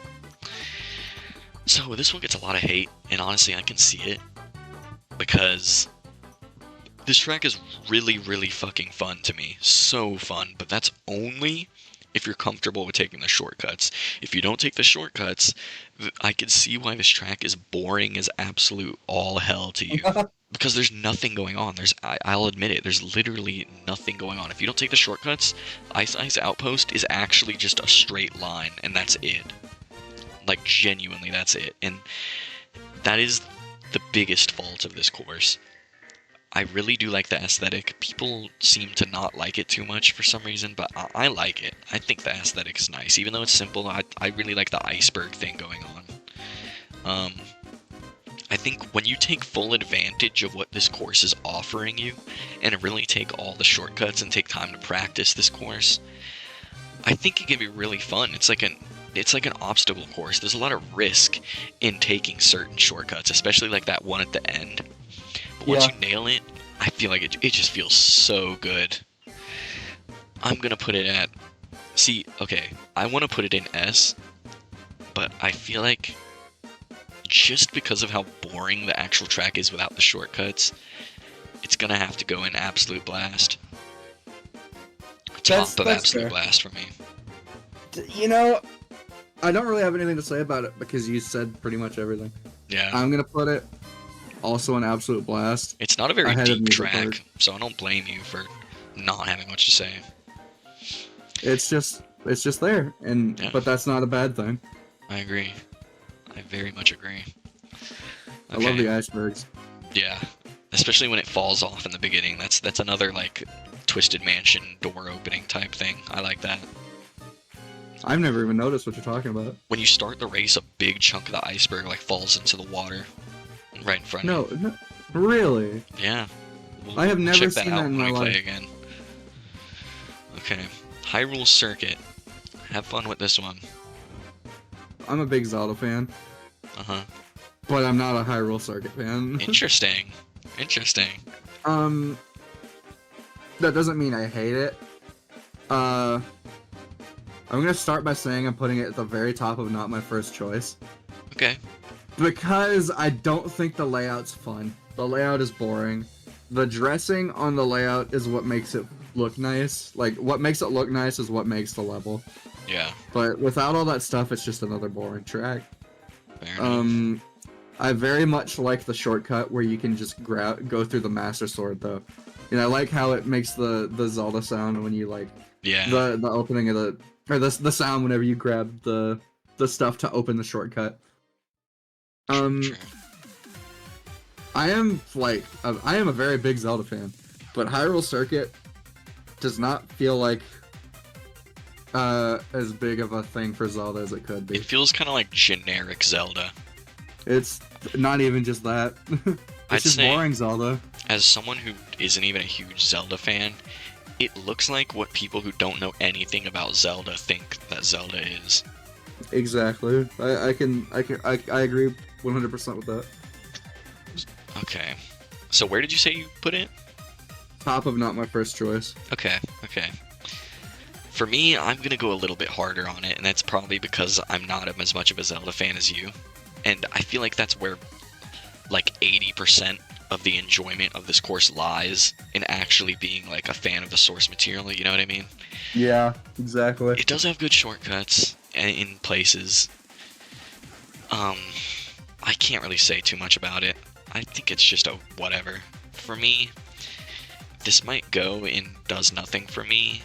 So, this one gets a lot of hate, and honestly, I can see it. Because this track is really, really fucking fun to me. So fun, but that's only if you're comfortable with taking the shortcuts. If you don't take the shortcuts, I can see why this track is boring as absolute all hell to you. Because there's nothing going on. I'll admit it, there's literally nothing going on. If you don't take the shortcuts, Ice Outpost is actually just a straight line, and that's it. Like, genuinely, that's it. And that is the biggest fault of this course. I really do like the aesthetic. People seem to not like it too much for some reason, but I like it. I think the aesthetic is nice. Even though it's simple, I really like the iceberg thing going on. I think when you take full advantage of what this course is offering you, and really take all the shortcuts and take time to practice this course, I think it can be really fun. It's like an obstacle course. There's a lot of risk in taking certain shortcuts, especially like that one at the end. But once you nail it, I feel like it just feels so good. I'm gonna put it at... I want to put it in S, but I feel like just because of how boring the actual track is without the shortcuts, it's gonna have to go in Absolute Blast. Top of Absolute Blast for me. I don't really have anything to say about it because you said pretty much everything. Yeah. I'm gonna put it also an absolute blast. It's not a very ahead of deep Music track, Park. so I don't blame you for not having much to say. It's just there, and Yeah. but that's not a bad thing. I agree. I very much agree. I love the icebergs. Yeah, especially when it falls off in the beginning. That's another like Twisted Mansion door opening type thing. I like that. I've never even noticed what you're talking about. When you start the race, a big chunk of the iceberg like falls into the water right in front of you. No, really? Yeah. I have never check seen that out that in when my we play life. again. Okay. Hyrule Circuit. Have fun with this one. I'm a big Zelda fan, Uh-huh. but I'm not a Hyrule Circuit fan. Interesting. Interesting. That doesn't mean I hate it. I'm gonna start by saying I'm putting it at the very top of not my first choice. Okay. Because I don't think the layout's fun. The layout is boring. The dressing on the layout is what makes it look nice. Like, what makes it look nice is what makes the level. Yeah. But without all that stuff, it's just another boring track. Fair enough. I very much like the shortcut where you can just go through the Master Sword, though. And I like how it makes the Zelda sound when you, like, Yeah. the opening of the sound whenever you grab the stuff to open the shortcut. True. I am a very big Zelda fan, but Hyrule Circuit does not feel like as big of a thing for Zelda as it could be. It feels kind of like generic Zelda. It's not even just that. I'd It's just say- boring Zelda. As someone who isn't even a huge Zelda fan, it looks like what people who don't know anything about Zelda think that Zelda is. Exactly. I agree 100% with that. Okay. So where did you say you put it? Top of not my first choice. Okay. For me, I'm gonna go a little bit harder on it, and that's probably because I'm not as much of a Zelda fan as you. And I feel like that's where, like, 80% of the enjoyment of this course lies in actually being, like, a fan of the source material, you know what I mean? Yeah, exactly. It does have good shortcuts in places. I can't really say too much about it. I think it's just a whatever. For me, this might go in does nothing for me.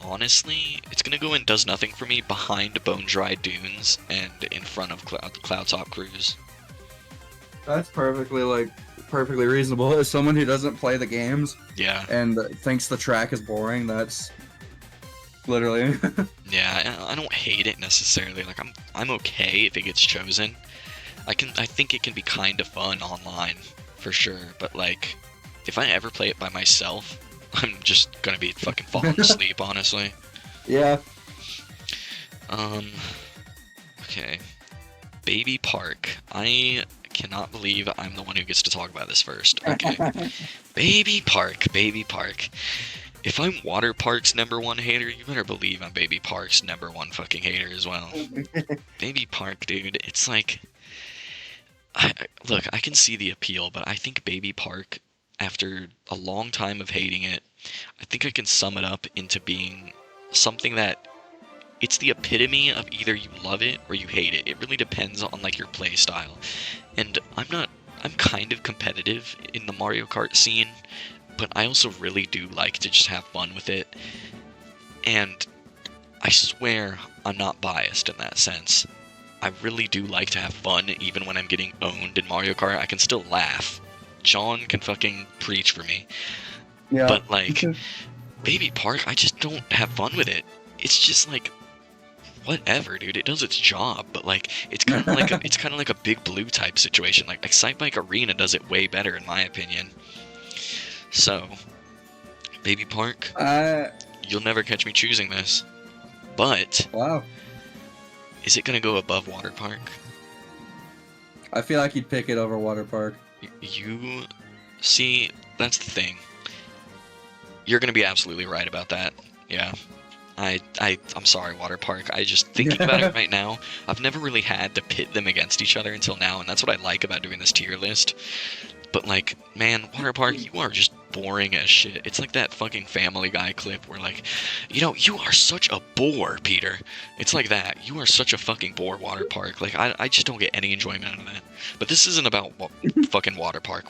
Honestly, it's gonna go in does nothing for me behind Bone Dry Dunes and in front of Cloud Top Cruise. That's perfectly reasonable. As someone who doesn't play the games Yeah. and thinks the track is boring, that's literally. Yeah, I don't hate it necessarily. Like I'm okay if it gets chosen. I think it can be kind of fun online for sure, but like if I ever play it by myself, I'm just gonna be fucking falling asleep, honestly. Yeah. Okay. Baby Park. I cannot believe I'm the one who gets to talk about this first. Okay. Baby Park. If I'm Water Park's #1 hater, you better believe I'm Baby Park's #1 fucking hater as well. Baby Park, dude, it's like... Look, I can see the appeal, but I think Baby Park, after a long time of hating it, I think I can sum it up into being something that it's the epitome of either you love it or you hate it. It really depends on like your play style. And I'm kind of competitive in the Mario Kart scene, but I also really do like to just have fun with it. And I swear I'm not biased in that sense. I really do like to have fun even when I'm getting owned in Mario Kart. I can still laugh. John can fucking preach for me. Yeah. But like Baby Park, I just don't have fun with it. It's just like whatever, dude. It does its job, but like it's kind of like a Big Blue type situation. Like Excite Bike Arena does it way better in my opinion. So, Baby Park, you'll never catch me choosing this. But Wow. is it gonna go above Water Park? I feel like you'd pick it over Water Park. You see, that's the thing. You're gonna be absolutely right about that. Yeah. I'm sorry, Water Park. I just thinking about it right now, I've never really had to pit them against each other until now, and that's what I like about doing this tier list. But like, man, Water Park, you are just boring as shit. It's like that fucking Family Guy clip where like, you are such a bore, Peter. It's like that. You are such a fucking bore, water park. Like, I just don't get any enjoyment out of that. But this isn't about fucking water park.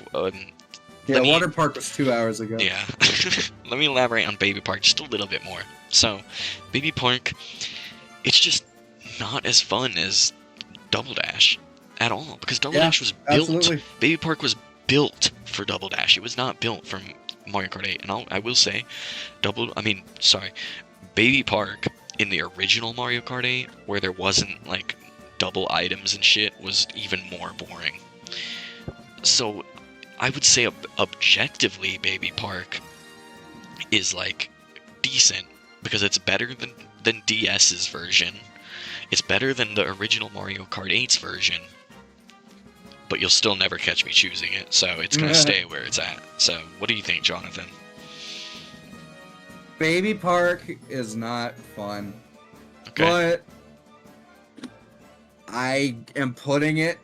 Yeah, water park was 2 hours ago. Yeah. Let me elaborate on Baby Park just a little bit more. So, Baby Park, it's just not as fun as Double Dash at all, because Double Dash was built. Absolutely. Baby Park was built for Double Dash. It was not built for Mario Kart 8. And I will say, Baby Park in the original Mario Kart 8, where there wasn't like double items and shit, was even more boring. So I would say objectively, Baby Park is like decent because it's better than DS's version. It's better than the original Mario Kart 8's version, but you'll still never catch me choosing it, so it's gonna stay where it's at. So, what do you think, Jonathan? Baby Park is not fun, Okay. but I am putting it.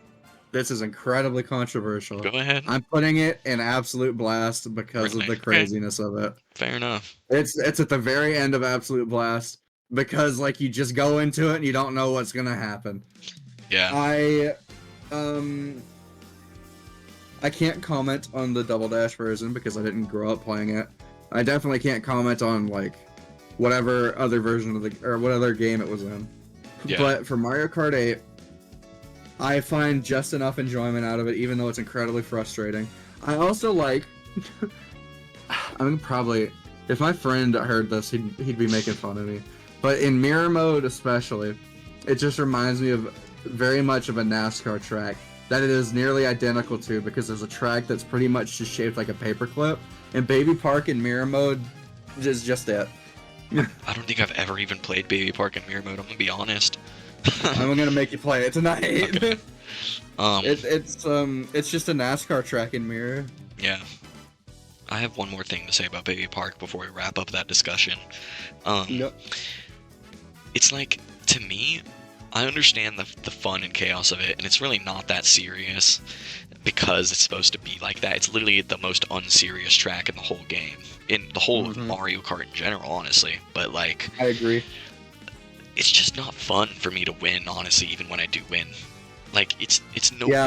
This is incredibly controversial. Go ahead. I'm putting it in Absolute Blast because of the craziness of it. Fair enough. It's at the very end of Absolute Blast because like you just go into it and you don't know what's gonna happen. Yeah. I can't comment on the Double Dash version because I didn't grow up playing it. I definitely can't comment on like whatever other version of what other game it was in. Yeah. But for Mario Kart 8, I find just enough enjoyment out of it, even though it's incredibly frustrating. I also like. If my friend heard this, he'd be making fun of me. But in mirror mode, especially, it just reminds me of very much of a NASCAR track that it is nearly identical to, because there's a track that's pretty much just shaped like a paperclip. And Baby Park in mirror mode is just it. I don't think I've ever even played Baby Park in mirror mode. I'm gonna be honest. I'm gonna make you play it tonight. Okay. It's just a NASCAR track in mirror. Yeah. I have one more thing to say about Baby Park before we wrap up that discussion. Yep. It's like, to me, I understand the fun and chaos of it, and it's really not that serious because it's supposed to be like that. It's literally the most unserious track in the whole game, in the whole of Mario Kart in general, honestly. But like, I agree. It's just not fun for me to win, honestly, even when I do win. Like, it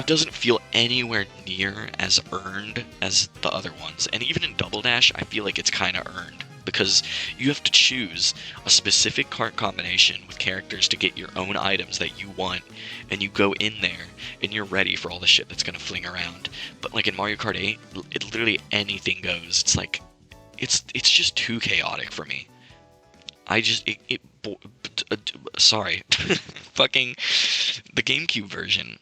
doesn't feel anywhere near as earned as the other ones. And even in Double Dash, I feel like it's kind of earned, because you have to choose a specific card combination with characters to get your own items that you want, and you go in there and you're ready for all the shit that's gonna fling around. But like in Mario Kart 8, it literally anything goes. It's like, it's just too chaotic for me. Sorry. Fucking the GameCube version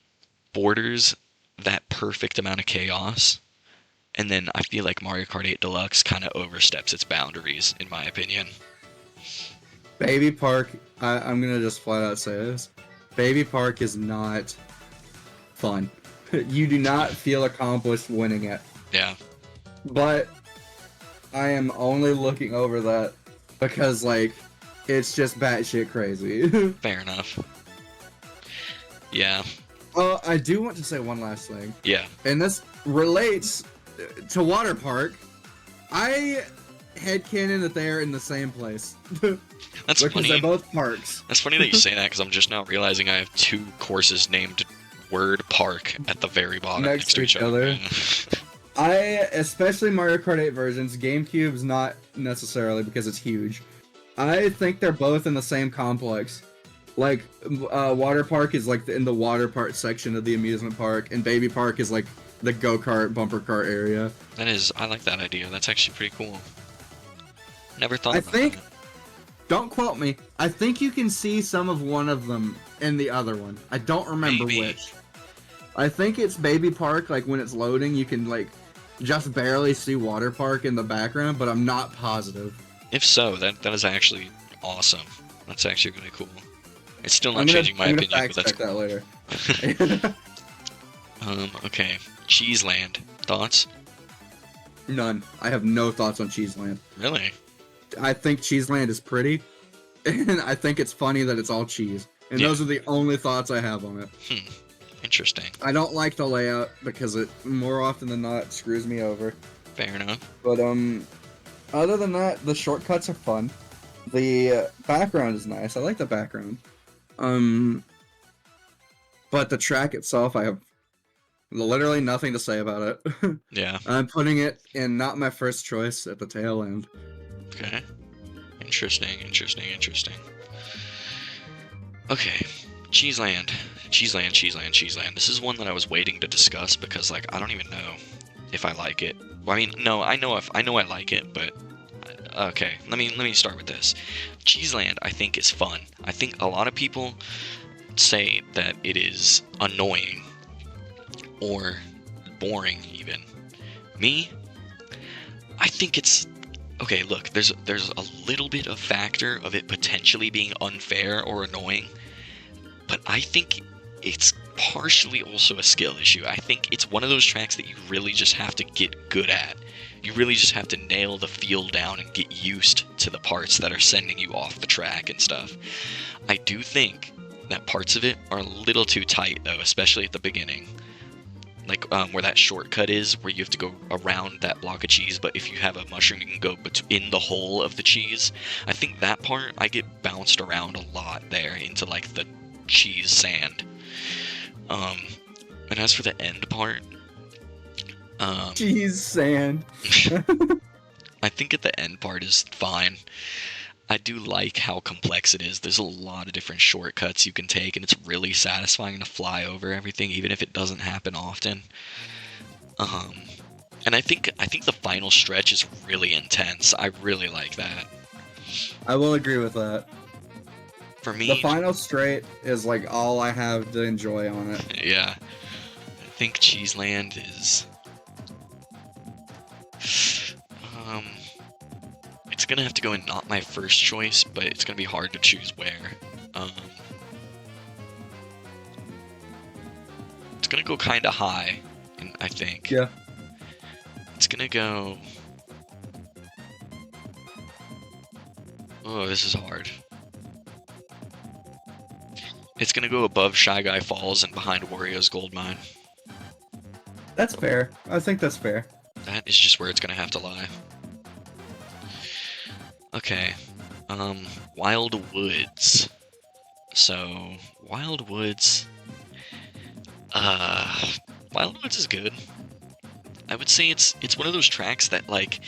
borders that perfect amount of chaos, and then I feel like Mario Kart 8 Deluxe kind of oversteps its boundaries, in my opinion. Baby Park, I'm gonna just flat out say this. Baby Park is not fun. You do not feel accomplished winning it. Yeah. But I am only looking over that because, like, it's just batshit crazy. Fair enough. Yeah. I do want to say one last thing. Yeah. And this relates to Water Park. I headcanon that they are in the same place. That's because funny. they're both parks. That's funny that you say that, because I'm just now realizing I have two courses named Word Park at the very bottom next to each other. Especially Mario Kart 8 versions, GameCube's not necessarily because it's huge. I think they're both in the same complex. Like, Water Park is like in the water park section of the amusement park, and Baby Park is like the go-kart, bumper cart area. I like that idea. That's actually pretty cool. Never thought about that. Don't quote me, I think you can see some of one of them in the other one. I don't remember which. I think it's Baby Park, like when it's loading, you can like just barely see Water Park in the background, but I'm not positive. If so, that is actually awesome. That's actually really cool. It's still not changing my opinion, but that's cool. That later. Okay. Cheeseland. Thoughts? None. I have no thoughts on Cheeseland. Really? I think Cheeseland is pretty, and I think it's funny that it's all cheese. And those are the only thoughts I have on it. Interesting. I don't like the layout because it, more often than not, screws me over. Fair enough. But other than that, the shortcuts are fun. The background is nice. I like the background. But the track itself, I have literally nothing to say about it. Yeah. I'm putting it in not my first choice at the tail end. Okay. Interesting. Okay. Cheeseland. This is one that I was waiting to discuss because, like, I don't even know if I like it. Well, I mean, no, I know I like it, but okay. Let me start with this. Cheeseland, I think, is fun. I think a lot of people say that it is annoying or boring even. Me, I think it's okay. Look, there's a little bit of factor of it potentially being unfair or annoying, but I think it's partially also a skill issue. I think it's one of those tracks that you really just have to get good at. You really just have to nail the feel down and get used to the parts that are sending you off the track and stuff. I do think that parts of it are a little too tight though, especially at the beginning. Like where that shortcut is, where you have to go around that block of cheese, but if you have a mushroom, you can go in the hole of the cheese. I think that part, I get bounced around a lot there into like the cheese sand. And as for the end part, Cheese sand. I think at the end part is fine. I do like how complex it is. There's a lot of different shortcuts you can take, and it's really satisfying to fly over everything, even if it doesn't happen often. And I think the final stretch is really intense. I really like that. I will agree with that. For me, the final straight is like all I have to enjoy on it. Yeah, I think Cheeseland is. It's gonna have to go in not my first choice, but it's gonna be hard to choose where. It's gonna go kind of high, I think. Yeah. It's gonna go. Oh, this is hard. It's gonna go above Shy Guy Falls and behind Wario's Gold Mine. That's fair. I think that's fair. That is just where it's gonna have to lie. Okay. Wild Woods. So, Wild Woods. Wild Woods is good. I would say it's one of those tracks that, like,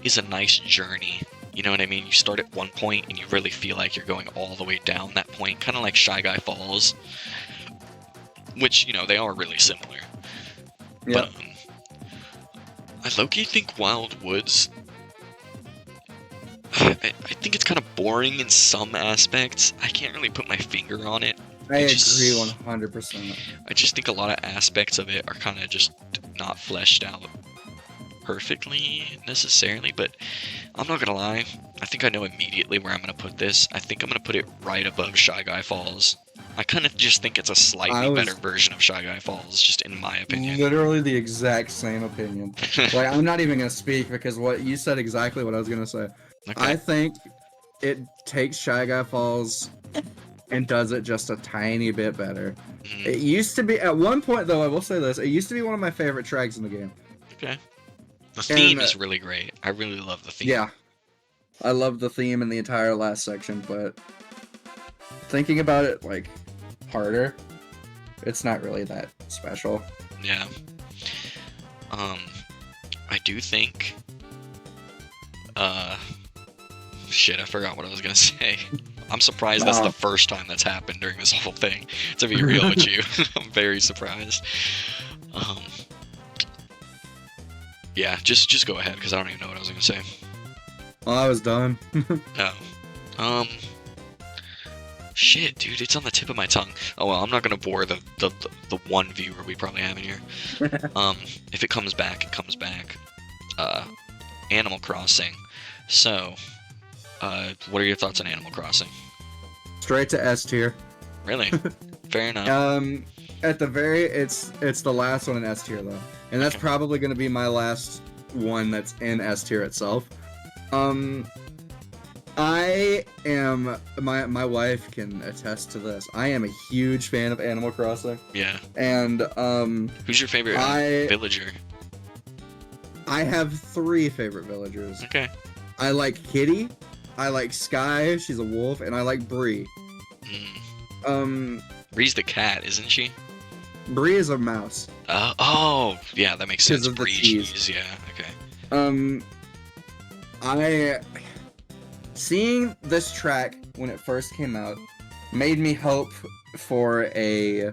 is a nice journey. You know what I mean? You start at one point and you really feel like you're going all the way down that point, kind of like Shy Guy Falls. Which, you know, they are really similar. Yep. But, I low-key think Wild Woods... I think it's kind of boring in some aspects. I can't really put my finger on it. I agree 100%. I just think a lot of aspects of it are kind of just not fleshed out perfectly, necessarily, but I'm not gonna lie. I think I know immediately where I'm gonna put this. I think I'm gonna put it right above Shy Guy Falls. I kind of just think it's a slightly better version of Shy Guy Falls, just in my opinion. Literally the exact same opinion. Like, I'm not even gonna speak because what you said exactly what I was gonna say. Okay. I think it takes Shy Guy Falls and does it just a tiny bit better. It used to be, at one point though, I will say this, it used to be one of my favorite tracks in the game. Okay. The theme is really great. I really love the theme. Yeah. I love the theme in the entire last section, but thinking about it, like, harder, it's not really that special. Yeah. I do think... Shit, I forgot what I was gonna say. I'm surprised that's the first time that's happened during this whole thing, to be real with you. I'm very surprised. Yeah, just go ahead, because I don't even know what I was gonna say. Well, I was done. Oh. Shit, dude, it's on the tip of my tongue. Oh well, I'm not gonna bore the one viewer we probably have in here. If it comes back, it comes back. Animal Crossing. So, what are your thoughts on Animal Crossing? Straight to S tier. Really? Fair enough. At the very, it's the last one in S tier though, and that's probably gonna be my last one that's in S tier itself. I am, my wife can attest to this. I am a huge fan of Animal Crossing. Yeah. And who's your favorite villager? I have 3 favorite villagers. Okay. I like Kitty, I like Sky, she's a wolf, and I like Bree. Mm. Bree's the cat, isn't she? Bree is a mouse. Oh, yeah, that makes sense. Because of the Bree cheese, yeah, okay. Seeing this track when it first came out made me hope for a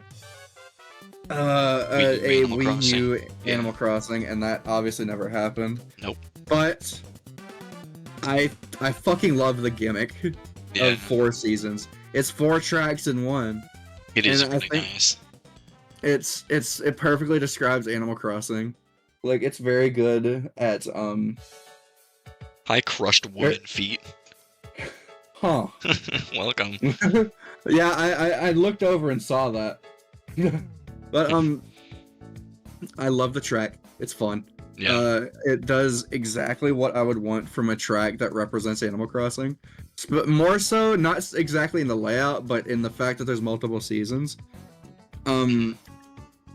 Wii U Animal Crossing, and that obviously never happened. Nope. But I fucking love the gimmick of 4 seasons. It's 4 tracks in one. It is really nice. It perfectly describes Animal Crossing. Like, it's very good at Hi, crushed woman feet. Huh. Welcome. Yeah, I looked over and saw that. But I love the track. It's fun. Yeah. It does exactly what I would want from a track that represents Animal Crossing. But more so, not exactly in the layout, but in the fact that there's multiple seasons. I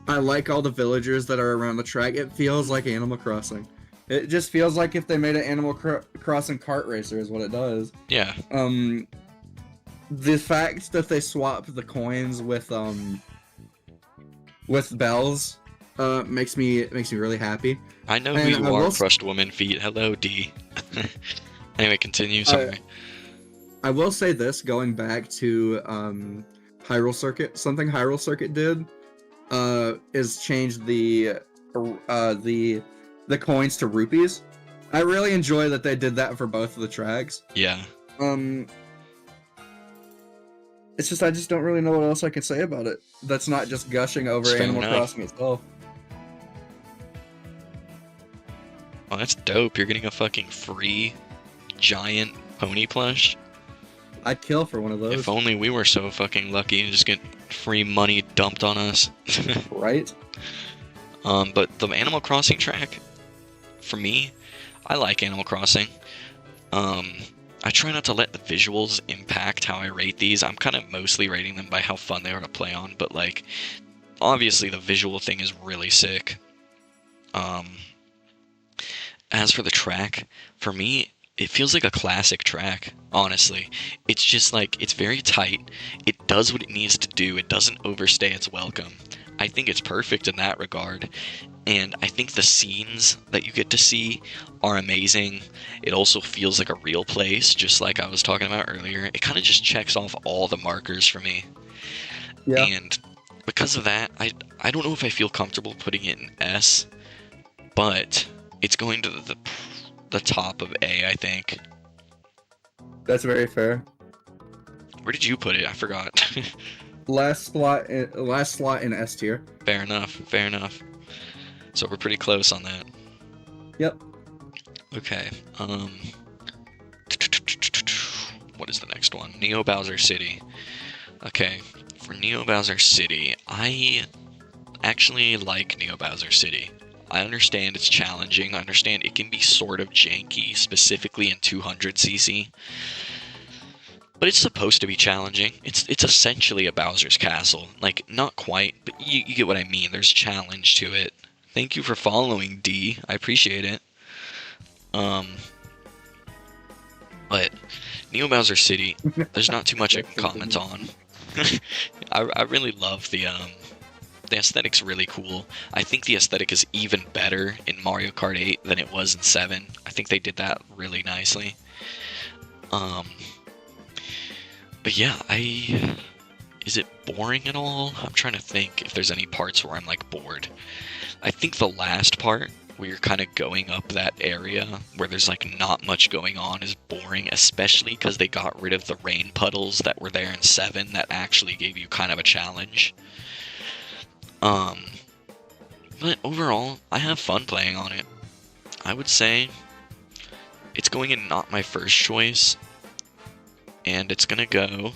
like all the villagers that are around the track. It feels like Animal Crossing. It just feels like if they made an Animal Crossing kart racer is what it does. Yeah. The fact that they swap the coins with bells makes me really happy. I know who you are, crushed woman feet. Hello, D. Anyway, continue. Sorry. I will say this, going back to Hyrule Circuit. Something Hyrule Circuit did is change the coins to rupees. I really enjoy that they did that for both of the tracks. Yeah. It's just I just don't really know what else I can say about it. That's not just gushing over Animal Crossing itself. Well, that's dope. You're getting a fucking free giant pony plush. I'd kill for one of those. If only we were so fucking lucky and just get free money dumped on us. Right? But the Animal Crossing track, for me, I like Animal Crossing. I try not to let the visuals impact how I rate these. I'm kind of mostly rating them by how fun they are to play on, but like, obviously the visual thing is really sick. As for the track, for me, it feels like a classic track, honestly. It's just like, it's very tight. It does what it needs to do. It doesn't overstay its welcome. I think it's perfect in that regard. And I think the scenes that you get to see are amazing. It also feels like a real place, just like I was talking about earlier. It kind of just checks off all the markers for me. Yeah. And because of that, I don't know if I feel comfortable putting it in S, but it's going to the top of A, I think. That's very fair. Where did you put it? I forgot. last slot in S tier. Fair enough. Fair enough. So we're pretty close on that. Yep. Okay. What is the next one? Neo Bowser City. Okay. For Neo Bowser City, I actually like Neo Bowser City. I understand it's challenging. I understand it can be sort of janky, specifically in 200cc. But it's supposed to be challenging. It's essentially a Bowser's Castle. Like, not quite, but you get what I mean. There's challenge to it. Thank you for following, D. I appreciate it. But Neo Bowser City, there's not too much I can comment on. I really love the aesthetic's really cool. I think the aesthetic is even better in Mario Kart 8 than it was in 7. I think they did that really nicely. But yeah, is it boring at all? I'm trying to think if there's any parts where I'm like bored. I think the last part where you're kind of going up that area where there's like not much going on is boring, especially because they got rid of the rain puddles that were there in 7 that actually gave you kind of a challenge. But overall, I have fun playing on it. I would say it's going in not my first choice, and it's gonna go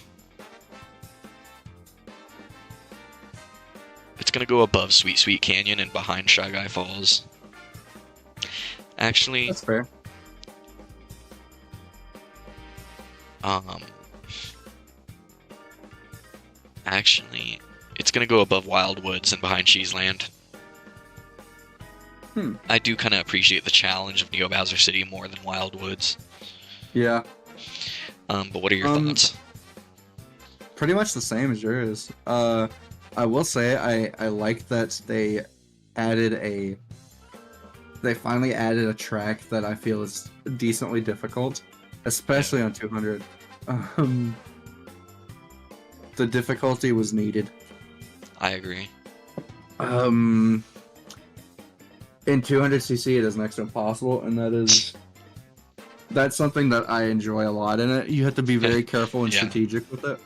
above Sweet Sweet Canyon and behind Shy Guy Falls. Actually, that's fair. Actually, it's gonna go above Wild Woods and behind Cheeseland. I do kind of appreciate the challenge of Neo Bowser City more than Wildwoods. Yeah. But what are your thoughts? Pretty much the same as yours. I will say I like that they finally added a track that I feel is decently difficult, especially on 200. The difficulty was needed. I agree. In 200cc, it is next to impossible, and that's something that I enjoy a lot in it. You have to be very careful and strategic with it.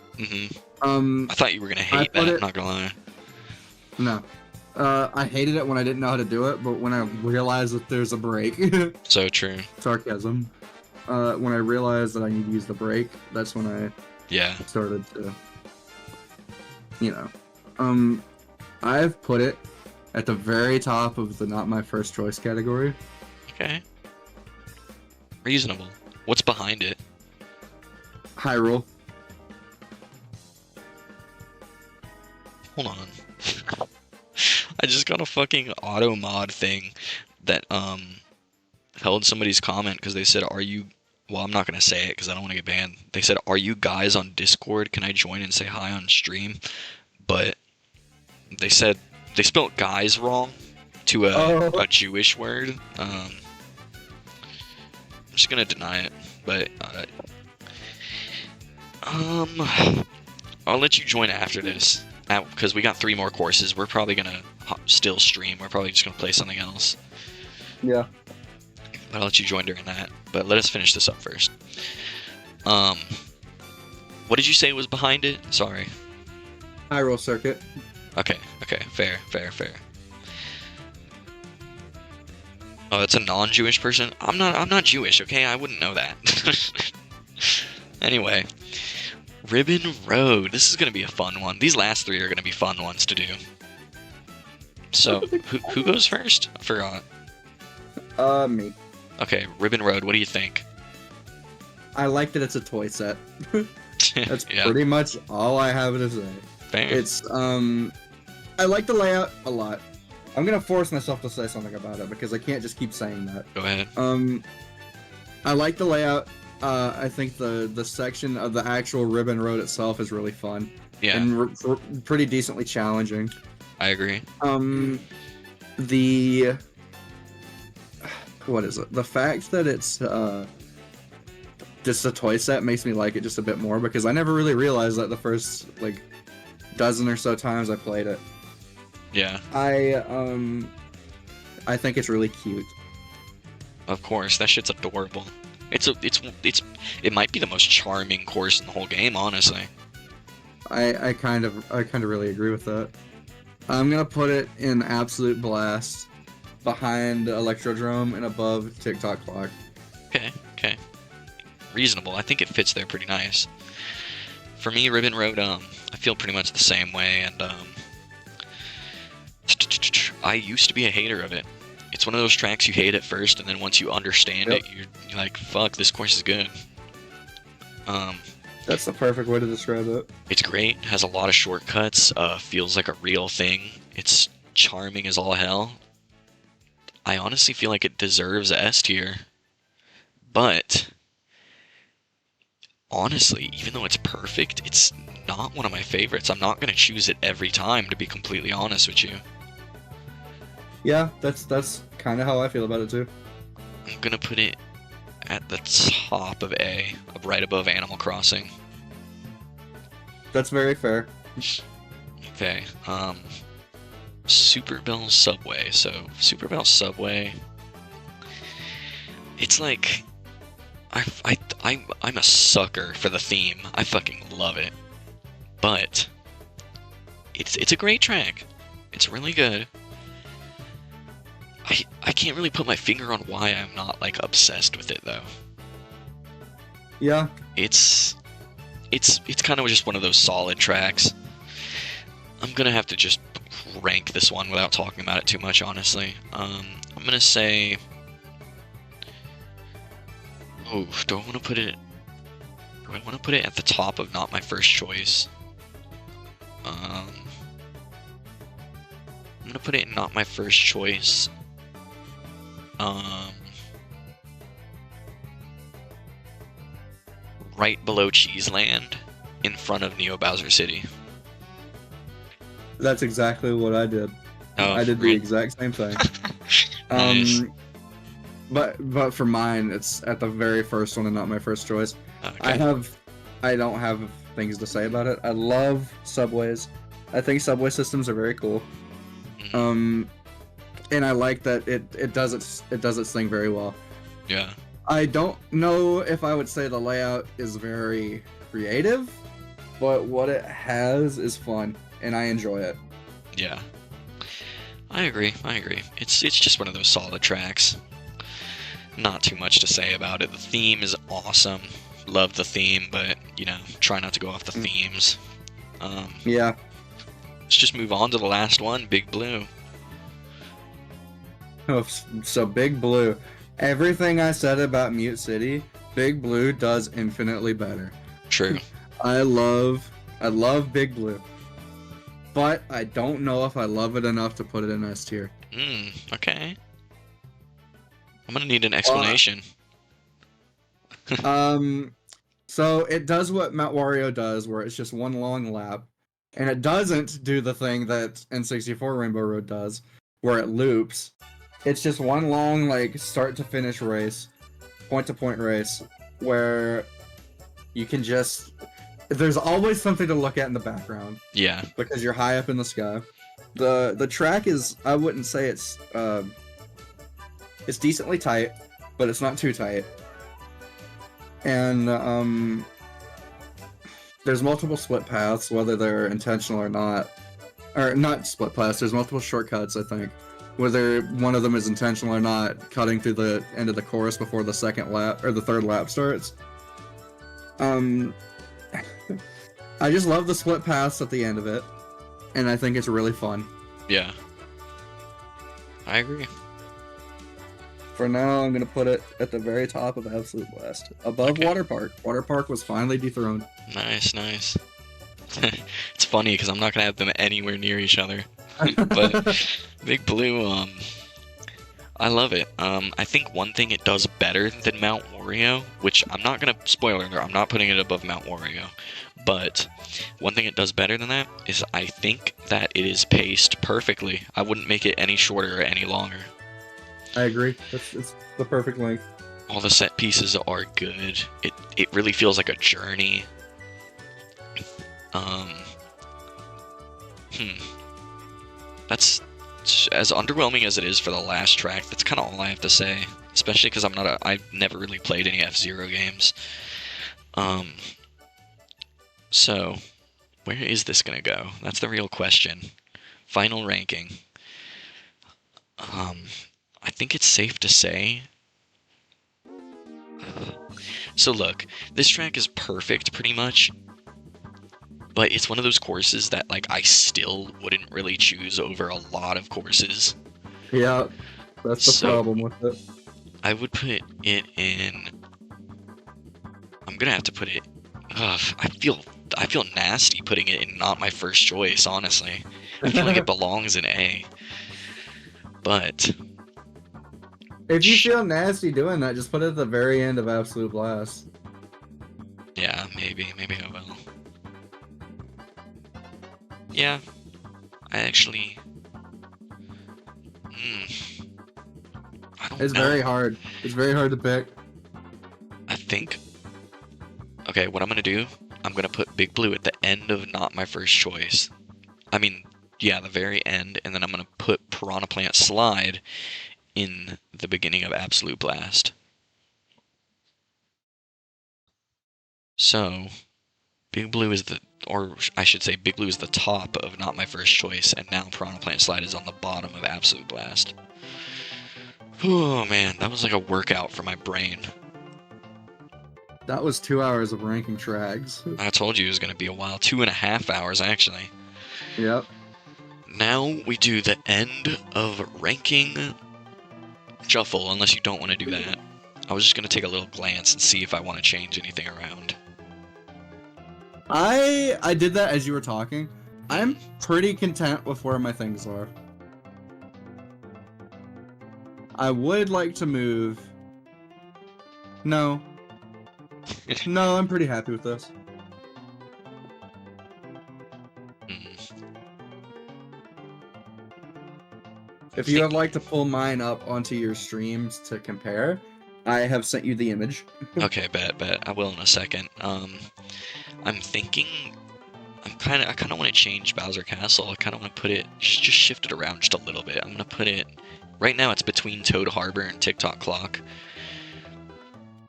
I thought you were gonna hate that. Not gonna lie. No. I hated it when I didn't know how to do it, but when I realized that there's a break. So true. Sarcasm. When I realized that I need to use the brake, that's when I started to, I've put it at the very top of the not my first choice category. Okay. Reasonable. What's behind it? Hyrule. Hold on. I just got a fucking auto mod thing that held somebody's comment because they said, "Are you?" Well, I'm not gonna say it because I don't want to get banned. They said, "Are you guys on Discord? Can I join and say hi on stream?" But they said they spelled "guys" wrong to a Jewish word. I'm just gonna deny it, but I'll let you join after this. Because we got 3 more courses. We're probably gonna still stream. We're probably just gonna play something else. Yeah. But I'll let you join during that. But let us finish this up first. What did you say was behind it? Sorry. Hyrule Circuit. Okay. Fair. Oh, that's a non-Jewish person? I'm not Jewish, okay? I wouldn't know that. Anyway. Ribbon Road. This is going to be a fun one. These last 3 are going to be fun ones to do. So, who goes first? I forgot. Me. Okay, Ribbon Road. What do you think? I like that it's a toy set. That's pretty much all I have to say. Fair. It's, I like the layout a lot. I'm going to force myself to say something about it because I can't just keep saying that. Go ahead. I like the layout. I think the section of the actual Ribbon Road itself is really fun. Yeah. And pretty decently challenging. I agree. What is it? The fact that it's just a toy set makes me like it just a bit more because I never really realized that the first dozen or so times I played it. Yeah. I think it's really cute. Of course, that shit's adorable. It might be the most charming course in the whole game, honestly. I kind of really agree with that. I'm gonna put it in absolute blast, behind Electrodrome and above TikTok Clock. Okay. Reasonable. I think it fits there pretty nice. For me, Ribbon Road, I feel pretty much the same way, and I used to be a hater of it. It's one of those tracks you hate at first, and then once you understand it, you're like, fuck, this course is good. That's the perfect way to describe it. It's great, has a lot of shortcuts, feels like a real thing. It's charming as all hell. I honestly feel like it deserves S tier. But, honestly, even though it's perfect, it's not one of my favorites. I'm not going to choose it every time, to be completely honest with you. Yeah, that's kind of how I feel about it too. I'm gonna put it at the top of A, right above Animal Crossing. That's very fair. Okay, Super Bell Subway. So, Super Bell Subway, it's like, I'm a sucker for the theme. I fucking love it. But, it's a great track. It's really good. I can't really put my finger on why I'm not, obsessed with it, though. Yeah. It's kind of just one of those solid tracks. I'm gonna have to just rank this one without talking about it too much, honestly. I'm gonna say... Oh, do I want to put it at the top of not my first choice? I'm gonna put it in not my first choice. Um, right below Cheeseland, in front of Neo Bowser City. That's exactly what I did. Oh, I did the really? exact same thing. Nice. But for mine, it's at the very first one and not my first choice. Okay. I don't have things to say about it. I love subways. I think subway systems are very cool. Mhm. And I like that it does its thing very well. Yeah. I don't know if I would say the layout is very creative, but what it has is fun, and I enjoy it. Yeah. I agree. I agree. It's just one of those solid tracks. Not too much to say about it. The theme is awesome. Love the theme, but try not to go off the themes. Yeah. Let's just move on to the last one, Big Blue. Oh, so Big Blue. Everything I said about Mute City, Big Blue does infinitely better. True. I love Big Blue, but I don't know if I love it enough to put it in S tier. Okay. I'm gonna need an Uh, explanation. So it does what Mount Wario does, where it's just one long lap, and it doesn't do the thing that N64 Rainbow Road does, where it loops. It's just one long, like, start to finish race, point to point race, where you can just. There's always something to look at in the background Yeah. because you're high up in the sky. The track is, I wouldn't say it's decently tight, but it's not too tight. And there's multiple split paths, whether they're intentional or not. Or not split paths, there's multiple shortcuts, I think. Whether one of them is intentional or not, cutting through the end of the course before the second lap or the third lap starts. I just love the split paths at the end of it, and I think it's really fun. Yeah. I agree. For now, I'm gonna put it at the very top of Absolute Blast, above Okay. Water Park. Water Park was finally dethroned. Nice, nice. It's funny because I'm not gonna have them anywhere near each other. But Big Blue, I love it. I think one thing it does better than Mount Wario, which I'm not gonna spoiler alert, I'm not putting it above Mount Wario, but one thing it does better than that is I think that it is paced perfectly. I wouldn't make it any shorter or any longer. I agree. It's the perfect length. All the set pieces are good. It really feels like a journey. Um, That's as underwhelming as it is for the last track. That's kind of all I have to say. Especially because I've never really played any F-Zero games. So where is this gonna go? That's the real question. Final ranking. I think it's safe to say. So look, this track is perfect pretty much. But it's one of those courses that, like, I still wouldn't really choose over a lot of courses. Yeah, that's the problem with it. I would put it in. I'm gonna have to put it. I feel nasty putting it in not my first choice. Honestly, I feel like it belongs in A. But if you feel nasty doing that, just put it at the very end of Absolute Blast. yeah, maybe I will. Yeah, I actually. I don't It's know. very hard. It's very hard to pick. I think. Okay, what I'm gonna do, I'm gonna put Big Blue at the end of not my first choice. I mean, yeah, the very end, and then I'm gonna put Piranha Plant Slide in the beginning of Absolute Blast. So, Big Blue is or I should say, Big Blue is the top of not my first choice, and now Piranha Plant Slide is on the bottom of Absolute Blast. Oh man, that was like a workout for my brain. That was 2 hours of ranking tracks. I told you it was going to be a while. 2.5 hours, actually. Yep. Now we do the end of ranking shuffle, unless you don't want to do that. I was just going to take a little glance and see if I want to change anything around. I did that as you were talking. I'm pretty content with where my things are. I would like to move. No. No, I'm pretty happy with this. Mm, If you would like to pull mine up onto your streams to compare, I have sent you the image. okay, bet. I will in a second. I'm thinking I kind of want to change Bowser Castle. I kind of want to put it just shift it around just a little bit. I'm gonna put it right now. It's between Toad Harbor and TikTok Clock,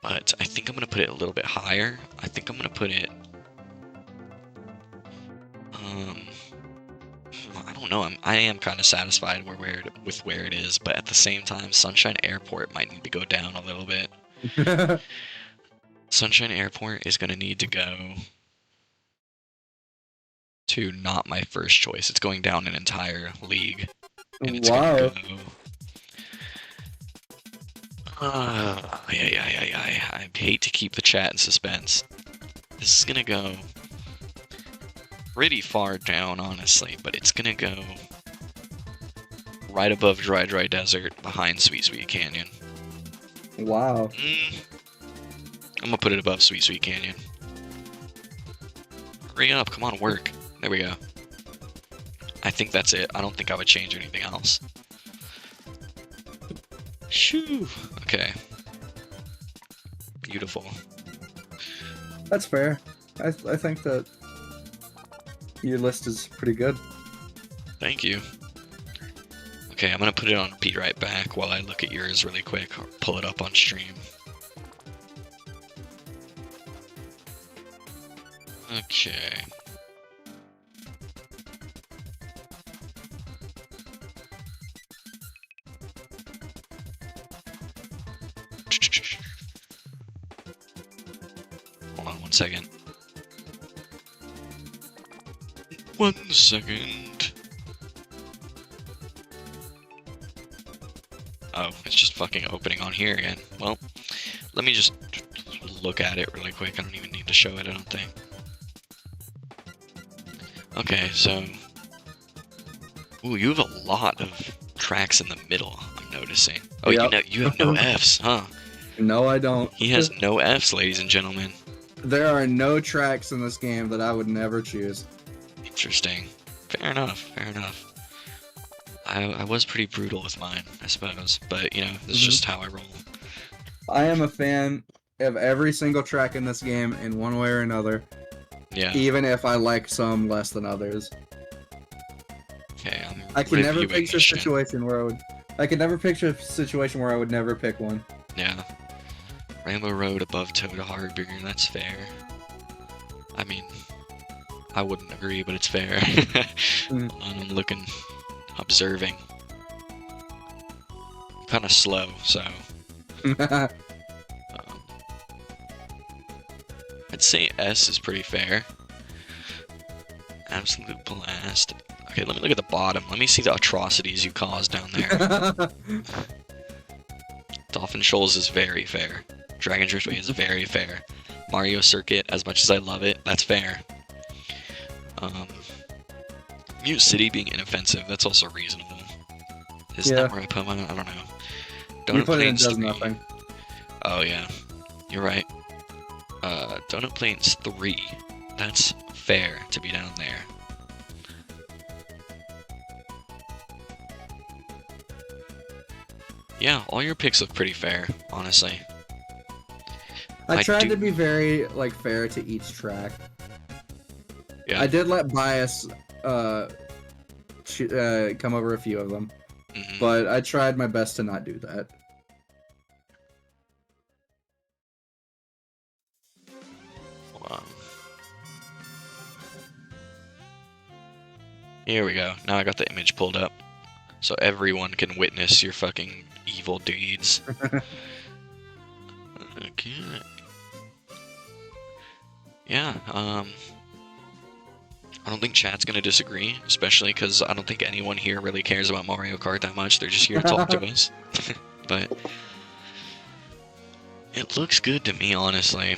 but I think I'm gonna put it a little bit higher. I think I'm gonna put it. I don't know. I am kind of satisfied with where it is, but at the same time, Sunshine Airport might need to go down a little bit. Sunshine Airport is gonna need to go to not my first choice. It's going down an entire league. And it's gonna go. I hate to keep the chat in suspense. This is gonna go pretty far down, honestly, but it's gonna go right above Dry Desert, behind Sweet Canyon. Wow. I'm gonna put it above Sweet Canyon. Hurry up, come on, work. There we go. I think that's it. I don't think I would change anything else. Shoo! Okay. Beautiful. That's fair. I think that your list is pretty good. Thank you. Okay, I'm gonna put it on repeat right back while I look at yours really quick, or pull it up on stream. Okay. Hold on 1 second. 1 second. Oh, it's just fucking opening on here again. Well, let me just look at it really quick. I don't even need to show it, I don't think. Okay, so... Ooh, you have a lot of tracks in the middle, I'm noticing. Oh, yep. you have no Fs, huh? No, I don't. He has no Fs, ladies and gentlemen. There are no tracks in this game that I would never choose. Interesting. Fair enough. I was pretty brutal with mine, I suppose. But, you know, it's just how I roll. I am a fan of every single track in this game in one way or another. Yeah. Even if I like some less than others. Okay, I can never picture a situation where I would never pick one. Yeah. Rainbow Road above Toad Harbor, that's fair. I mean, I wouldn't agree, but it's fair. I'm looking, observing. Kind of slow, so. I'd say S is pretty fair. Absolute blast. Okay, let me look at the bottom. Let me see the atrocities you caused down there. Dolphin Shoals is very fair. Dragon Driftway is very fair. Mario Circuit, as much as I love it, that's fair. Mute City being inoffensive, that's also reasonable. Isn't that where I put mine? I don't know. Donut Plains does nothing. Oh yeah, you're right. Donut Plains 3. That's fair to be down there. Yeah, all your picks look pretty fair, honestly. I tried to be very, fair to each track. Yeah. I did let bias come over a few of them, but I tried my best to not do that. Hold on. Here we go. Now I got the image pulled up, so everyone can witness your fucking evil deeds. Okay. Yeah, I don't think chat's gonna disagree, especially because I don't think anyone here really cares about Mario Kart that much. They're just here to talk to us. But it looks good to me, honestly.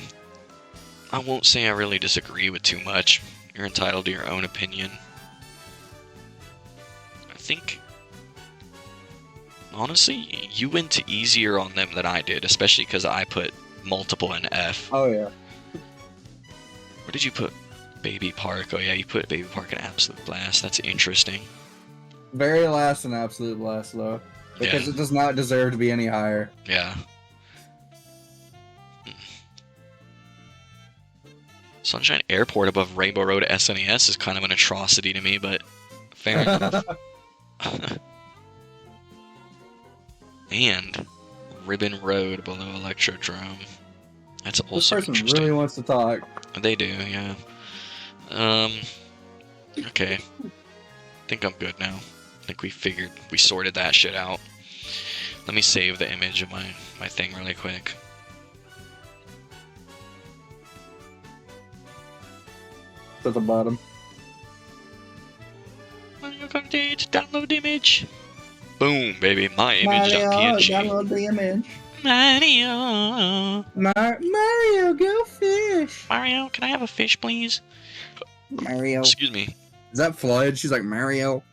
I won't say I really disagree with too much. You're entitled to your own opinion. I think Honestly, you went easier on them than I did, especially because I put multiple in F. Oh yeah. Where did you put Baby Park? Oh yeah, you put Baby Park in Absolute Blast. That's interesting. Very last and absolute last though, because Yeah. it does not deserve to be any higher. Yeah. Sunshine Airport above Rainbow Road SNES is kind of an atrocity to me, but fair enough. And Ribbon Road below Electrodrome. That's This also person interesting. really wants to talk. They do, yeah. Okay. I think I'm good now. I think we sorted that shit out. Let me save the image of my thing really quick. To the bottom. Mario Kart download image. Boom, baby. My image.png. Download the image. Mario. Mario, go fish. Mario, can I have a fish, please? Mario. Excuse me. Is that Floyd? She's like, Mario.